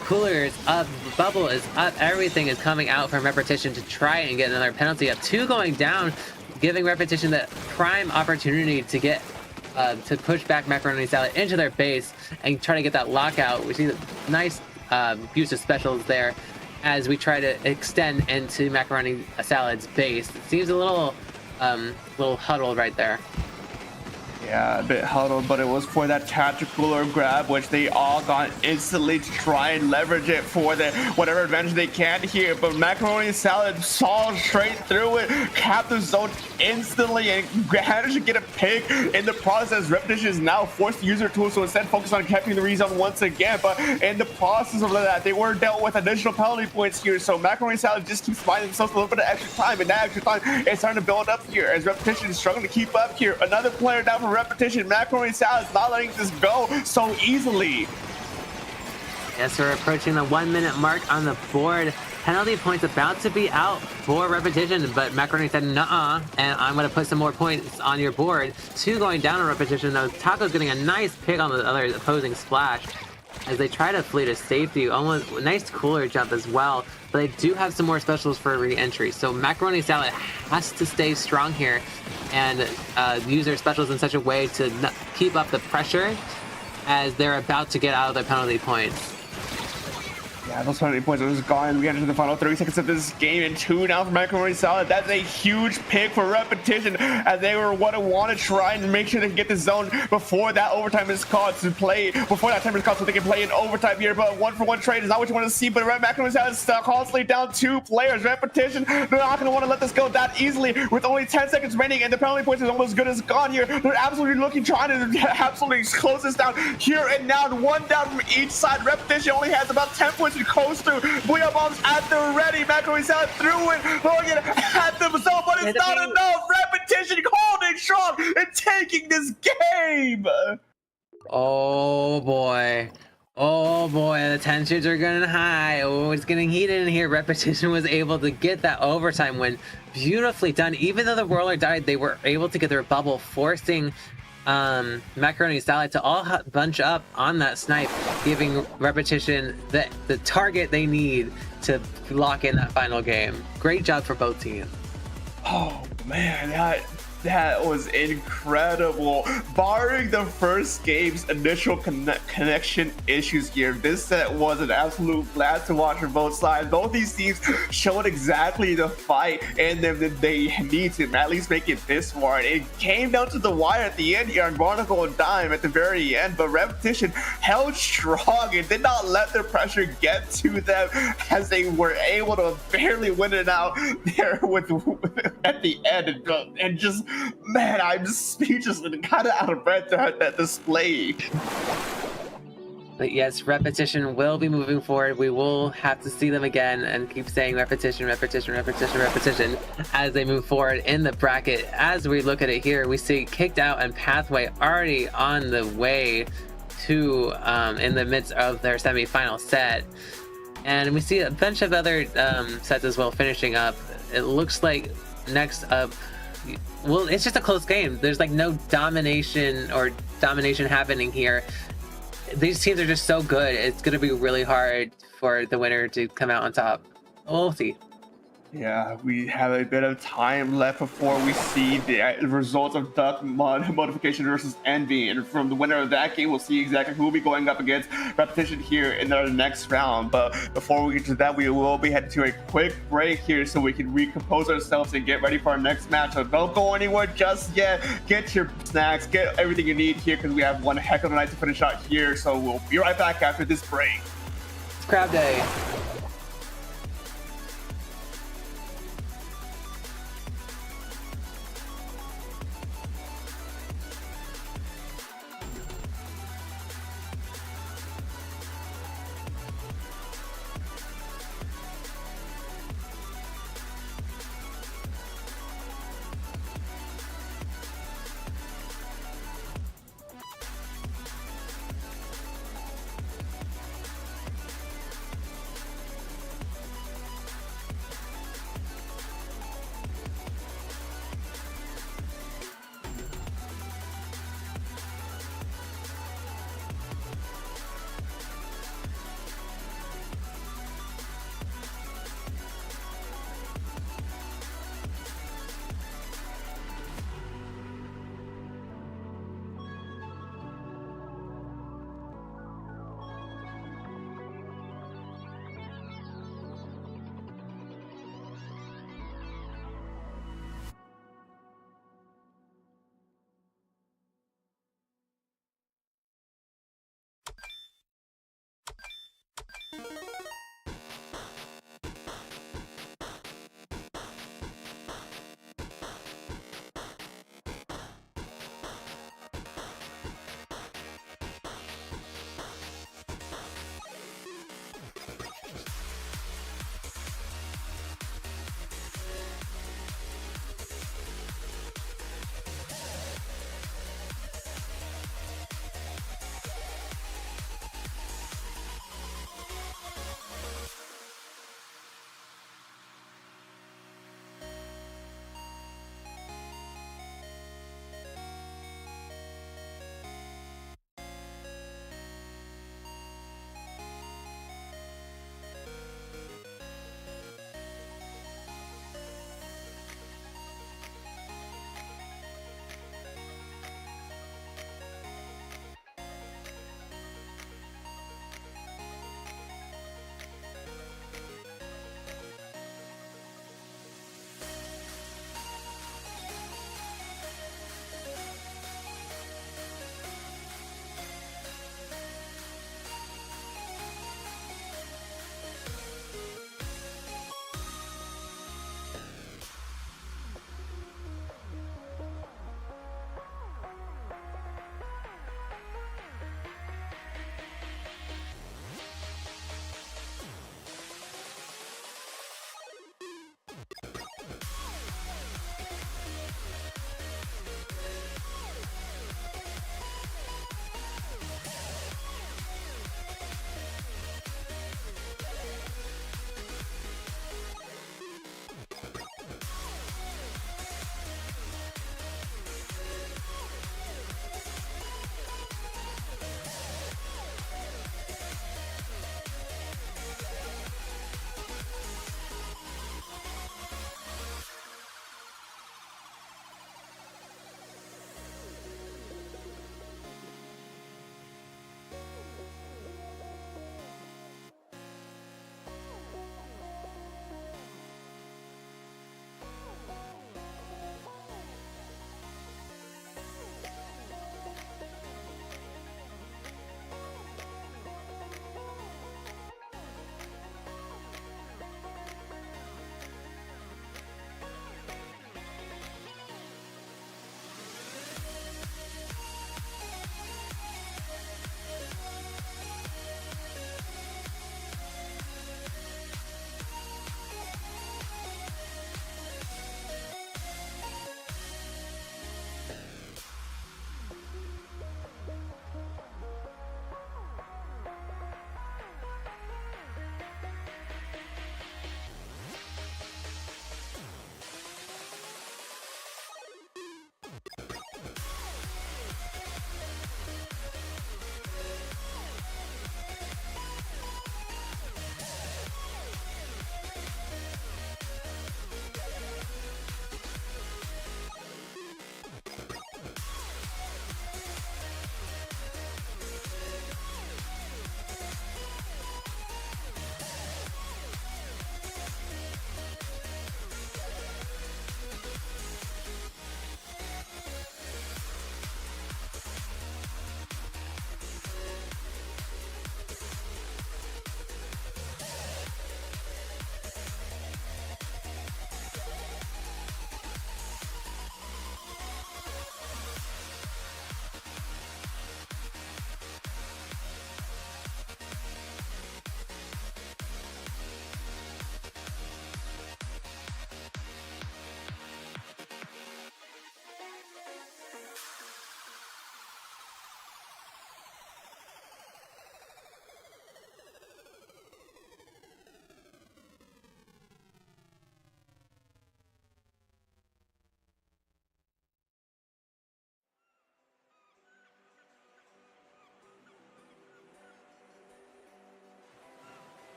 Speaker 4: Cooler is up, Bubble is up, everything is coming out from Repitition to try and get another penalty up. 2 going down, giving Repitition the prime opportunity to get to push back Macaroni Salad into their base and try to get that lockout. We see the nice use of specials there as we try to extend into Macaroni Salad's base. It seems a little huddled right there.
Speaker 3: Yeah, a bit huddled, but it was for that tactical or grab, which they all got instantly to try and leverage it for the whatever advantage they can here. But Macaroni Salad saw straight through it, capped the zone instantly, and managed to get a pick in the process. Repitition is now forced to use their tools, so instead focus on capping the rezone once again. But in the process of that, they were dealt with additional penalty points here. So Macaroni Salad just keeps finding themselves a little bit of extra time, and that extra time is starting to build up here as Repitition is struggling to keep up here. Another player down for Repitition. Macaroni Salad is not letting this go so easily.
Speaker 4: Yes, we're approaching the 1 minute mark on the board. Penalty points about to be out for Repitition, but Macaroni said, nuh-uh, and I'm going to put some more points on your board. 2 going down on Repitition, though. Taco's getting a nice pick on the other opposing splash as they try to flee to safety. Almost a nice cooler jump as well, but they do have some more specials for re-entry. So Macaroni Salad has to stay strong here and use their specials in such a way to keep up the pressure as they're about to get out of their penalty points.
Speaker 3: Yeah, those 20 points are just gone. We get into the final 30 seconds of this game, and 2 now for Macaroni Salad. That's a huge pick for Repitition, as they were want to try and make sure they can get the zone before that overtime is called so they can play in overtime here. But 1-for-1 trade is not what you want to see. But Macaroni Salad is constantly down 2 players. Repitition, they're not going to want to let this go that easily with only 10 seconds remaining, and the penalty points is almost good as gone here. They're absolutely trying to absolutely close this down here and now. 1 down from each side. Repitition only has about 10 points to coast through. Booyah bombs at the ready. Macaroni Salad through it, throwing it at themselves, but it's not enough. Repitition holding strong and taking this game.
Speaker 4: Oh boy. Oh boy, the tensions are getting high. Oh, it's getting heated in here. Repitition was able to get that overtime win. Beautifully done. Even though the roller died, they were able to get their bubble, forcing Macaroni Salad to all bunch up on that snipe, giving Repitition the target they need to lock in that final game. Great job for both teams.
Speaker 3: Oh man, that was incredible. Barring the first game's initial connection issues here, this set was an absolute blast to watch from both sides. Both these teams showed exactly the fight and then they need to at least make it this far. It came down to the wire at the end here on Barnacle and Dime at the very end, but Repitition held strong and did not let the pressure get to them as they were able to barely win it out there with at the end and just, man, I'm speechless and kind of out of breath at that display.
Speaker 4: But yes, Repitition will be moving forward. We will have to see them again and keep saying Repitition, Repitition, Repitition, Repitition as they move forward in the bracket. As we look at it here, we see Kicked Out and Pathway already on the way to in the midst of their semi-final set. And we see a bunch of other sets as well finishing up. It looks like next up, well, it's just a close game. There's like no domination happening here. These teams are just so good. It's going to be really hard for the winner to come out on top. We'll see.
Speaker 3: Yeah, we have a bit of time left before we see the results of Duck Motification versus Envy. And from the winner of that game, we'll see exactly who will be going up against Repitition here in our next round. But before we get to that, we will be heading to a quick break here so we can recompose ourselves and get ready for our next match. So don't go anywhere just yet. Get your snacks, get everything you need here because we have one heck of a night to finish out here. So we'll be right back after this break.
Speaker 4: It's Crab Day.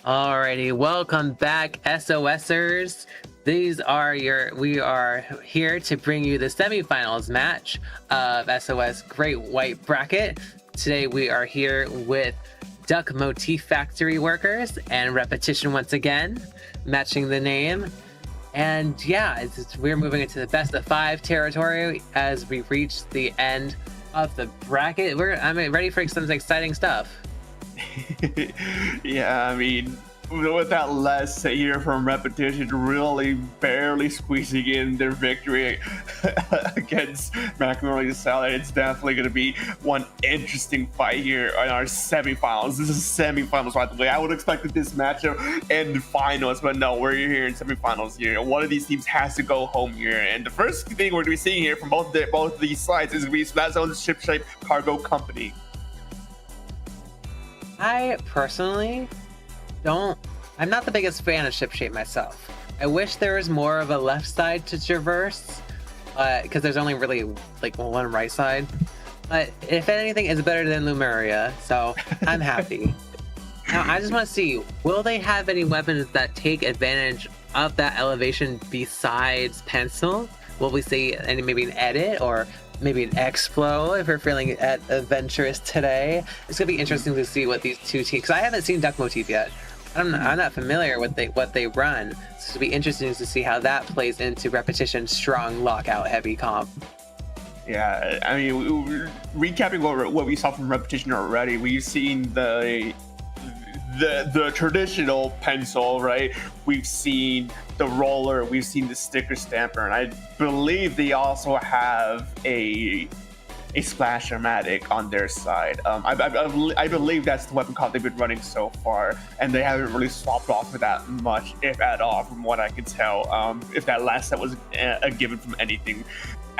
Speaker 4: Alrighty, welcome back, SOSers. We are here to bring you the semifinals match of SOS Great White Bracket. Today we are here with Duck Motifactory workers and Repitition once again, matching the name. And yeah, we're moving into the best of 5 territory as we reach the end of the bracket. I'm ready for some exciting stuff.
Speaker 3: Yeah, I mean, with that last set here from Repitition, really barely squeezing in their victory against Macaroni Salad, it's definitely going to be one interesting fight here in our semifinals. This is semifinals, by the way. I would expect this matchup in the finals, but no, we're here in semifinals here. One of these teams has to go home here, and the first thing we're going to be seeing here from both of these sides is going to be Splatzone's Ship-Shape Cargo Company.
Speaker 4: I personally I'm not the biggest fan of Ship-Shape myself. I wish there was more of a left side to traverse, because there's only really like one right side. But if anything, it's better than Lumeria, so I'm happy. Now I just want to see, will they have any weapons that take advantage of that elevation besides Pencil? Will we see maybe an edit or maybe an X-Flow if we're feeling adventurous today? It's gonna be interesting to see what these two teams, because I haven't seen Duck Motif yet. I'm not familiar with what they run, so it'll be interesting to see how that plays into Repitition's strong lockout heavy comp.
Speaker 3: Yeah, I mean, recapping what we saw from Repitition already, we've seen the traditional Pencil, right? We've seen the roller, we've seen the sticker stamper, and I believe they also have a Splash-O-Matic on their side. I believe that's the weapon comp they've been running so far, and they haven't really swapped off for that much, if at all, from what I could tell, if that last set was a given from anything.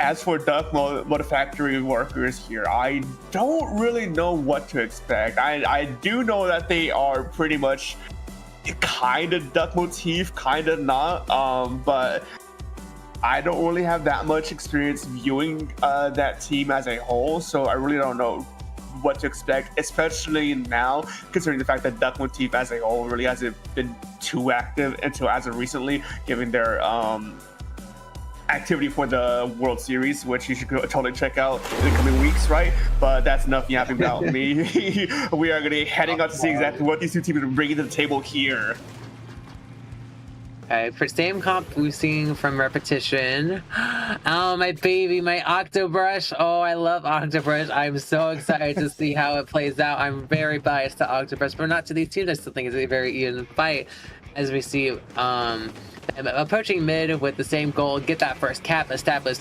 Speaker 3: As for Duck Motifactory workers here, I don't really know what to expect. I do know that they are pretty much kind of Duck Motif, kind of not, but I don't really have that much experience viewing that team as a whole, so I really don't know what to expect, especially now, considering the fact that Duck Motif as a whole really hasn't been too active until as of recently, given their activity for the World Series, which you should totally check out in the coming weeks, right? But that's enough yapping about me. We are going to be heading out to see exactly what these two teams are bringing to the table here.
Speaker 4: Okay, for same comp we've seen from Repitition. Oh, my baby, my Octobrush. Oh, I love Octobrush. I'm so excited to see how it plays out. I'm very biased to Octobrush, but not to these teams. I still think it's a very even fight, as we see approaching mid with the same goal, get that first cap, establish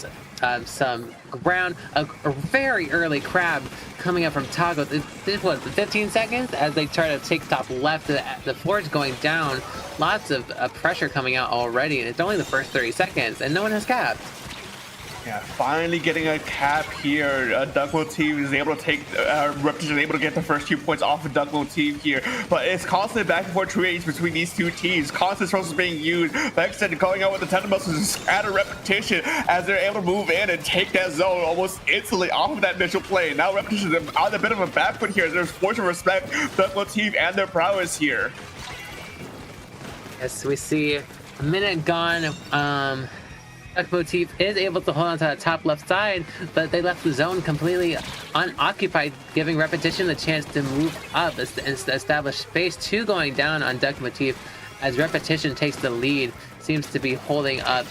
Speaker 4: some ground. A very early crab coming up from Taco. This was 15 seconds as they try to take top left. The floor's going down. Lots of pressure coming out already, and it's only the first 30 seconds, and no one has capped.
Speaker 3: Yeah, finally getting a cap here. Duck Motif is able to take, Repitition is able to get the first 2 points off of Duck Motif here. But it's constant back and forth trades between these two teams. Constant throws is being used. Vexen going out with the tender muscles at a Repitition as they're able to move in and take that zone almost instantly off of that initial play. Now Repitition is on a bit of a back foot here as they're forced to respect Duck Motif and their prowess here.
Speaker 4: Yes, we see a minute gone. Duck Motif is able to hold on to the top left side, but they left the zone completely unoccupied, giving Repitition the chance to move up and establish space. 2 going down on Duck Motif as Repitition takes the lead. Seems to be holding up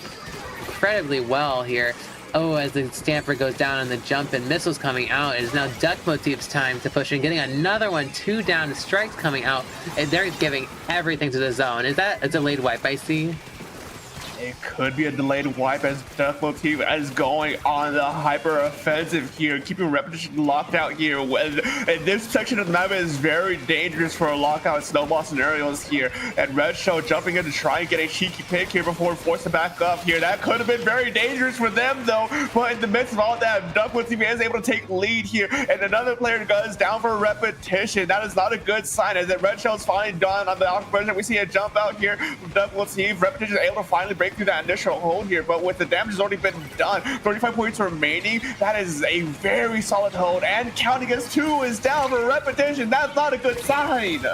Speaker 4: incredibly well here. Oh, as the Stamper goes down on the jump and missiles coming out, it is now Duck Motif's time to push in, getting another one. 2 down, strikes coming out, and they're giving everything to the zone. Is that a delayed wipe I see?
Speaker 3: It could be a delayed wipe as Duck Motif is going on the hyper offensive here, keeping Repitition locked out here. And this section of the map is very dangerous for a lockout snowball scenarios here. And Red Show jumping in to try and get a cheeky pick here before forced to back up here. That could have been very dangerous for them though. But in the midst of all that, Duck Motif is able to take lead here, and another player goes down for Repitition. That is not a good sign, as that Red Shell's finally done on the off. We see a jump out here from Duck Motif. Repitition is able to finally break through that initial hold here, but with the damage has already been done, 35 points remaining, that is a very solid hold, and counting as 2 is down for Repitition. That's not a good sign.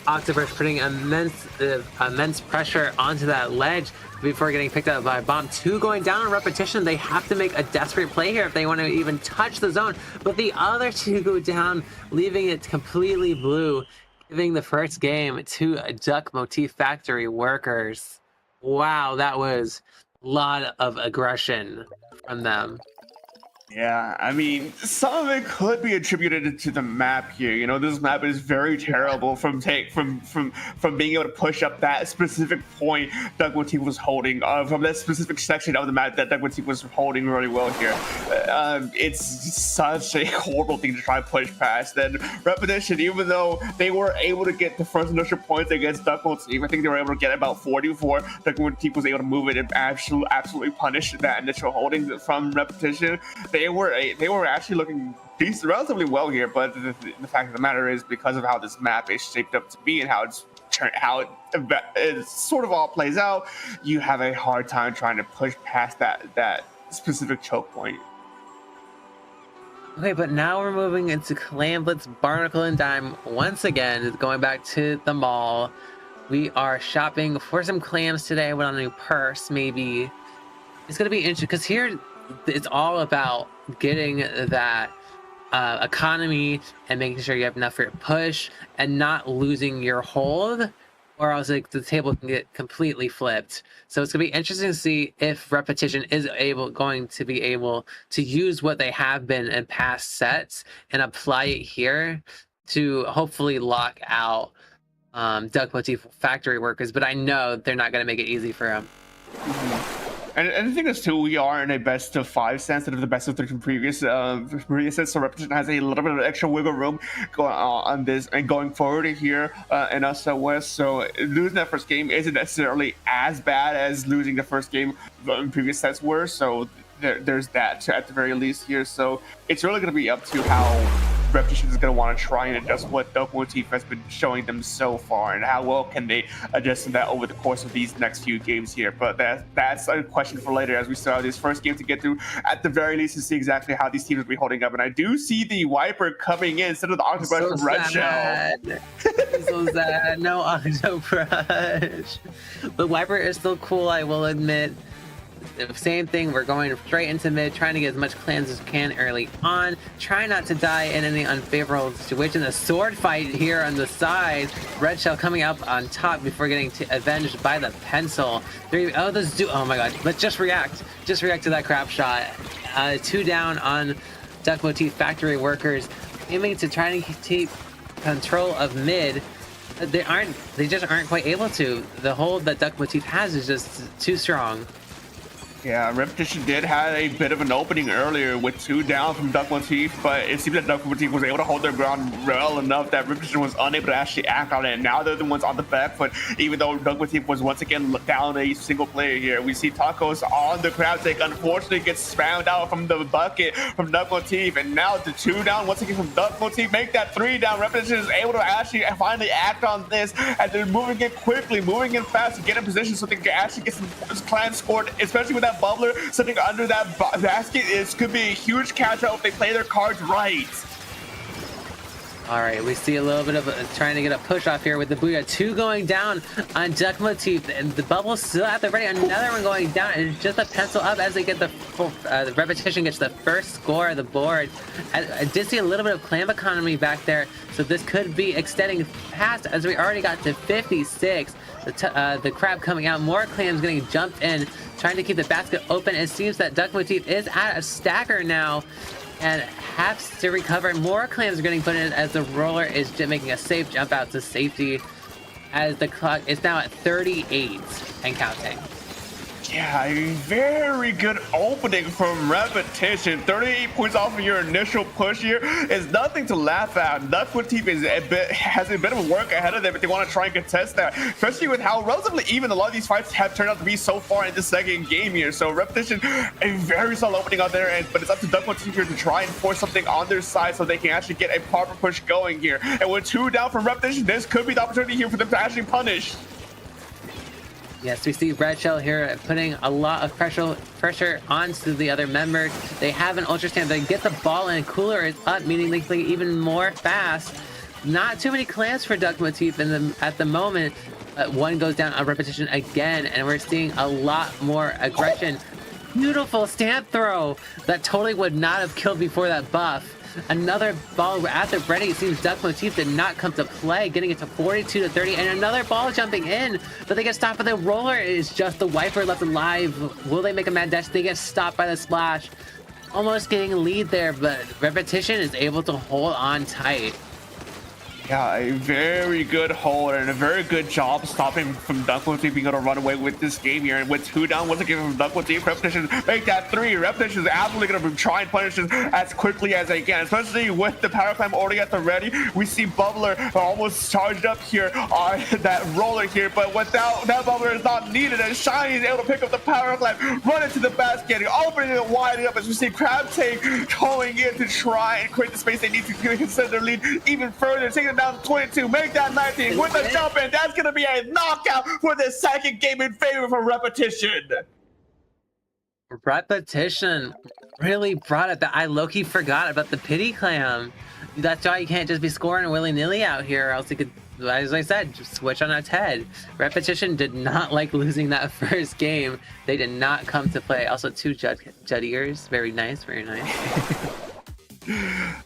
Speaker 4: Octopus putting immense pressure onto that ledge before getting picked up by Bomb. 2 going down on Repetition. They have to make a desperate play here if they want to even touch the zone. But the other 2 go down, leaving it completely blue, giving the first game to Duck Motifactory workers. Wow, that was a lot of aggression from them.
Speaker 3: Yeah, I mean, some of it could be attributed to the map here. You know, this map is very terrible from being able to push up that specific point Duck Motif was holding, from that specific section of the map that Duck Motif was holding really well here. It's such a horrible thing to try to push past. And Repetition, even though they were able to get the first initial points against Duck Motif, I think they were able to get about 40 before Duck Motif was able to move it and absolutely punish that initial holding from Repetition. They were actually looking relatively well here, but the fact of the matter is, because of how this map is shaped up to be and how it sort of all plays out, you have a hard time trying to push past that specific choke point.
Speaker 4: Okay, but now we're moving into Clan Blitz Barnacle and Dime once again, going back to the mall. We are shopping for some clams today. I went on a new purse, maybe. It's gonna be interesting because here it's all about getting that economy and making sure you have enough for your push and not losing your hold, or else like the table can get completely flipped. So it's gonna be interesting to see if Repetition is going to be able to use what they have been in past sets and apply it here to hopefully lock out Duck Motif Factory workers. But I know they're not gonna make it easy for them.
Speaker 3: And the thing is, too, we are in a best of 5 set instead of the best of 3 from previous sets, so Repetition has a little bit of extra wiggle room going on this and going forward here in us at West. So losing that first game isn't necessarily as bad as losing the first game in previous sets were. So there's that at the very least here. So it's really going to be up to how Repetition is going to want to try and adjust what Duck Motif has been showing them so far, and how well can they adjust to that over the course of these next few games here. But that's a question for later, as we still have this first game to get through at the very least to see exactly how these teams will be holding up. And I do see the Wiper coming in instead of the Octobrush
Speaker 4: So
Speaker 3: from Red
Speaker 4: sad.
Speaker 3: Shell.
Speaker 4: So sad. No Octobrush. The Wiper is still cool, I will admit. Same thing, we're going straight into mid, trying to get as much clans as we can early on, try not to die in any unfavorable situation. A sword fight here on the side, Red Shell coming up on top before getting avenged by the pencil. Oh my god, let's just react to that crap shot. 2 down on Duck Motif Factory workers, aiming to try to keep control of mid. They just aren't quite able to. The hold that Duck Motif has is just too strong.
Speaker 3: Yeah, Repetition did have a bit of an opening earlier with 2 down from Duck Motif, but it seems that Duck Motif was able to hold their ground well enough that Repetition was unable to actually act on it. And now they're the ones on the back foot, even though Duck Motif was once again down a single player here. We see Tacos on the crab take, unfortunately gets spammed out from the bucket from Duck Motif, and now the 2 down once again from Duck Motif make that 3 down. Repetition is able to actually finally act on this, and they're moving in quickly, moving in fast to get in position so they can actually get some clans scored, especially with that bubbler sitting under that basket. It could be a huge catch out if they play their cards right.
Speaker 4: All right, we see a little bit of trying to get a push off here with the Booyah. 2 going down on Duck Motif, and the bubble's still at the ready. Another one going down, and it's just a pencil up as they get the Repetition gets the first score of the board. I did see a little bit of clam economy back there, so this could be extending past as we already got to 56. The crab coming out, more clams getting jumped in, trying to keep the basket open. It seems that Duck Motif is at a stacker now and has to recover. More clams are getting put in as the roller is making a safe jump out to safety, as the clock is now at 38 and counting.
Speaker 3: Yeah, a very good opening from Repetition. 38 points off of your initial push here is nothing to laugh at. Duck Motif has a bit of work ahead of them if they want to try and contest that, especially with how relatively even a lot of these fights have turned out to be so far in the second game here. So Repetition, a very solid opening out there, but it's up to Duck Motif here to try and force something on their side so they can actually get a proper push going here. And with 2 down from Repetition, this could be the opportunity here for them to actually punish.
Speaker 4: Yes, we see Red Shell here putting a lot of pressure onto the other member. They have an Ultra Stand. They get the ball and Cooler is up, meaning they play even more fast. not too many clamps for Duck Motif at the moment. One goes down on Repetition again, and we're seeing a lot more aggression. Beautiful stamp throw that totally would not have killed before that buff. Another ball at the ready. It seems Duck Motif did not come to play, getting it to 42-30, and another ball jumping in, but they get stopped by the roller. It is just the wiper left alive. Will they make a mad dash? They get stopped by the splash. Almost getting a lead there, but Repetition is able to hold on tight.
Speaker 3: Yeah, a very good hold and a very good job stopping from Duck Motif being able to run away with this game here. And with 2 down, once again from Duck Motif, Repetition make that 3. Repetition is absolutely going to try and punish this as quickly as they can, especially with the power climb already at the ready. We see Bubbler almost charged up here on that roller here, but without that, Bubbler is not needed, and Shiny is able to pick up the power climb, run into the basket, opening it wide up as we see Crab Tank going in to try and create the space they need to extend their lead even further, taking it down to 22, make that 19 with the jump in. That's going to be a knockout for the second game in favor for Repetition.
Speaker 4: Repetition really brought it. I low-key forgot about the pity clam. That's why you can't just be scoring willy-nilly out here, or else you could, as I said, just switch on its head. Repetition did not like losing that first game. They did not come to play. Also, 2 Judd ears. Very nice, very nice.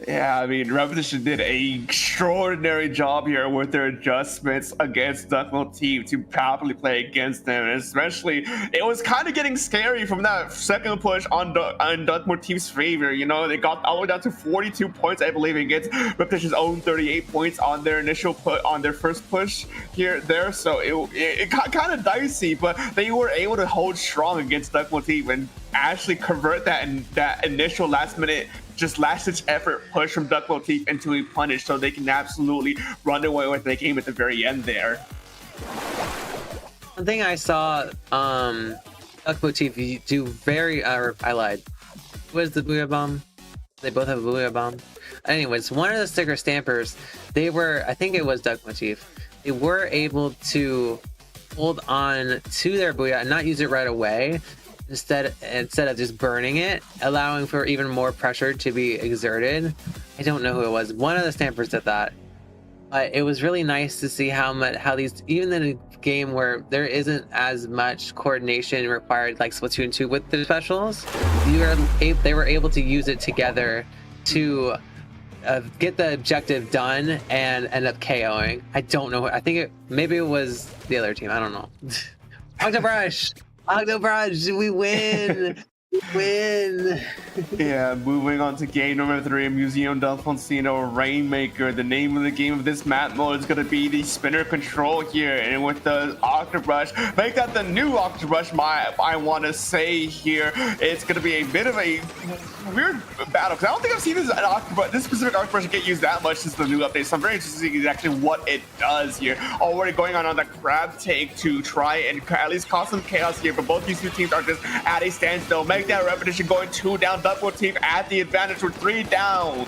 Speaker 3: Yeah, I mean, Repetition did an extraordinary job here with their adjustments against Duck Motif to properly play against them. And especially, it was kind of getting scary from that second push on Duck Motif's favor. You know, they got all the way down to 42 points, I believe, against Repetition's own 38 points on their initial on their first push there. So it got kind of dicey, but they were able to hold strong against Duck Motif and actually convert that initial last-minute just last-ditch effort push from Duck Motif into a punish, so they can absolutely run away with the game at the very end there.
Speaker 4: One thing I saw Duck Motif do very I lied. What is the Booyah Bomb? They both have a Booyah Bomb. Anyways, one of the sticker stampers, they were, I think it was Duck Motif, they were able to hold on to their Booyah and not use it right away. Instead of just burning it, allowing for even more pressure to be exerted. I don't know who it was. One of the stampers did that. But it was really nice to see how these, even in a game where there isn't as much coordination required like Splatoon 2 with the specials, they were able to use it together to get the objective done and end up KOing. I don't know. I think maybe it was the other team. I don't know. Octobrush! Octobrush, we win! We win!
Speaker 3: Yeah, moving on to game number 3, Museum del Foncino Rainmaker. The name of the game of this map mode is going to be the spinner control here. And with the Octobrush, make that the new Octobrush, I want to say here. It's going to be a bit of a weird battle, because I don't think I've seen this specific Octobrush get used that much since the new update. So I'm very interested to see exactly what it does here. Already going on the Crab Take to try and at least cause some chaos here, but both these two teams are just at a standstill. Make that Repetition going 2 down. Duck Motif at the advantage with 3 down.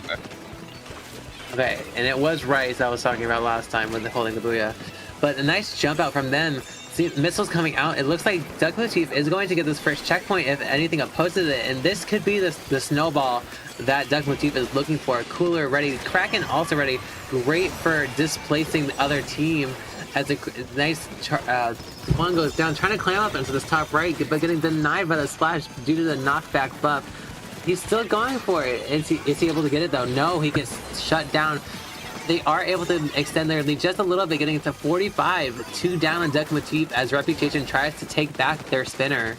Speaker 4: Okay, and it was Rice I was talking about last time with holding the Booyah. But a nice jump out from them. See, missiles coming out. It looks like Duck Motif is going to get this first checkpoint if anything opposes it. And this could be the snowball that Duck Motif is looking for. Cooler ready. Kraken also ready. Great for displacing the other team. As a nice one goes down, trying to climb up into this top right, but getting denied by the splash due to the knockback buff. He's still going for it. Is he able to get it though? No, he gets shut down. They are able to extend their lead just a little bit, getting it to 45. 2 down on Duck Motif as Repitition tries to take back their spinner.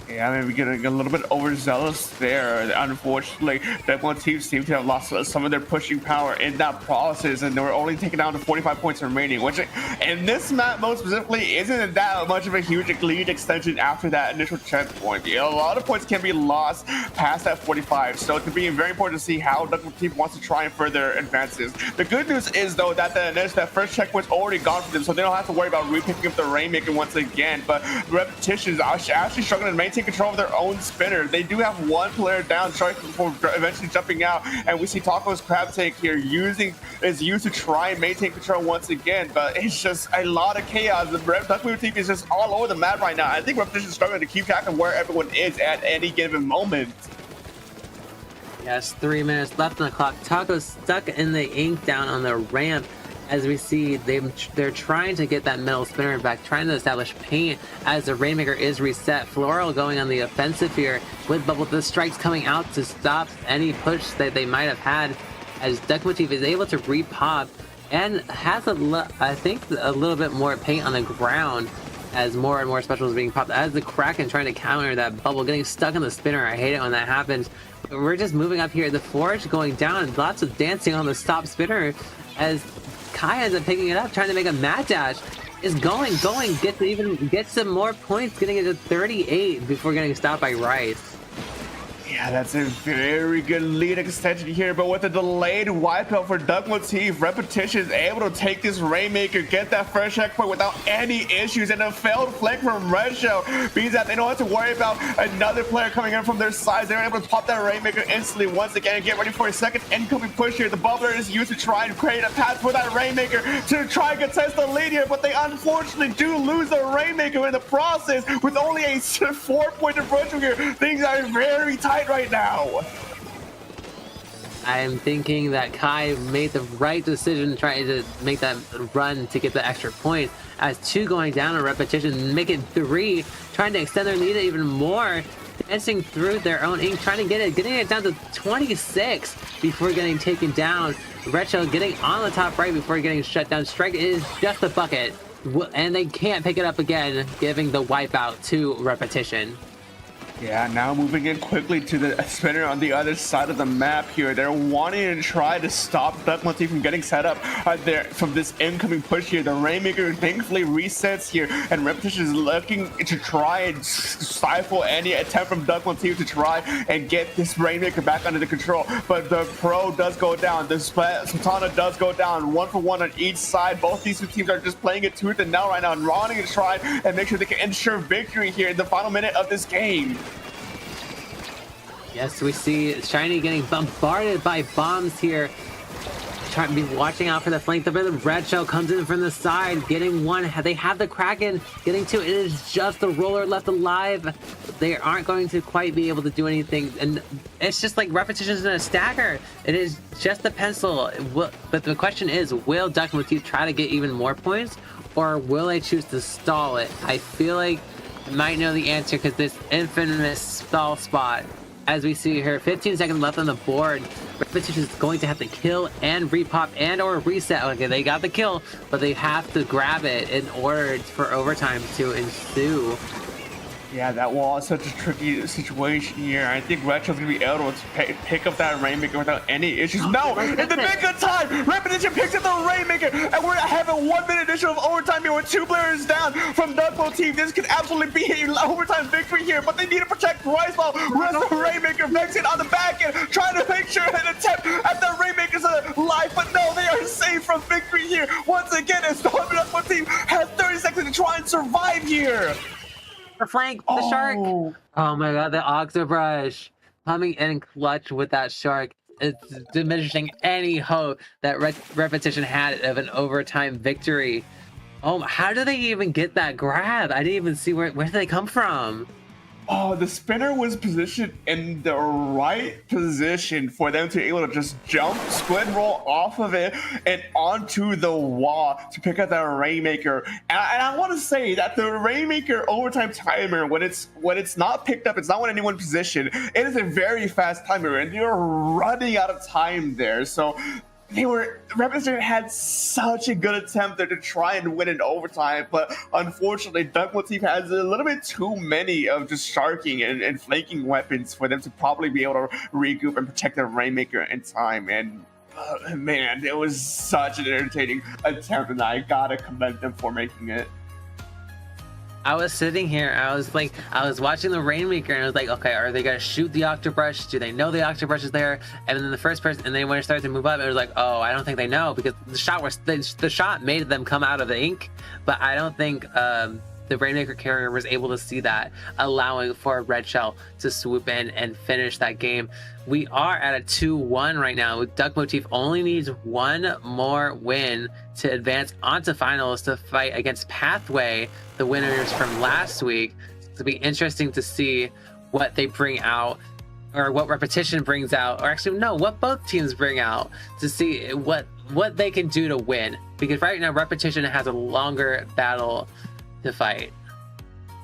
Speaker 3: Yeah, I mean, we're getting a little bit overzealous there. Unfortunately, Duck Motif seem to have lost some of their pushing power in that process, and they were only taken down to 45 points remaining, which in this map mode specifically isn't that much of a huge lead extension after that initial checkpoint. A lot of points can be lost past that 45, so it could be very important to see how Duck Motif wants to try and further advances. The good news is, though, that that first checkpoint's already gone for them, so they don't have to worry about repicking up the Rainmaker once again, but Repetition is actually struggling to maintain control of their own spinner. They do have one player down, trying before eventually jumping out, and we see Taco's Crab Take here is used to try and maintain control once again, but it's just a lot of chaos. The Duck Motif is just all over the map right now. I think Repetition is struggling to keep track of where everyone is at any given moment.
Speaker 4: Yes, 3 minutes left on the clock. Taco's stuck in the ink down on the ramp. As we see, they're trying to get that middle spinner back, trying to establish paint as the Rainmaker is reset. Floral going on the offensive here with Bubble. The strikes coming out to stop any push that they might have had, as Duck Motif is able to repop and has I think a little bit more paint on the ground as more and more specials being popped. As the Kraken trying to counter that Bubble, getting stuck in the spinner. I hate it when that happens. But we're just moving up here. The Forge going down, lots of dancing on the stop spinner as Kai ends up picking it up, trying to make a mad dash. Is going, get some more points, getting it to 38 before getting stopped by Rice.
Speaker 3: Yeah, that's a very good lead extension here, but with a delayed wipeout for Duck Motif, Repetition is able to take this Rainmaker, get that first checkpoint without any issues, and a failed flank from Red Shell means that they don't have to worry about another player coming in from their side. They're able to pop that Rainmaker instantly once again and get ready for a second incoming push here. The Bubbler is used to try and create a path for that Rainmaker to try and contest the lead here, but they unfortunately do lose the Rainmaker in the process with only a 4-point differential here. Things are very tight right now.
Speaker 4: I'm thinking that Kai made the right decision trying to make that run to get the extra point, as 2 going down on Repetition, make it 3, trying to extend their lead even more, dancing through their own ink, trying to getting it down to 26 before getting taken down. Red Shell getting on the top right before getting shut down. Strike is just a bucket, and they can't pick it up again, giving the wipeout to Repetition.
Speaker 3: Yeah, now moving in quickly to the spinner on the other side of the map here. They're wanting to try to stop Duck Motif from getting set up there from this incoming push here. The Rainmaker thankfully resets here, and Repetition is looking to try and stifle any attempt from Duck Motif to try and get this Rainmaker back under the control. But the Pro does go down. The Sultana does go down. 1 for 1 on each side. Both these two teams are just playing it tooth and nail right now, and wanting to try and make sure they can ensure victory here in the final minute of this game.
Speaker 4: Yes, we see Shiny getting bombarded by bombs here. Trying to be watching out for the flank. The Red Shell comes in from the side, getting 1. They have the Kraken, getting 2. It is just the Roller left alive. They aren't going to quite be able to do anything. And it's just like Repetitions in a stagger. It is just the pencil. But the question is, will Duck Motif try to get even more points, or will they choose to stall it? I feel like I might know the answer, because this infamous stall spot, as we see here, 15 seconds left on the board. Repetition is going to have to kill and repop and or reset. Okay, they got the kill, but they have to grab it in order for overtime to ensue.
Speaker 3: Yeah, that wall is such a tricky situation here. I think Red Shell's gonna be able to pick up that Rainmaker without any issues. No, in the nick of time, Repetition picks up the Rainmaker, and we're having 1 minute additional of overtime here with 2 players down from Duck Motif. This could absolutely be an overtime victory here, but they need to protect Rice while rest of the Rainmaker makes it on the back end, trying to make sure an attempt at the Rainmaker's alive, but no, they are safe from victory here. Once again, as Duck Motif has 30 seconds to try and survive here.
Speaker 4: Flank the shark. Oh my god, the Octobrush coming in clutch with that shark. It's diminishing any hope that Repetition had of an overtime victory. Oh, how did they even get that grab? I didn't even see where did they come from?
Speaker 3: Oh, the spinner was positioned in the right position for them to be able to just jump, split roll off of it and onto the wall to pick up that Rainmaker. And I want to say that the Rainmaker overtime timer, when it's not picked up, it's not when anyone position. It is a very fast timer, and you're running out of time there. So Repitition had such a good attempt there to try and win in overtime, but unfortunately, Duck Motif has a little bit too many of just sharking and flanking weapons for them to probably be able to regroup and protect the Rainmaker in time. And man, it was such an entertaining attempt, and I gotta commend them for making it.
Speaker 4: I was sitting here, I was watching the Rainmaker, and I was like, okay, are they gonna shoot the Octobrush? Do they know the Octobrush is there? And then the first person, and then when it started to move up, it was like, oh, I don't think they know, because the shot made them come out of the ink, but I don't think the Rainmaker carrier was able to see that, allowing for Red Shell to swoop in and finish that game. We are at a 2-1 right now. Duck Motif only needs 1 more win to advance onto finals to fight against Pathway, the winners from last week. It'll be interesting to see what they bring out or what Repetition brings out, or actually no, what both teams bring out to see what they can do to win. Because right now Repetition has a longer battle to fight.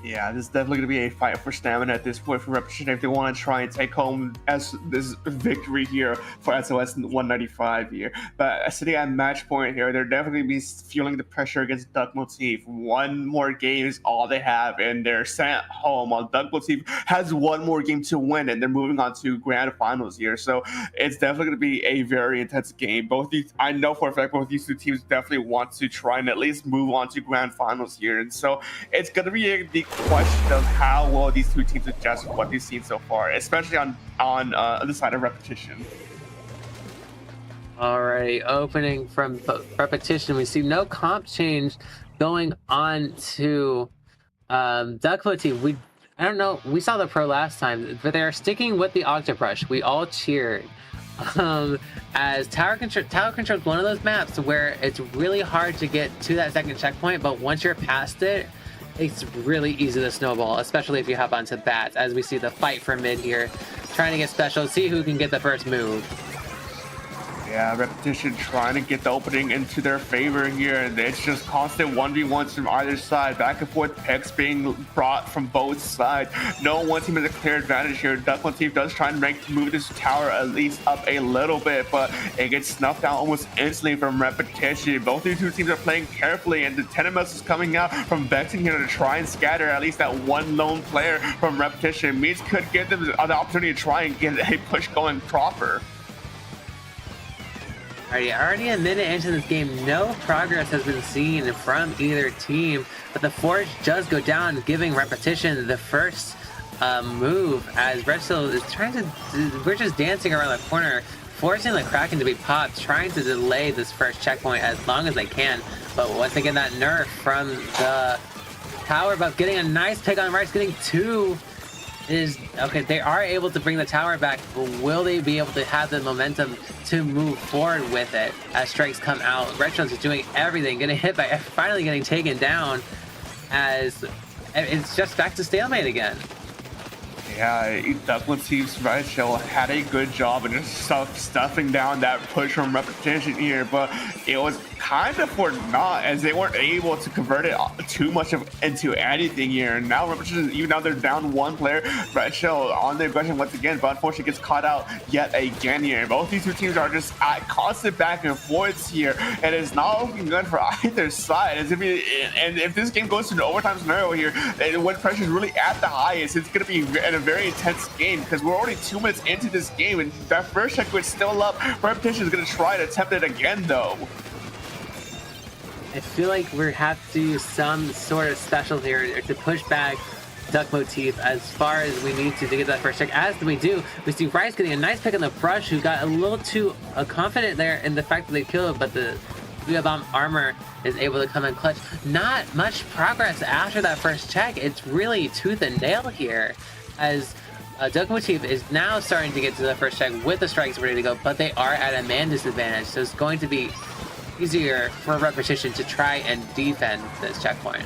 Speaker 3: Yeah, this is definitely going to be a fight for stamina at this point for Repitition if they want to try and take home this victory here for SOS 195 here. But sitting at match point here, they're definitely going to be feeling the pressure against Duck Motif. One more game is all they have, and they're sent home. While Duck Motif has one more game to win, and they're moving on to grand finals here. So it's definitely going to be a very intense game. I know for a fact both these two teams definitely want to try and at least move on to grand finals here. And so it's going to be the question of how well these two teams adjust with what they've seen so far, especially on the side of Repetition.
Speaker 4: Alrighty, opening from Repetition, we see no comp change going on to Duck Motif. I don't know, we saw the pro last time, but they're sticking with the Octobrush. We all cheered. As Tower Control is one of those maps where it's really hard to get to that second checkpoint, but once you're past it, it's really easy to snowball, especially if you hop onto bats, as we see the fight for mid here, trying to get special, see who can get the first move.
Speaker 3: Yeah, Repetition trying to get the opening into their favor here, and it's just constant 1v1s from either side, back and forth picks being brought from both sides. No one team has a clear advantage here. Duck Motif does try and make to move this tower at least up a little bit, but it gets snuffed out almost instantly from Repetition. Both these two teams are playing carefully, and the Tenemus is coming out from Vexing here to try and scatter at least that one lone player from Repetition. Means could give them the opportunity to try and get a push going proper.
Speaker 4: Already a minute into this game, no progress has been seen from either team, but the Forge does go down, giving Repetition the first move, as Redstone is trying to, we're just dancing around the corner, forcing the Kraken to be popped, trying to delay this first checkpoint as long as they can. But once again, that nerf from the tower, but getting a nice pick on Rice, getting two is okay. They are able to bring the tower back, but will they be able to have the momentum to move forward with it as strikes come out? Redstone's is doing everything, getting hit by, finally getting taken down, as it's just back to stalemate again.
Speaker 3: Yeah, Duck Motif's Red Shell had a good job of just stuffing down that push from Repetition here, but it was kind of for naught, as they weren't able to convert it too much into anything here. And now Repetition, even now they're down one player, Red Shell on their aggression once again, but unfortunately gets caught out yet again here. Both these two teams are just at constant back and forths here, and it's not looking good for either side. As if this game goes to an overtime scenario here, and when pressure is really at the highest, it's going to be in a very intense game, because we're already 2 minutes into this game, and that first checkpoint is still up. Repetition is going to try to attempt it again, though.
Speaker 4: I feel like we have to use some sort of special here to push back Duck Motif as far as we need to get that first check. As we do, we see Rice getting a nice pick on the brush, who got a little too confident there in the fact that they killed it, but the Booyah Bomb armor is able to come in clutch. Not much progress after that first check. It's really tooth and nail here, as Duck Motif is now starting to get to the first check with the strikes ready to go, but they are at a man disadvantage, so it's going to be easier for Repetition to try and defend this checkpoint.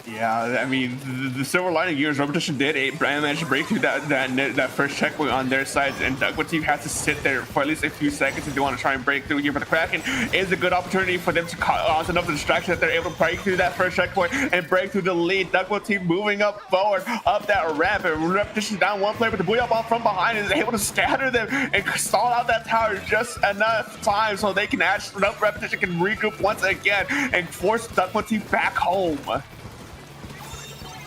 Speaker 3: Yeah, I mean, the silver lining here is Repetition did manage to break through that first checkpoint on their side, and Duck Motif has to sit there for at least a few seconds if they want to try and break through here. But the Kraken is a good opportunity for them to cause enough distraction that they're able to break through that first checkpoint and break through the lead. Duck Motif moving up forward, up that ramp, and Repetition down one player, but the Booyah Bomb from behind is able to scatter them and stall out that tower just enough time so they can actually, Repetition can regroup once again and force Duck Motif back home.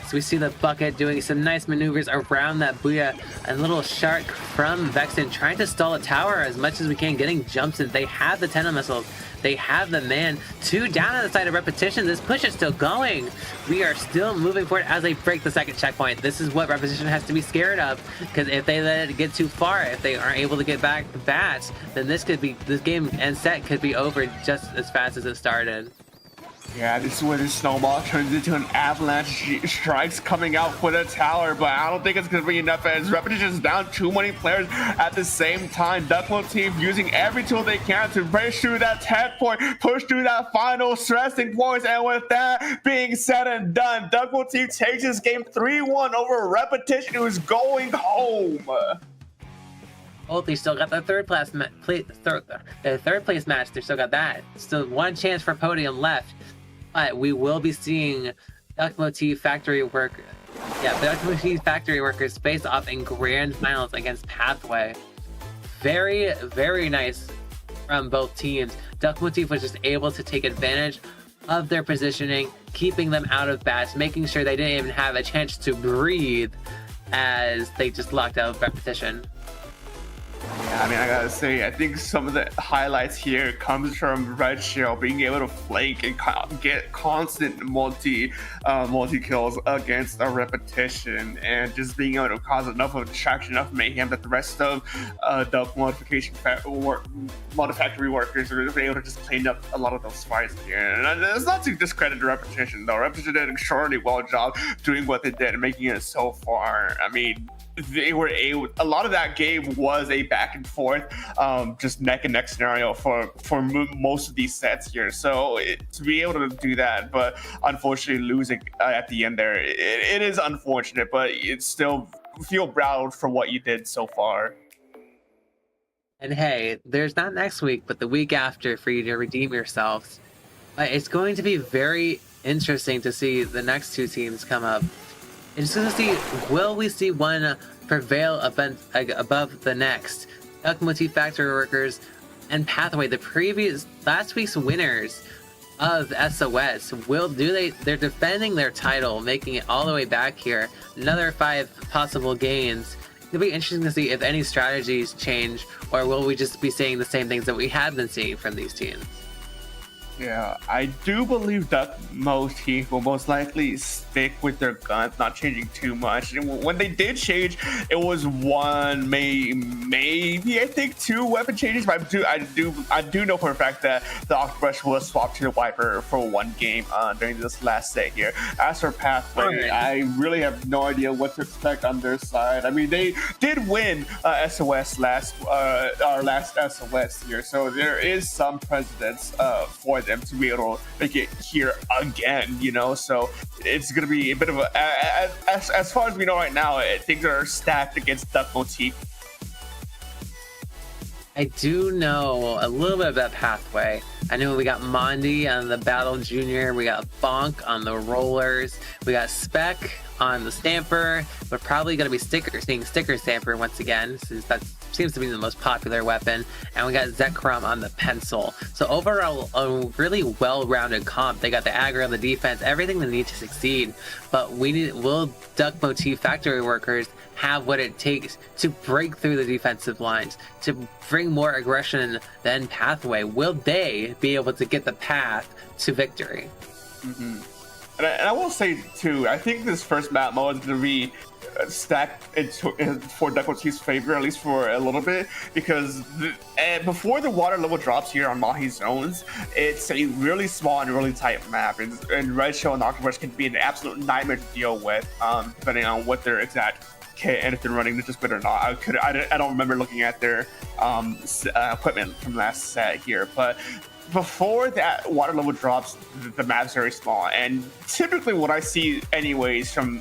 Speaker 4: So we see the Bucket doing some nice maneuvers around that Booyah, and little Shark from Vexen trying to stall a tower as much as we can, getting jumps in. They have the Tena missiles, they have the man. Two down on the side of Repetition. This push is still going. We are still moving forward as they break the second checkpoint. This is what Repetition has to be scared of, because if they let it get too far, if they aren't able to get back the bats, then this game and set could be over just as fast as it started.
Speaker 3: Yeah, this is where the snowball turns into an avalanche. Strikes coming out for the tower, but I don't think it's going to be enough, as Repetition is down too many players at the same time. Duck Motif using every tool they can to push through that tech point, push through that final stressing points, and with that being said and done, Duck Motif takes this game 3-1 over Repetition, who is going home.
Speaker 4: Oh, they still got their third place match. They still got that. Still one chance for podium left, but we will be seeing Duck Motif Factory Workers face off in grand finals against Pathway. Very, very nice from both teams. Duck Motif was just able to take advantage of their positioning, keeping them out of bats, making sure they didn't even have a chance to breathe as they just locked out of Repitition.
Speaker 3: Yeah, I mean, I gotta say, I think some of the highlights here comes from Red Shell being able to flank and get constant multi kills against a Repitition, and just being able to cause enough of a distraction, enough mayhem that the rest of the Motifactory workers are able to just clean up a lot of those fights here. And it's not to discredit the Repitition though. Repitition did an extraordinarily well job doing what they did and making it so far. I mean, they were a lot of that game was a back and forth, just neck and neck scenario for most of these sets here. So to be able to do that, but unfortunately losing at the end there, it is unfortunate, but it's still feel proud for what you did so far.
Speaker 4: And hey, there's not next week, but the week after for you to redeem yourselves. But it's going to be very interesting to see the next two teams come up. It's going to see, will we see one prevail above the next? Duck Motif Factory Workers and Pathway, last week's winners of SOS, they're defending their title, making it all the way back here. Another 5 possible gains. It'll be interesting to see if any strategies change, or will we just be seeing the same things that we have been seeing from these teams.
Speaker 3: Yeah, I do believe Duck Motif will most likely stick with their guns, not changing too much. And when they did change, it was one, maybe I think 2 weapon changes. But I do know for a fact that the Octobrush was swapped to the Viper for 1 game during this last set here. As for Pathway, I really have no idea what to expect on their side. I mean, they did win SOS our last SOS here, so there is some precedence for them to be able to make it here again, you know. So it's gonna be a bit of a as far as we know right now, things are stacked against Duck Motif.
Speaker 4: I do know a little bit about Pathway. I know we got Mondi on the Battle Junior, we got Bonk on the Rollers, we got Spec on the Stamper. We're probably going to be seeing Sticker Stamper once again, since that seems to be the most popular weapon. And we got Zekrom on the Pencil. So overall, a really well-rounded comp. They got the aggro, the defense, everything they need to succeed. But will Duck Motif Factory Workers have what it takes to break through the defensive lines, to bring more aggression than Pathway? Will they be able to get the path to victory?
Speaker 3: Mm-hmm. And I will say too, I think this first map mode is going to be stacked for Duck Motif's favor, at least for a little bit, because before the water level drops here on Mahi Zones, it's a really small and really tight map, and Red Shell and Octobrush can be an absolute nightmare to deal with, depending on what their exact kit and if they're running Ninja Squid or not. I don't remember looking at their equipment from last set here, but before that water level drops, the map's very small, and typically what I see anyways from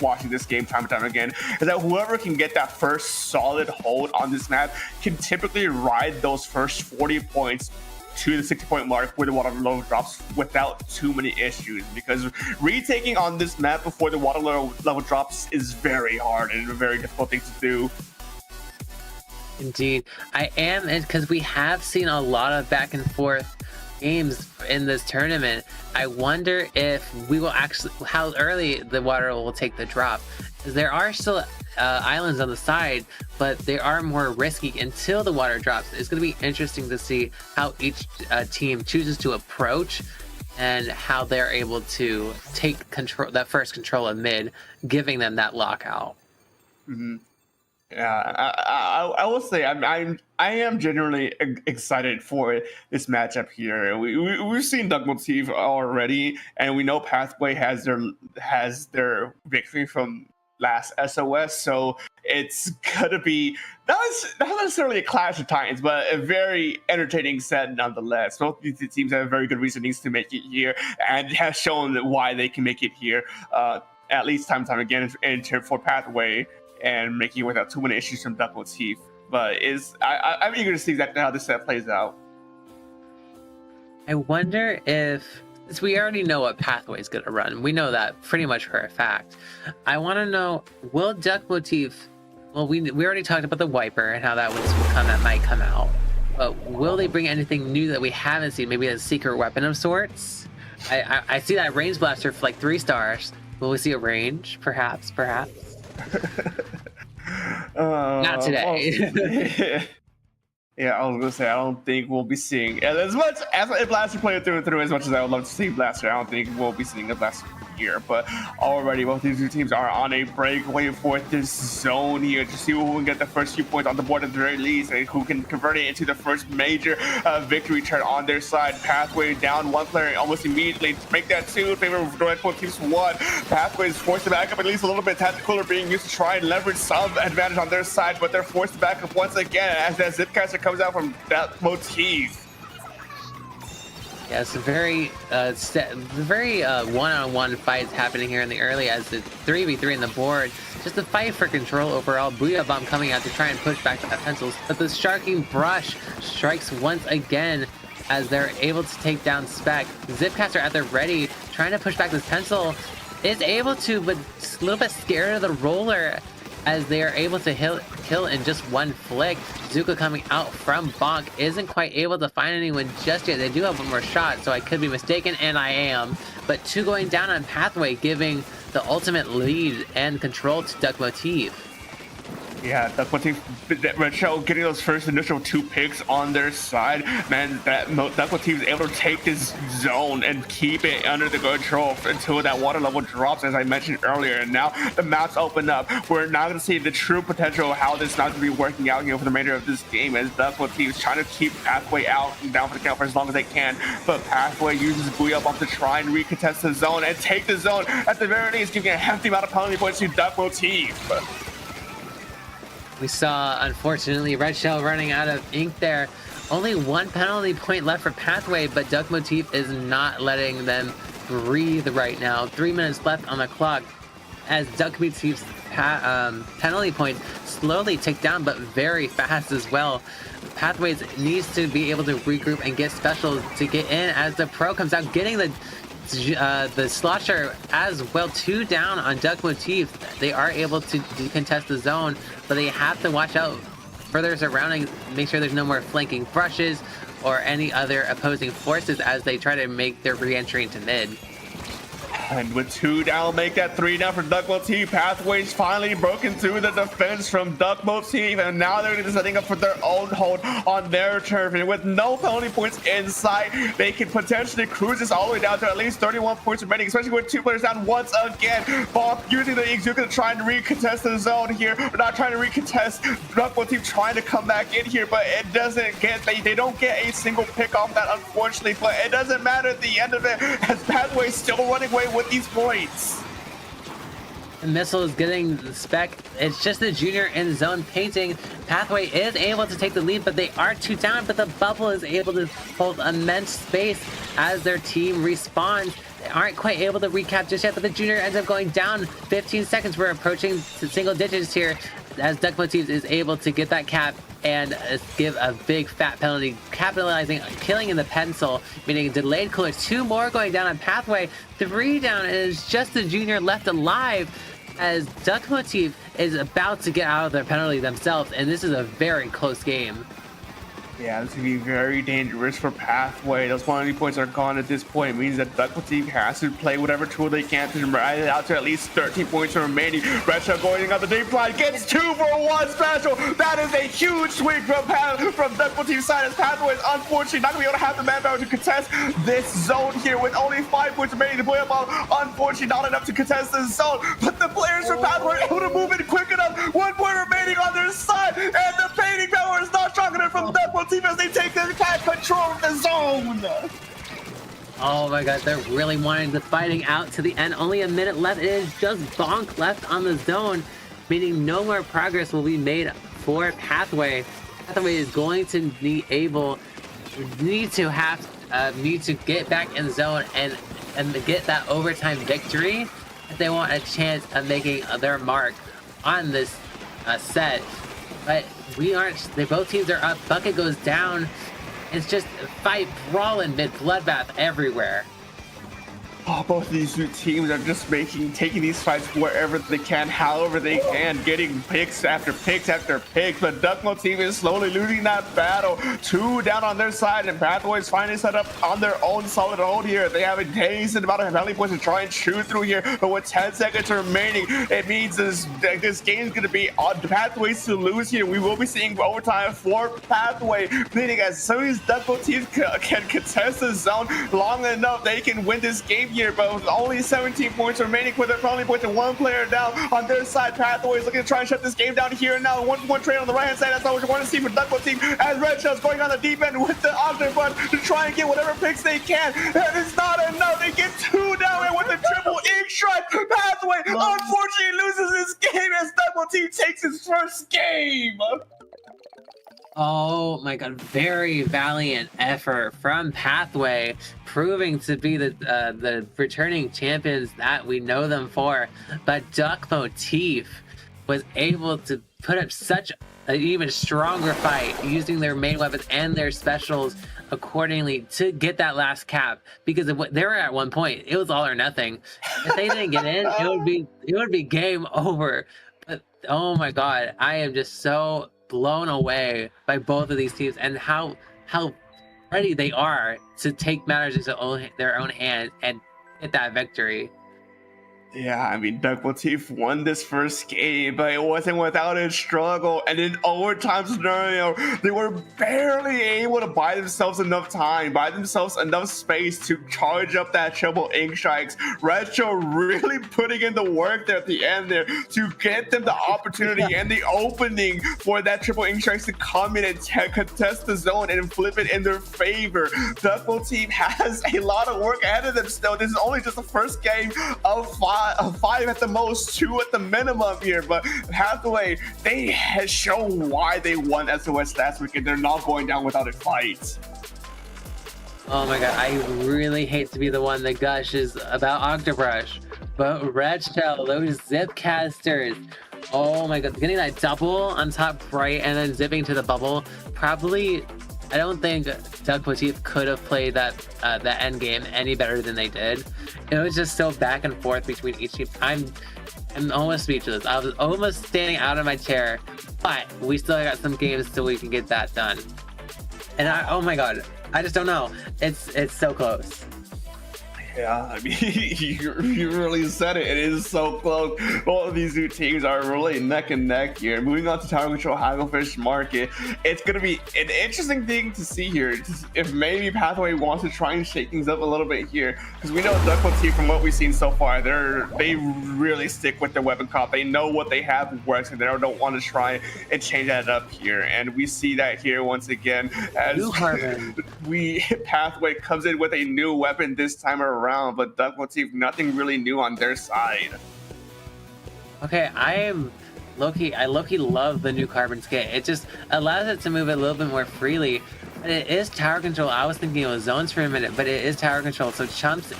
Speaker 3: watching this game time and time again is that whoever can get that first solid hold on this map can typically ride those first 40 points to the 60-point mark where the water level drops without too many issues, because retaking on this map before the water level drops is very hard and a very difficult thing to do.
Speaker 4: Indeed, I am, because we have seen a lot of back and forth games in this tournament. I wonder if we will actually, how early the water will take the drop. There are still islands on the side, but they are more risky until the water drops. It's going to be interesting to see how each team chooses to approach and how they're able to take control, that first control of mid, giving them that lockout.
Speaker 3: Mm-hmm. Yeah, I will say I am genuinely excited for this matchup here. We've seen Duck Motif already, and we know Pathway has their victory from last SOS, so it's gonna be not necessarily a clash of titans, but a very entertaining set nonetheless. Both these teams have very good reasonings to make it here, and have shown why they can make it here, at least time and time again. And for Pathway, and making it without too many issues from Duck Motif. But I'm eager to see exactly how this set plays out.
Speaker 4: I wonder if, since we already know what pathway is going to run, we know that pretty much for a fact. I want to know, will Duck Motif, well, we already talked about the wiper and how that might come out. But will they bring anything new that we haven't seen? Maybe a secret weapon of sorts? I see that range blaster for like 3 stars. Will we see a range? Perhaps. Not today.
Speaker 3: Yeah, I was gonna say I don't think we'll be seeing as much as a Blaster player through and through. As much as I would love to see Blaster, I don't think we'll be seeing a Blaster here. But already both these two teams are on a break, waiting for this zone here to see who can get the first few points on the board at the very least, and who can convert it into the first major victory turn on their side. Pathway down 1 player almost immediately to make that 2 in favor of Red Bull keeps 1. Pathway is forced to back up at least a little bit. Tactical are being used to try and leverage some advantage on their side, but they're forced to back up once again as that Zipcaster comes out from that Motif.
Speaker 4: Yeah, it's a very one-on-one fights happening here in the early as the 3v3 in the board. Just a fight for control overall. Booyah Bomb coming out to try and push back that pencils, but the Sharking Brush strikes once again as they're able to take down Spec. Zipcaster at the ready, trying to push back this pencil. Is able to, but just a little bit scared of the roller as they are able to kill in just 1 flick. Zuka coming out from Bonk isn't quite able to find anyone just yet. They do have 1 more shot, so I could be mistaken, and I am. But 2 going down on Pathway, giving the ultimate lead and control to Duck Motif.
Speaker 3: Yeah, Duck Motif, Red Shell getting those first initial 2 picks on their side. Man, Duck Motif is able to take this zone and keep it under the control until that water level drops, as I mentioned earlier. And now the maps open up. We're now going to see the true potential of how this map's going to be working out here for the remainder of this game, as Duck Motif is trying to keep Pathway out and down for the count for as long as they can. But Pathway uses Booyah Bomb to try and recontest the zone and take the zone. At the very least, giving a hefty amount of penalty points to Duck Motif.
Speaker 4: We saw, unfortunately, Red Shell running out of ink there. Only 1 penalty point left for Pathway, but Duck Motif is not letting them breathe right now. 3 minutes left on the clock as Duck Motif's penalty points slowly tick down, but very fast as well. Pathways needs to be able to regroup and get specials to get in as the pro comes out, getting the slosher as well. 2 down on Duck Motif. They are able to contest the zone, but they have to watch out for their surroundings, make sure there's no more flanking brushes or any other opposing forces as they try to make their re-entry into mid.
Speaker 3: And with 2 down, make that 3 down for Duck Motif. Pathways finally broken through the defense from Duck Motif, and now they're going to be setting up for their own hold on their turf. And with no penalty points in sight, they can potentially cruise this all the way down to at least 31 points remaining, especially with 2 players down once again. Bonk using the Exuka to try and recontest the zone here. We're not trying to recontest. Duck Motif trying to come back in here, but it doesn't get, they don't get a single pick off that, unfortunately. But it doesn't matter at the end of it, as Pathway's still running away with these points.
Speaker 4: The missile is getting the Spec. It's just the junior in zone painting. Pathway is able to take the lead, but they are 2 down, but the bubble is able to hold immense space as their team respawns. They aren't quite able to recap just yet, but the junior ends up going down 15 seconds. We're approaching single digits here as Duck Motif is able to get that cap and give a big fat penalty, capitalizing on killing in the pencil, meaning delayed cooler. 2 more going down on Pathway. 3 down, and it's just the junior left alive as Duck Motif is about to get out of their penalty themselves, and this is a very close game.
Speaker 3: Yeah, this could be very dangerous for Pathway. Those penalty points are gone at this point. It means that Duck Motif has to play whatever tool they can to ride it out to at least 13 points remaining. Red Shell going on the deep line, gets 2 for 1 special. That is a huge swing from Duck Motif's side, as Pathway is unfortunately not going to be able to have the manpower to contest this zone here with only 5 points remaining to play about. Unfortunately, not enough to contest this zone, but the players from Pathway are able to move in quick enough. 1 point remaining on their side, and the painting power is not strong enough from Duck Motif as they take their control of the zone.
Speaker 4: Oh my god, they're really wanting the fighting out to the end. Only a minute left. It is just Bonk left on the zone, meaning no more progress will be made for Pathway. Pathway is going to need to get back in zone and get that overtime victory if they want a chance of making their mark on this set, but both teams are up. Bucket goes down. It's just fight brawling mid bloodbath everywhere.
Speaker 3: Oh, both of these two teams are just taking these fights wherever they can, however they can, getting picks after picks after picks. But Duckmo team is slowly losing that battle. 2 down on their side, and Pathway is finally set up on their own solid hold here. They have a decent amount of rally points to try and shoot through here, but with 10 seconds remaining, it means this game is going to be on Pathways to lose here. We will be seeing overtime for Pathway, meaning as soon as Duckmo teams can contest the zone long enough, they can win this game here, but with only 17 points remaining with their friendly points and 1 player down on their side. Pathway is looking to try and shut this game down here and now. 1-1 trade on the right hand side. That's not what you want to see for Duckmo team, as Red Shell's going on the deep end with the Octobus to try and get whatever picks they can. And it's not enough. They get 2 down and with the triple ink strike. Pathway unfortunately loses this game as Duckmo team takes his first game.
Speaker 4: Oh my god, very valiant effort from Pathway, proving to be the returning champions that we know them for. But Duck Motif was able to put up such an even stronger fight using their main weapons and their specials accordingly to get that last cap, because they were at one point, it was all or nothing. If they didn't get in, it would be game over. But oh my god, I am just so blown away by both of these teams and how ready they are to take matters into their own hands and get that victory.
Speaker 3: Yeah, I mean, Duck Motif won this first game, but it wasn't without a struggle. And in overtime scenario, they were barely able to buy themselves enough time, buy themselves enough space to charge up that triple ink strikes. Retro really putting in the work there at the end there to get them the opportunity and the opening for that triple ink strikes to come in and contest the zone and flip it in their favor. Duck Motif has a lot of work ahead of them still. This is only just the first game of 5 at the most, 2 at the minimum here, but Hathaway, they have shown why they won SOS last week, and they're not going down without a fight.
Speaker 4: Oh my god, I really hate to be the one that gushes about Octobrush, but Red Shell, those zip casters, oh my god, getting that double on top right and then zipping to the bubble, probably, I don't think Duck Motif could have played that end game any better than they did. It was just so back and forth between each team. I'm almost speechless. I was almost standing out of my chair, but we still got some games so we can get that done. And oh my god, I just don't know. It's so close.
Speaker 3: Yeah, I mean, you really said it. It is so close. Both of these two teams are really neck and neck here. Moving on to Tower Control Hagglefish Market, it's going to be an interesting thing to see here. If maybe Pathway wants to try and shake things up a little bit here, because we know Duck Motif, from what we've seen so far, they really stick with their weapon comp. They know what they have works, and they don't want to try and change that up here. And we see that here once again as Pathway comes in with a new weapon this time around. But Duck Motif, nothing really new on their side.
Speaker 4: Okay, I low-key love the new Carbon Skit. It just allows it to move a little bit more freely. And it is tower control. I was thinking it was zones for a minute, but it is tower control. So Chumps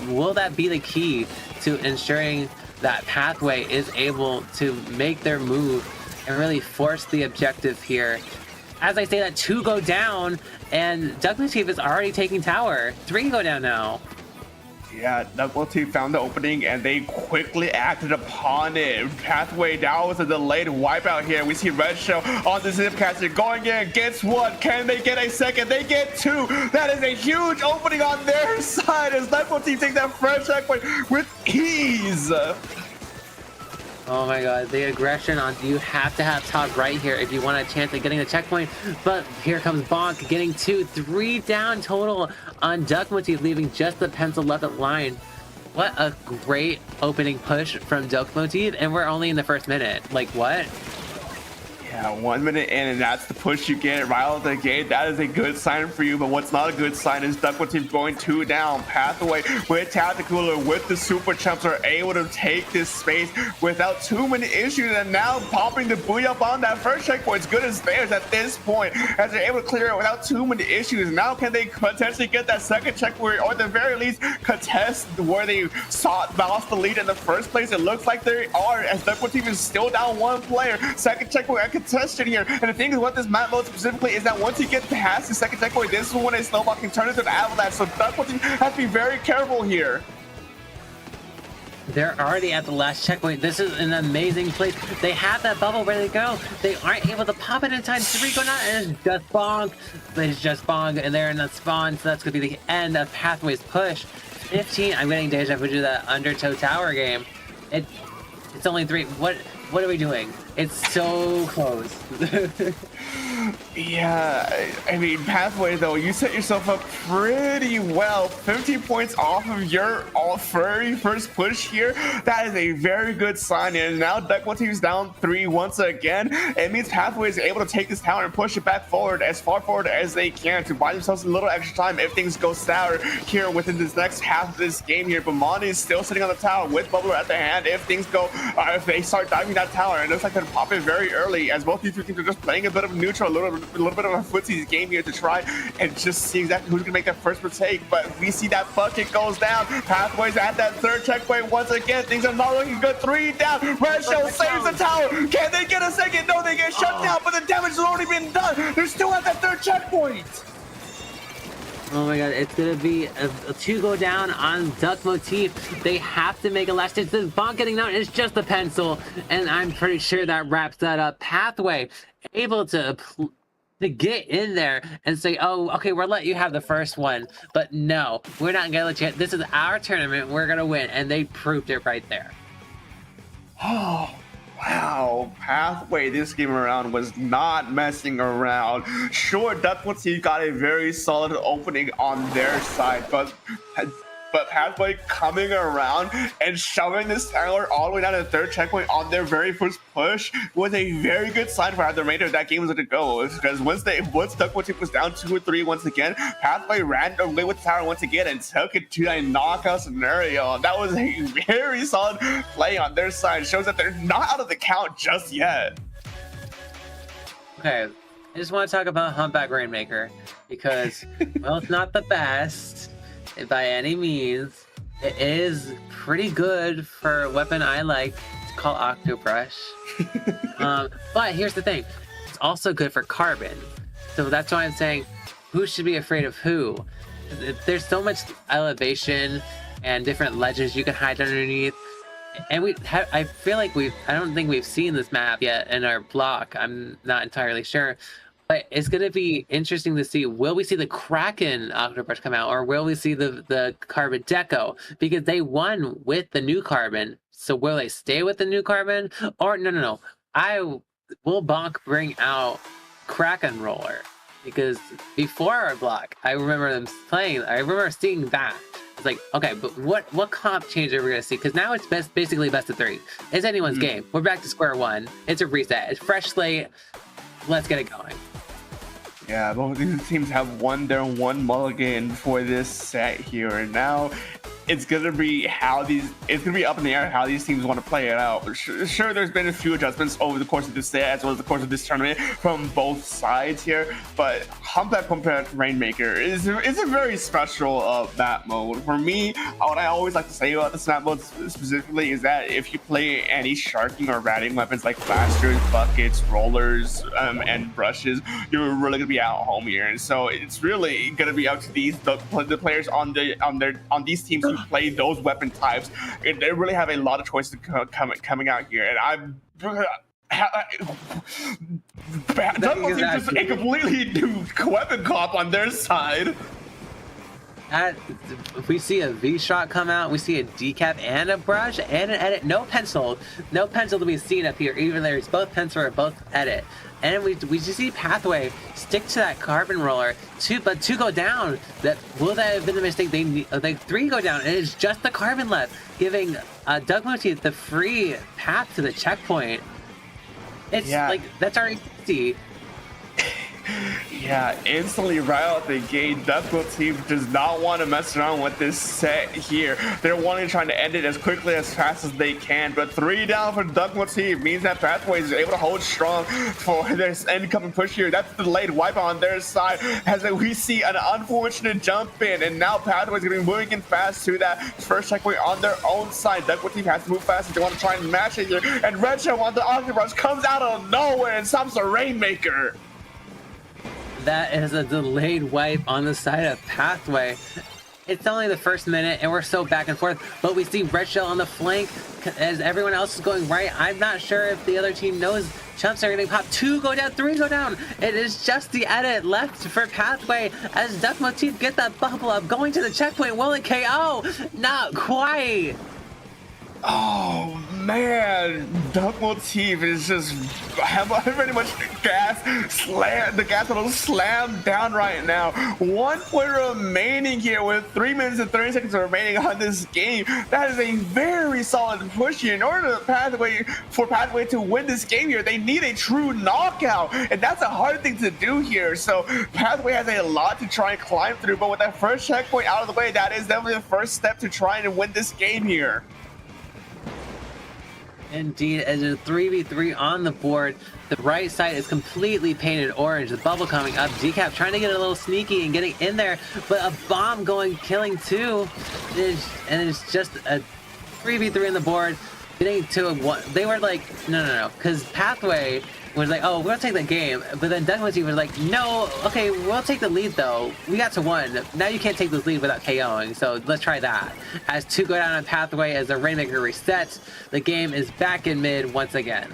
Speaker 4: will that be the key to ensuring that Pathway is able to make their move and really force the objective here? As I say that, 2 go down, and Duck Motif is already taking tower. 3 go down now.
Speaker 3: Yeah, Duck Motif found the opening and they quickly acted upon it. Pathway down with a delayed wipeout here. We see Red Shell on the Zipcaster going in. Gets 1. Can they get a second? They get 2. That is a huge opening on their side as Duck Motif takes that fresh checkpoint with ease.
Speaker 4: Oh my god, the aggression on you have to have top right here if you want a chance at getting the checkpoint. But here comes Bonk getting 2, 3 down total on Duck Motif, leaving just the pencil left at line. What a great opening push from Duck Motif, and we're only in the first minute. Like, what?
Speaker 3: Yeah, 1 minute in, and that's the push you get right out of the gate. That is a good sign for you, but what's not a good sign is Duckwood team going 2 down. Pathway with Tacticooler, with the Super Chumps are able to take this space without too many issues, and now popping the buoy up on that first checkpoint. As good as theirs at this point, as they're able to clear it without too many issues. Now can they potentially get that second checkpoint, or at the very least contest where they lost the lead in the first place? It looks like they are, as Duckwood team is still down 1 player. Second checkpoint contested here, and the thing is what this map mode specifically is that once you get past the second checkpoint, this is when a snowball can turn into an avalanche, so Duckwood team has to be very careful here.
Speaker 4: They're already at the last checkpoint. This is an amazing place. They have that bubble ready to go. They aren't able to pop it in time. 3 going on, and it's just bonk. It's just bonk, and they're in that spawn, so that's going to be the end of Pathway's push. 15, I'm getting deja vu to that Undertow Tower game. It's only 3. What are we doing? It's so close.
Speaker 3: Yeah, I mean, Pathway, though, you set yourself up pretty well. 15 points off of your very first push here. That is a very good sign. And now Duckwood team's down 3 once again. It means Pathway is able to take this tower and push it back forward, as far forward as they can, to buy themselves a little extra time if things go sour here within this next half of this game here. But Monty is still sitting on the tower with Bubbler at the hand. If things go, if they start diving that tower, it looks like they're popping very early, as both these two teams are just playing a bit of neutral, a little bit of a footsies game here to try and just see exactly who's gonna make that first mistake. But we see that bucket goes down. Pathways at that third checkpoint once again. Things are not looking good. 3 down. Red Shell saves the tower. Can they get a second? No, they get shut down, but the damage has already been done. They're still at that third checkpoint.
Speaker 4: Oh my god, it's gonna be a 2 go down on Duck Motif. They have to make a last ditch. This bonk getting down is just a pencil, and I'm pretty sure that wraps that up. Pathway able to get in there and say, oh, okay, we'll let you have the first one, but no, we're not gonna let you. This is our tournament. We're gonna win, and they proved it right there.
Speaker 3: Oh. Wow, Pathway this game around was not messing around. Sure, Duckwood team got a very solid opening on their side, but Pathway coming around and shoving this tower all the way down to the third checkpoint on their very first push was a very good sign for how the remainder of that game was going to go. Because once Duckwood team was down 2 or 3 once again, Pathway ran away with the tower once again and took it to a knockout scenario. That was a very solid play on their side. Shows that they're not out of the count just yet.
Speaker 4: Okay, I just want to talk about Humpback Rainmaker because, well, it's not the best by any means. It is pretty good for a weapon I like to call Octobrush. But here's the thing, it's also good for Carbon. So that's why I'm saying, who should be afraid of who? There's so much elevation and different ledges you can hide underneath. And I feel like I don't think we've seen this map yet in our block. I'm not entirely sure. But it's going to be interesting to see, will we see the Kraken Octobrush come out, or will we see the Carbon Deco? Because they won with the new Carbon, so will they stay with the new Carbon? Or no. Will Bonk bring out Kraken Roller? Because before our block, I remember them playing, I remember seeing that. It's like, okay, but what comp change are we going to see? Because now it's basically best of 3. It's anyone's game. We're back to square one. It's a reset. It's fresh slate. Let's get it going.
Speaker 3: Yeah, both these teams have won their 1 mulligan for this set here, and now it's gonna be up in the air how these teams want to play it out. Sure, there's been a few adjustments over the course of this set as well as the course of this tournament from both sides here, but Humpback Rainmaker is a very special map mode. For me, what I always like to say about this map mode specifically is that if you play any sharking or ratting weapons like blasters, buckets, rollers, and brushes, you're really gonna be at home here. And so it's really gonna be up to the players on these teams who play those weapon types. They really have a lot of choices coming out here, and Duckwood team just a completely new weapon comp on their side.
Speaker 4: If we see a V-Shot come out, we see a decap and a brush and an edit. No pencil to be seen up here. Even there's both pencil or both edit. And we just see Pathway stick to that Carbon Roller. 2 go down. Will that have been the mistake? They 3 go down, and it's just the Carbon left, giving Duck Motif the free path to the checkpoint. It's like, that's already 60.
Speaker 3: Yeah, instantly right out the gate, Duckbill team does not want to mess around with this set here. They're wanting to try to end it as quickly as fast as they can, but 3 down for Duckbill team means that Pathway is able to hold strong for this incoming push here. That's the delayed wipe on their side as we see an unfortunate jump in, and now Pathway's going to be moving in fast to that first checkpoint on their own side. Duckbill team has to move fast if they want to try and match it here, and Red Show on the Octobrush comes out of nowhere and stops the Rainmaker.
Speaker 4: That is a delayed wipe on the side of Pathway. It's only the first minute and we're so back and forth, but we see Red Shell on the flank as everyone else is going right. I'm not sure if the other team knows chumps are going to pop. 2 go down, 3 go down. It is just the edit left for Pathway as Duck Motif get that bubble up, going to the checkpoint. Will it KO? Not quite.
Speaker 3: Oh man, Duck Motif is just pretty much the gas pedal slammed down right now. 1 point remaining here with 3 minutes and 30 seconds remaining on this game. That is a very solid push here. In order for Pathway to win this game here, they need a true knockout, and that's a hard thing to do here. So Pathway has a lot to try and climb through, but with that first checkpoint out of the way, that is definitely the first step to trying to win this game here.
Speaker 4: Indeed, as a 3v3 on the board, the right side is completely painted orange. The bubble coming up. Decap trying to get a little sneaky and getting in there, but a bomb killing 2. And it's just a 3v3 on the board. Getting to a 1. They were like, no, because Pathway was like, oh, we're gonna take the game, but then Duck Motif was like, no, okay, we'll take the lead though. We got to 1. Now you can't take this lead without KOing, so let's try that. As 2 go down on Pathway as the Rainmaker resets, the game is back in mid once again.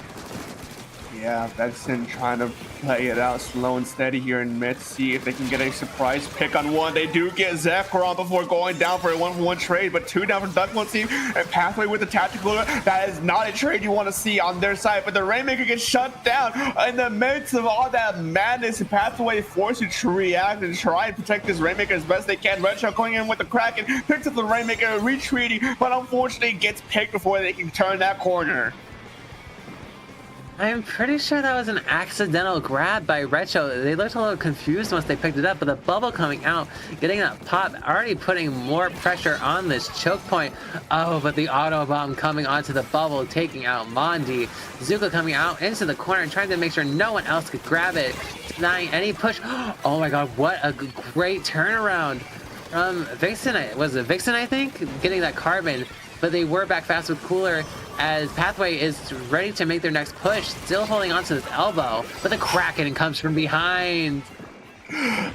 Speaker 3: Yeah, Vexen trying to play it out slow and steady here in mid, see if they can get a surprise pick on 1. They do get Zekrom before going down for a 1-for-1 trade, but 2 down from Duck Motif and Pathway with the tactical. That is not a trade you want to see on their side, but the Rainmaker gets shut down in the midst of all that madness. Pathway forced to react and try and protect this Rainmaker as best they can. Red Shell going in with the Kraken, picks up the Rainmaker, retreating, but unfortunately gets picked before they can turn that corner.
Speaker 4: I'm pretty sure that was an accidental grab by Red Show. They looked a little confused once they picked it up, but the bubble coming out, getting that pop, already putting more pressure on this choke point. Oh, but the auto bomb coming onto the bubble, taking out Mondi. Zuko coming out into the corner, trying to make sure no one else could grab it, denying any push. Oh my god, what a great turnaround from Vixen. Was it Vixen, I think? Getting that carbon, but they were back fast with Cooler as Pathway is ready to make their next push, still holding on to this elbow, but the Kraken comes from behind.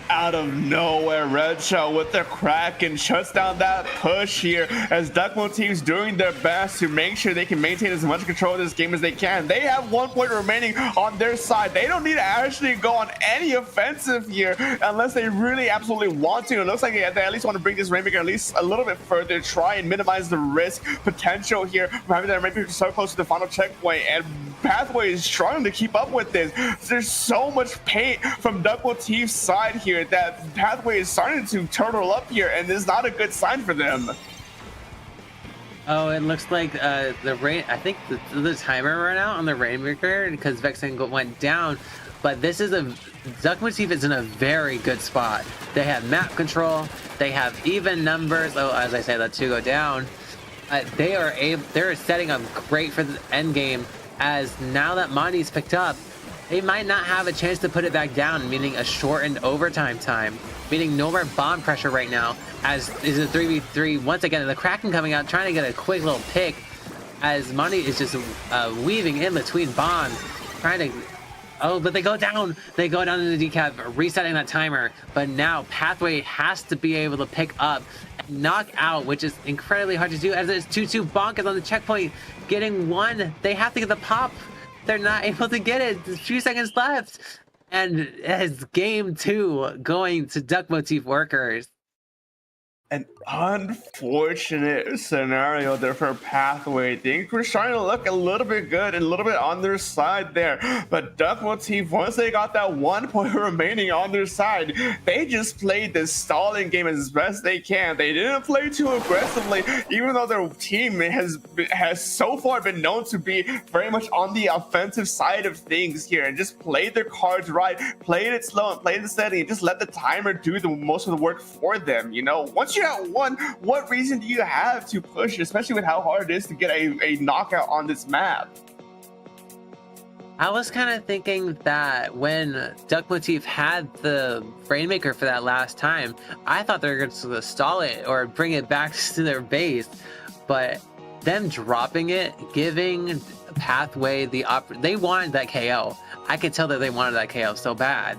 Speaker 3: Out of nowhere, Red Shell with the Kraken shuts down that push here as Duck Motif's doing their best to make sure they can maintain as much control of this game as they can. They have 1 point remaining on their side. They don't need to actually go on any offensive here unless they really absolutely want to. It looks like they at least want to bring this Rainmaker at least a little bit further, try and minimize the risk potential here from having that Rainmaker so close to the final checkpoint, and Pathway is trying to keep up with this. There's so much paint from Duck Motif's side here that Pathway is starting to turtle up here, and it's not a good sign for them.
Speaker 4: Oh, it looks like the rain. I think the timer ran out on the Rainmaker because Vexen went down. But this is Duck Motif is in a very good spot. They have map control. They have even numbers. Oh, as I say, that 2 go down. They're setting up great for the end game. As now that Mondi's picked up, they might not have a chance to put it back down, meaning a shortened overtime time, meaning no more bomb pressure right now, as is a 3v3. Once again, the Kraken coming out, trying to get a quick little pick, as Mondi is just weaving in between bombs, trying to... Oh, but they go down to the decap, resetting that timer. But now Pathway has to be able to pick up and knock out, which is incredibly hard to do, as it's 2-2 Bonkers on the checkpoint, getting 1. They have to get the pop. They're not able to get it. There's 2 seconds left. And it's game 2 going to Duck Motif workers.
Speaker 3: an unfortunate scenario there for Pathway. Things were starting to look a little bit good and a little bit on their side there. But Duck Motif, once they got that 1 point remaining on their side, they just played this stalling game as best they can. They didn't play too aggressively, even though their team has so far been known to be very much on the offensive side of things here, and just played their cards right, played it slow and played it steady, and just let the timer do the most of the work for them. You know, once you're at one, what reason do you have to push, especially with how hard it is to get a knockout on this map?
Speaker 4: I was kind of thinking that when Duck Motif had the Rainmaker for that last time, I thought they were going to stall it or bring it back to their base, but them dropping it, giving Pathway they wanted that KO. I could tell that they wanted that KO so bad,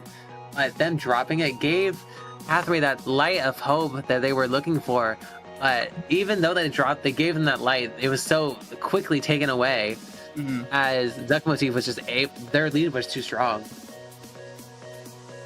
Speaker 4: but them dropping it gave Pathway that light of hope that they were looking for. But even though they gave them that light, it was so quickly taken away. As Duck Motif was just their lead was too strong.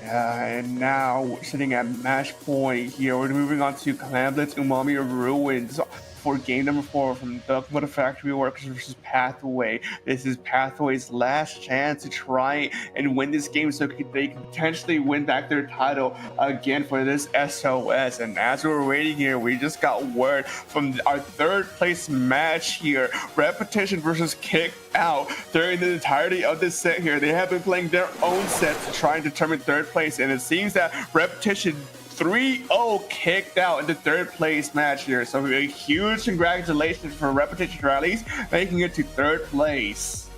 Speaker 3: Yeah, and now sitting at match point here, we're moving on to Clan Blitz Umami Ruins for game number 4 from Duck Motifactory Workers versus Pathway. This is Pathway's last chance to try and win this game so they can potentially win back their title again for this SOS. And as we're waiting here, we just got word from our 3rd place match here, Repitition versus Kicked Out. During the entirety of this set here, they have been playing their own set to try and determine 3rd place, and it seems that Repitition 3-0 kicked out in the 3rd place match here. So a huge congratulations for Repitition for at least making it to 3rd place.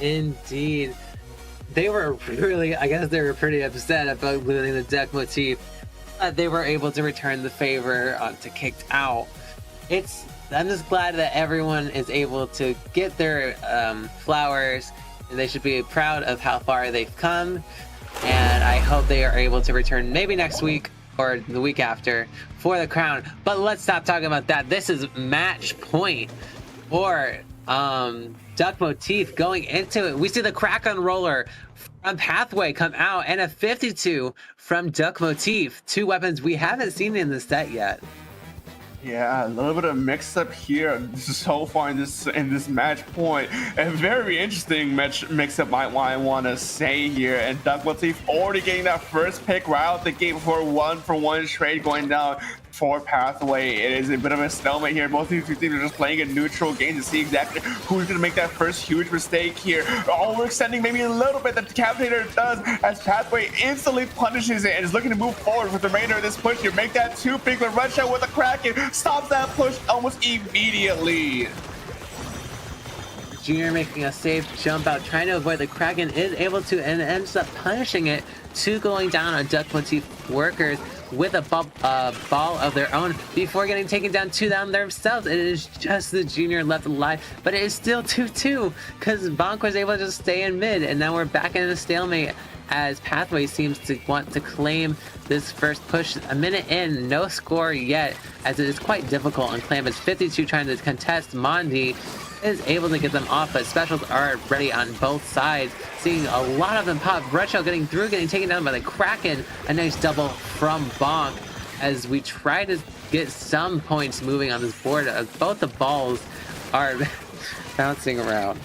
Speaker 4: Indeed. They were really, I guess they were pretty upset about losing the Duck Motif. They were able to return the favor to Kicked Out. I'm just glad that everyone is able to get their flowers. They should be proud of how far they've come. And I hope they are able to return maybe next week or the week after for the crown. But let's stop talking about that. This is match point for Duck Motif going into it. We see the Kraken roller from Pathway come out and a 52 from Duck Motif. 2 weapons we haven't seen in the set yet.
Speaker 3: Yeah, a little bit of mix-up here so far in this match point. A very interesting mix-up I want to say here. And Duck Motif already getting that first pick right out the gate before 1-for-1 trade going down for Pathway. It is a bit of a stalemate here. Both of these two teams are just playing a neutral game to see exactly who's going to make that first huge mistake here. Overextending maybe a little bit, that Commentator does, as Pathway instantly punishes it and is looking to move forward with the remainder of this push here. Make that 2 big, but rush out with a Kraken stops that push almost immediately.
Speaker 4: Junior making a safe jump out, trying to avoid the Kraken, is able to, and ends up punishing it to going down on Duck Motif Workers with a ball of their own before getting taken down 2 down themselves. It is just the Junior left alive, but it is still 2-2 because Bonk was able to just stay in mid, and now we're back in a stalemate as Pathway seems to want to claim this first push. A minute in, no score yet, as it is quite difficult on Clam. It's 52 trying to contest. Mondi is able to get them off, but specials are ready on both sides. Seeing a lot of them pop. Retro getting through, getting taken down by the Kraken. A nice double from Bonk as we try to get some points moving on this board. Both the balls are bouncing around.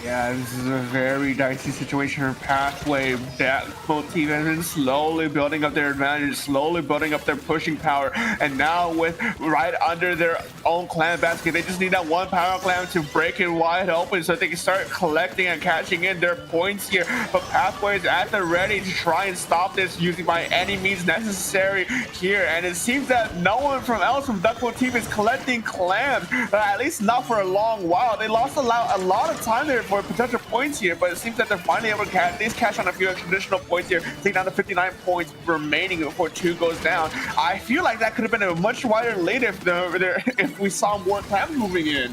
Speaker 3: Yeah, this is a very dicey situation for Pathway. That both teams have been slowly building up their advantage, slowly building up their pushing power, and now with right under their own clan basket, they just need that 1 power clan to break it wide open so they can start collecting and catching in their points here. But Pathway is at the ready to try and stop this using by any means necessary here, and it seems that no one else from Duck Motif is collecting clams, at least not for a long while. They lost a lot of time there for potential points here, but it seems that they're finally able to at least cash on a few additional points here, take down to 59 points remaining before 2 goes down. I feel like that could have been a much wider lead if we saw more clams moving in.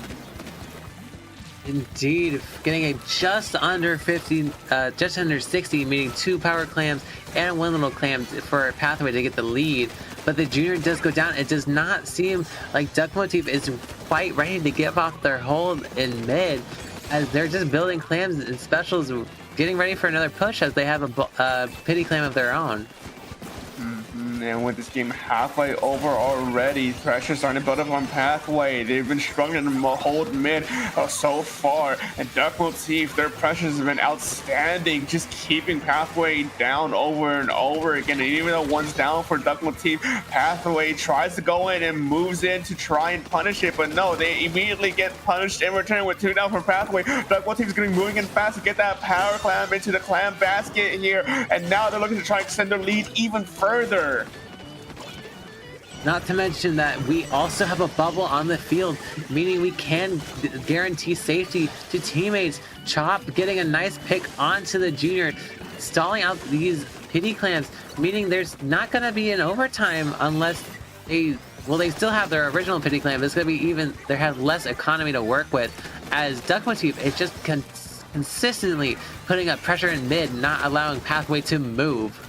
Speaker 4: Indeed, getting a just under 50, just under 60, meaning 2 power clams and 1 little clam for Pathway to get the lead. But the Junior does go down. It does not seem like Duck Motif is quite ready to give off their hold in mid, as they're just building clams and specials, getting ready for another push as they have a pity clam of their own.
Speaker 3: on, and with this game halfway over already, pressure starting to build up on Pathway. They've been struggling to hold mid so far, and Duck Motif, their pressures have been outstanding, just keeping Pathway down over and over again. And even though one's down for Duck Motif, Pathway tries to go in and moves in to try and punish it, but no, they immediately get punished in return with 2 down for Pathway. Duck Motif is going to be moving in fast to get that power clam into the clam basket here, and now they're looking to try and extend their lead even further.
Speaker 4: Not to mention that we also have a bubble on the field, meaning we can guarantee safety to teammates. Chop getting a nice pick onto the junior, stalling out these pity clans, meaning there's not going to be an overtime unless they still have their original pity clan, but it's going to be even, they have less economy to work with, as Duck Motif is just consistently putting up pressure in mid, not allowing Pathway to move.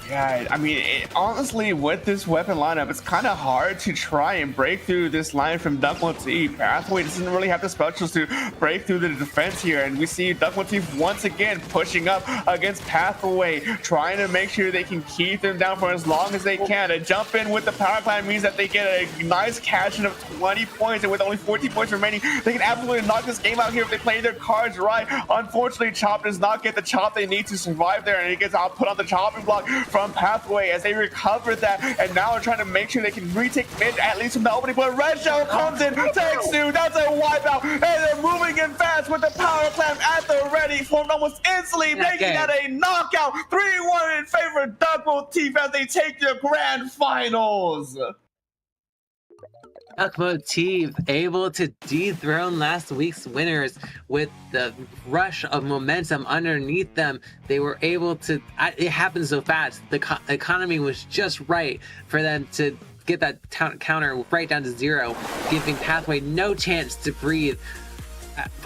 Speaker 3: Yeah, I mean, honestly, with this weapon lineup, it's kind of hard to try and break through this line from Duck Motif. Pathway doesn't really have the specials to break through the defense here, and we see Duck Motif once again pushing up against Pathway, trying to make sure they can keep them down for as long as they can. To jump in with the power climb means that they get a nice cash in of 20 points, and with only 14 points remaining, they can absolutely knock this game out here if they play their cards right. Unfortunately, Chop does not get the chop they need to survive there, and he gets put on the chopping block from Pathway as they recover that, and now are trying to make sure they can retake mid at least from the opening. But Red Shell comes in, takes 2, that's a wipeout, and they're moving in fast with the power clamp at the ready, formed almost instantly, making that a knockout. 3-1 in favor of Duck Motif as they take the grand finals.
Speaker 4: Duck Motif able to dethrone last week's winners with the rush of momentum underneath them. They were able to, it happened so fast. The economy was just right for them to get that counter right down to 0, giving Pathway no chance to breathe.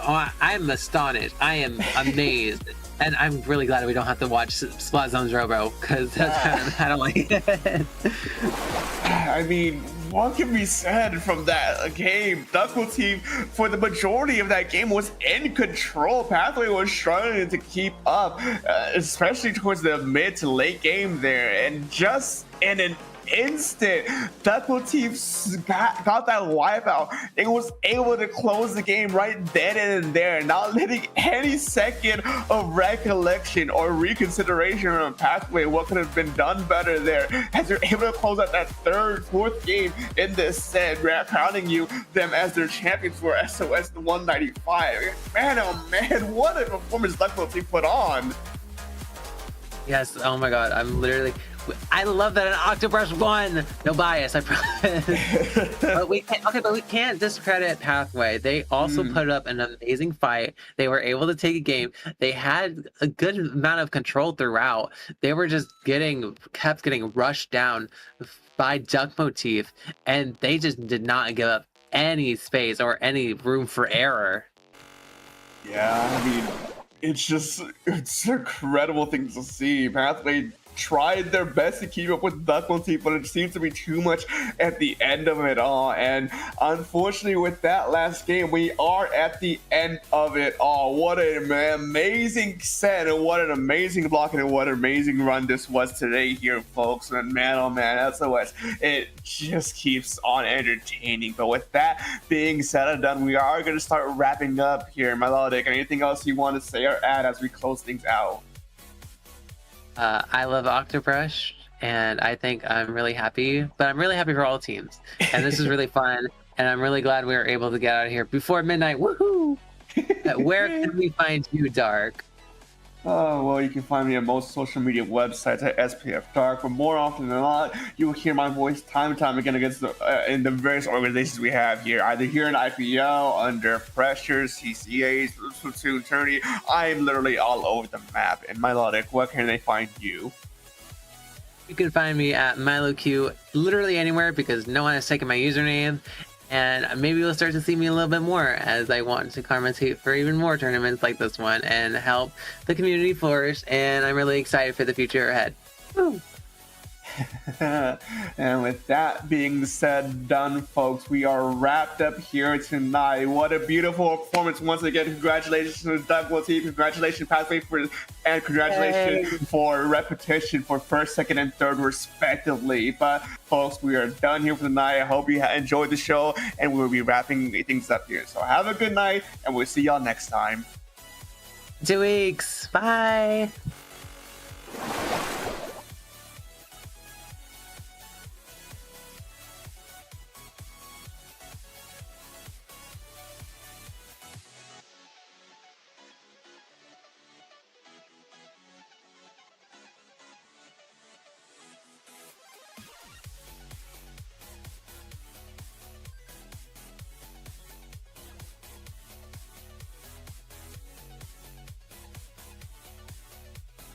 Speaker 4: I'm astonished. I am amazed. And I'm really glad we don't have to watch Splat Zone's Robo, because that's kind of, I don't like it.
Speaker 3: I mean, what can be said from that game? Duck Motif, for the majority of that game, was in control. Pathway was struggling to keep up, especially towards the mid to late game there. And just in an instant, Duck Motif got that wipeout. It was able to close the game right then and there, not letting any second of recollection or reconsideration on Pathway what could have been done better there, as they're able to close out that fourth game in this set, crowning them as their champions for SOS 195. Man, oh man, what a performance Duck Motif put on.
Speaker 4: Yes, oh my god, I love that an Octobrush won. No bias, I promise. but we can't discredit Pathway. They also put up an amazing fight. They were able to take a game. They had a good amount of control throughout. They were just kept getting rushed down by Duck Motif, and they just did not give up any space or any room for error.
Speaker 3: Yeah, I mean, it's an incredible thing to see. Pathway tried their best to keep up with Duck Motif, but it seems to be too much at the end of it all. And unfortunately, with that last game, we are at the end of it all. What an amazing set, and what an amazing block, and what an amazing run this was today here, folks. And man, oh man, SOS, it just keeps on entertaining. But with that being said and done, we are going to start wrapping up here. Melodic, anything else you want to say or add as we close things out?
Speaker 4: I love Octobrush, and I think I'm really happy, but I'm really happy for all teams. And this is really fun, and I'm really glad we were able to get out of here before midnight. Woohoo! Where can we find you, Dark?
Speaker 3: Oh, well, you can find me on most social media websites at SPF Dark, but more often than not, you will hear my voice time and time again against in the various organizations we have here, either here in IPL, Under Pressure, CCAs, Splatoon Tourney. I am literally all over the map. And Melodic, where can they find you?
Speaker 4: You can find me at MiloQ literally anywhere, because no one has taken my username. And maybe you'll start to see me a little bit more as I want to commentate for even more tournaments like this one and help the community flourish. And I'm really excited for the future ahead. Woo.
Speaker 3: And with that being said, done, folks, we are wrapped up here tonight. What a beautiful performance once again. Congratulations to the Double Team. Congratulations, Pathway, and congratulations for Repitition for first, second, and third, respectively. But, folks, we are done here for the night. I hope you enjoyed the show, and we'll be wrapping things up here. So have a good night, and we'll see y'all next time.
Speaker 4: 2 weeks. Bye.